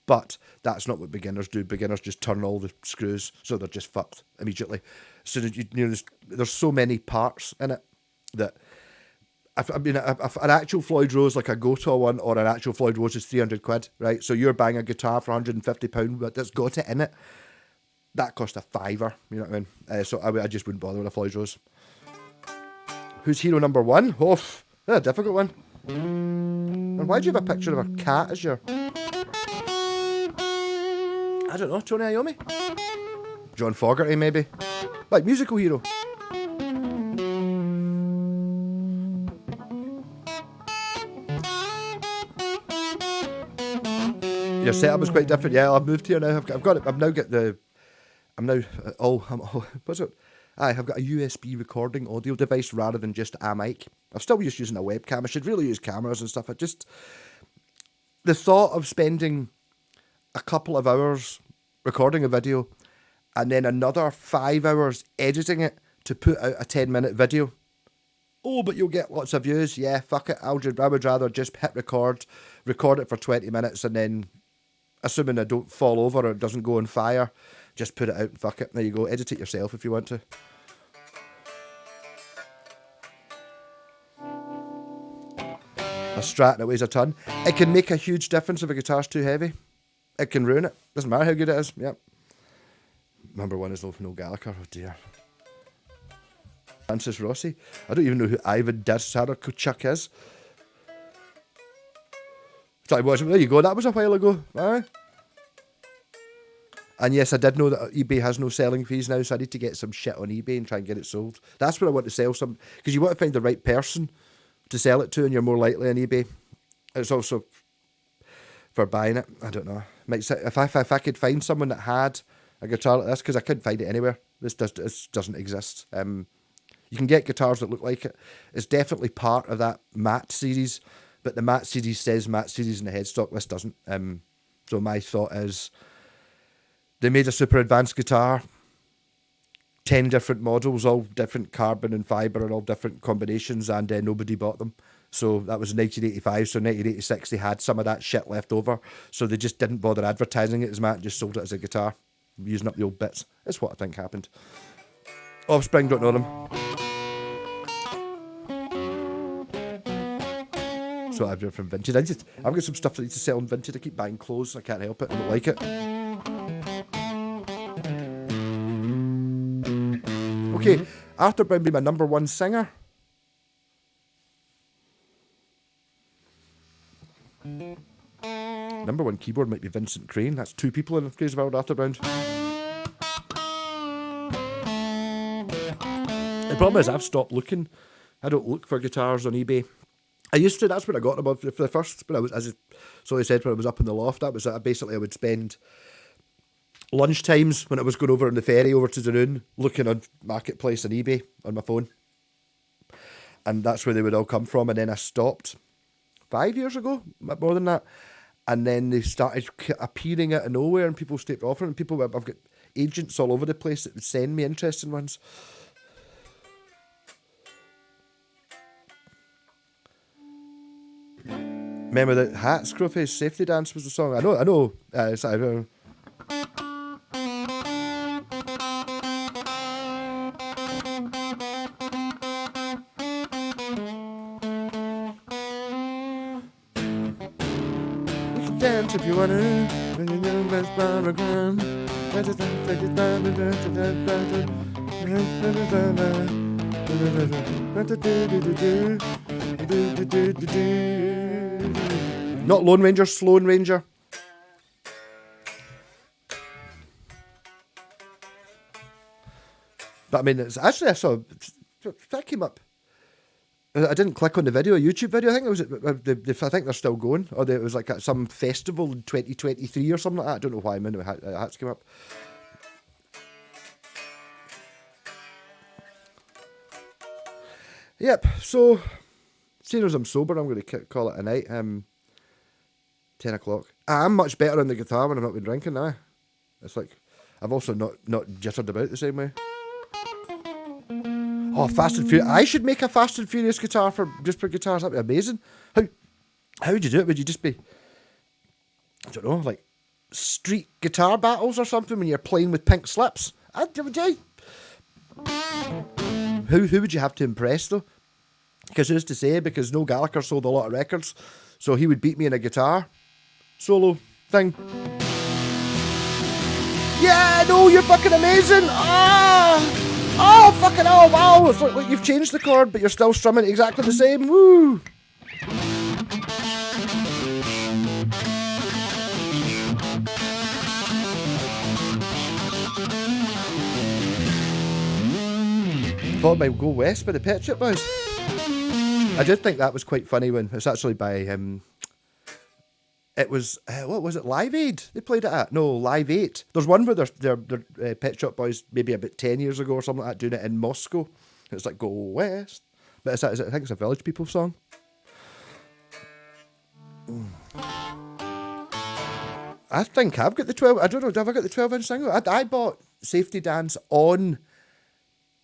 Speaker 1: But that's not what beginners do. Beginners just turn all the screws, so they're just fucked immediately. So there's so many parts in it that an actual Floyd Rose, like a Gotoh one, or an actual Floyd Rose is 300 quid, right? So you're buying a guitar for £150, but that's got it in it. That cost a fiver, you know what I mean? So I just wouldn't bother with a Floyd Rose. Who's hero number one? Oh, that's a difficult one. And why do you have a picture of a cat as your... I don't know, Tony Iommi? John Fogerty, maybe? Like, musical hero. Your setup was quite different. Yeah, I've moved here now. I've got it. I've got a USB recording audio device rather than just a mic. I've still just using a webcam. I should really use cameras and stuff. The thought of spending a couple of hours recording a video and then another 5 hours editing it to put out a 10-minute video. Oh, but you'll get lots of views. Yeah, fuck it. I would rather just hit record it for 20 minutes and then, assuming I don't fall over or it doesn't go on fire, just put it out and fuck it. There you go. Edit it yourself if you want to. A Strat that weighs a ton. It can make a huge difference if a guitar's too heavy. It can ruin it. Doesn't matter how good it is. Yep. Number one is Noel Gallagher. Oh dear. Francis Rossi. I don't even know who Ivan Dazarakuchuk is. There you go. That was a while ago. Aye. And yes, I did know that eBay has no selling fees now, so I need to get some shit on eBay and try and get it sold. That's where I want to sell some, because you want to find the right person to sell it to, and you're more likely on eBay. It's also for buying it. I don't know. If I could find someone that had a guitar like this, because I couldn't find it anywhere. This doesn't exist. You can get guitars that look like it. It's definitely part of that matte series, but the matte series says matte series in the headstock. This doesn't. So my thought is, they made a super advanced guitar, 10 different models, all different carbon and fibre and all different combinations, and nobody bought them. So that was 1985, so 1986 they had some of that shit left over, so they just didn't bother advertising it as matte, just sold it as a guitar, using up the old bits. That's what I think happened. Offspring, don't know them. So I've done from Vintage. I've got some stuff that I need to sell on Vintage. I keep buying clothes, I can't help it, I don't like it. Okay, Arthur Brown be my number one singer. Number one keyboard might be Vincent Crane. That's two people in the Crazy World, Arthur Brown. The problem is I've stopped looking. I don't look for guitars on eBay. I used to. That's what I got them for the first. But I was, as Solly said, when I was up in the loft, that was basically I would spend lunch times when I was going over on the ferry over to Dunoon looking on Marketplace and eBay on my phone. and that's where they would all come from. And then I stopped 5 years ago, more than that, and then they started appearing out of nowhere, and people stopped offering. People, I've got agents all over the place that would send me interesting ones. Remember that hat, Screwface, Safety Dance was the song. I know. Sorry. You can dance if you wanna. Not Lone Ranger, Sloan Ranger. But I mean, it's actually, I saw that came up. I didn't click on the video, a YouTube video. I think it was. I think they're still going, or it was like at some festival in 2023 or something like that. I don't know why. Hats came up. Yep. So, seeing as I'm sober, I'm going to call it a night. 10 o'clock. I'm much better on the guitar when I've not been drinking now. It's like I've also not jittered about the same way. Oh, Fast and Furious. I should make a Fast and Furious guitar for guitars. That'd be amazing. How would you do it? Would you just be, I don't know, like street guitar battles or something when you're playing with pink slips? Who would you have to impress though? Because who's to say? Because Noel Gallagher sold a lot of records, so he would beat me in a guitar solo thing. Yeah, no, you're fucking amazing. Oh, fucking hell, wow. It's like you've changed the chord, but you're still strumming exactly the same. Woo. Thought it might go west by the Pet Shop Boys. I did think that was quite funny when it's actually by it was what was it, Live Aid they played it at? No, Live 8. There's one where they're Pet Shop Boys maybe about 10 years ago or something like that doing it in Moscow. It's like Go West, but I think it's a Village People song. I think I've got the 12. I don't know. Have I got the 12-inch single? I bought Safety Dance on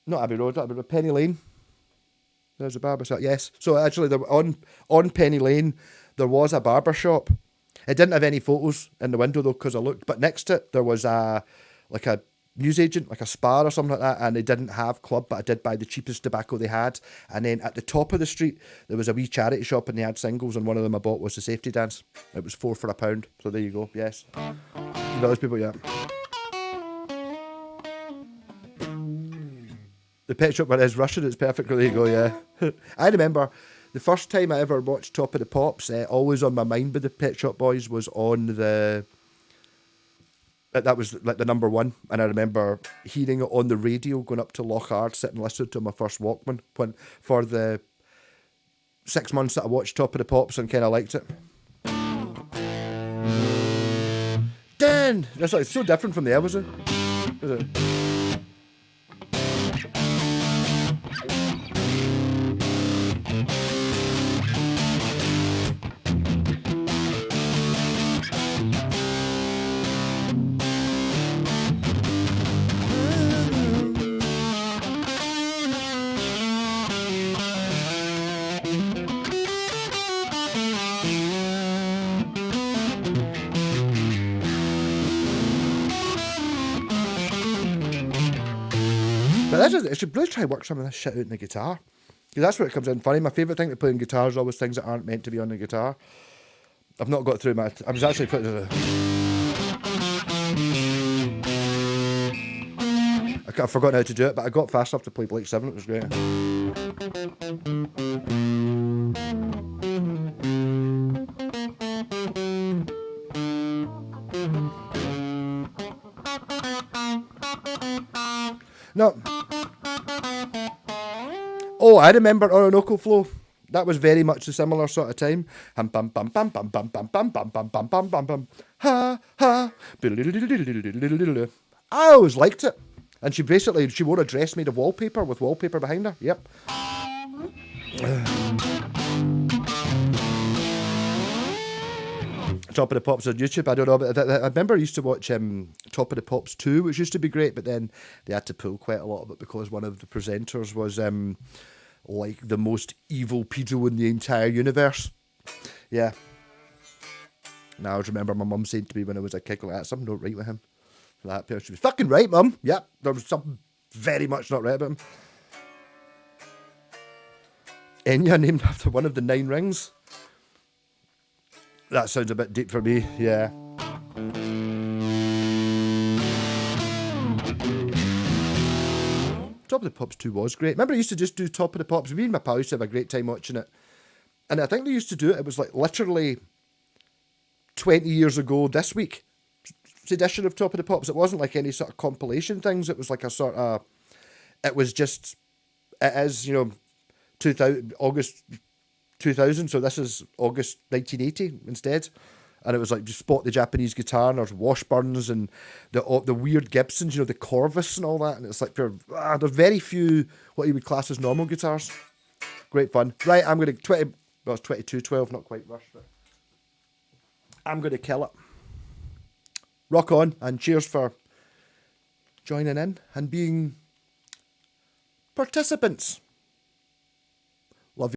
Speaker 1: not Abbey Road, but Penny Lane. There's a barber shop. Yes. So actually, there on Penny Lane, there was a barber shop. It didn't have any photos in the window though, because I looked. But next to it, there was a newsagent, like a Spar or something like that, and they didn't have club, but I did buy the cheapest tobacco they had. And then at the top of the street, there was a wee charity shop, and they had singles, and one of them I bought was the Safety Dance. It was £4 for £1. So there you go. Yes. Village People, yeah. The Pet Shop Boys is Russian. It's perfect. There you go. Yeah. I remember the first time I ever watched Top of the Pops. Always on My Mind by the Pet Shop Boys was on the. That was like the number one, and I remember hearing it on the radio, going up to Lochard, sitting listening to my first Walkman for the 6 months that I watched Top of the Pops and kind of liked it. Dan, that's like so different from the Elvis. Is it? But I should really try to work some of this shit out in the guitar. Because that's where it comes in funny. My favourite thing to play on guitar is always things that aren't meant to be on the guitar. I've not got through my... I was actually putting I've forgotten how to do it, but I got fast enough to play Blake 7. It was great. No. Oh, I remember Orinoco Flow. That was very much a similar sort of time. Hum bum bum bum bum bum bum bum bum bum bum bum bum bum. Ha ha. I always liked it. And she wore a dress made of wallpaper with wallpaper behind her. Yep. Top of the Pops on YouTube. I don't know, but I remember I used to watch Top of the Pops 2, which used to be great, but then they had to pull quite a lot of it because one of the presenters was like the most evil pedo in the entire universe. Yeah. Now I always remember my mum saying to me when I was a kid, like, something not right with him. That person was fucking right, mum. Yep, there was something very much not right about him. Enya named after one of the 9 rings. That sounds a bit deep for me, yeah. Top of the Pops 2 was great. Remember I used to just do Top of the Pops? Me and my pal used to have a great time watching it. And I think they used to do it, it was like literally 20 years ago this week. Edition of Top of the Pops. It wasn't like any sort of compilation things. It was like a sort of... It was just... It is, 2000, August 2000, so this is August 1980 instead. And it was like, just spot the Japanese guitar, and there's Washburns and the weird Gibsons, the Corvus and all that. And it's like, there's very few what you would class as normal guitars. Great fun. Right, I'm going to... it's 22:12, not quite rushed, but... I'm going to kill it. Rock on, and cheers for joining in and being participants.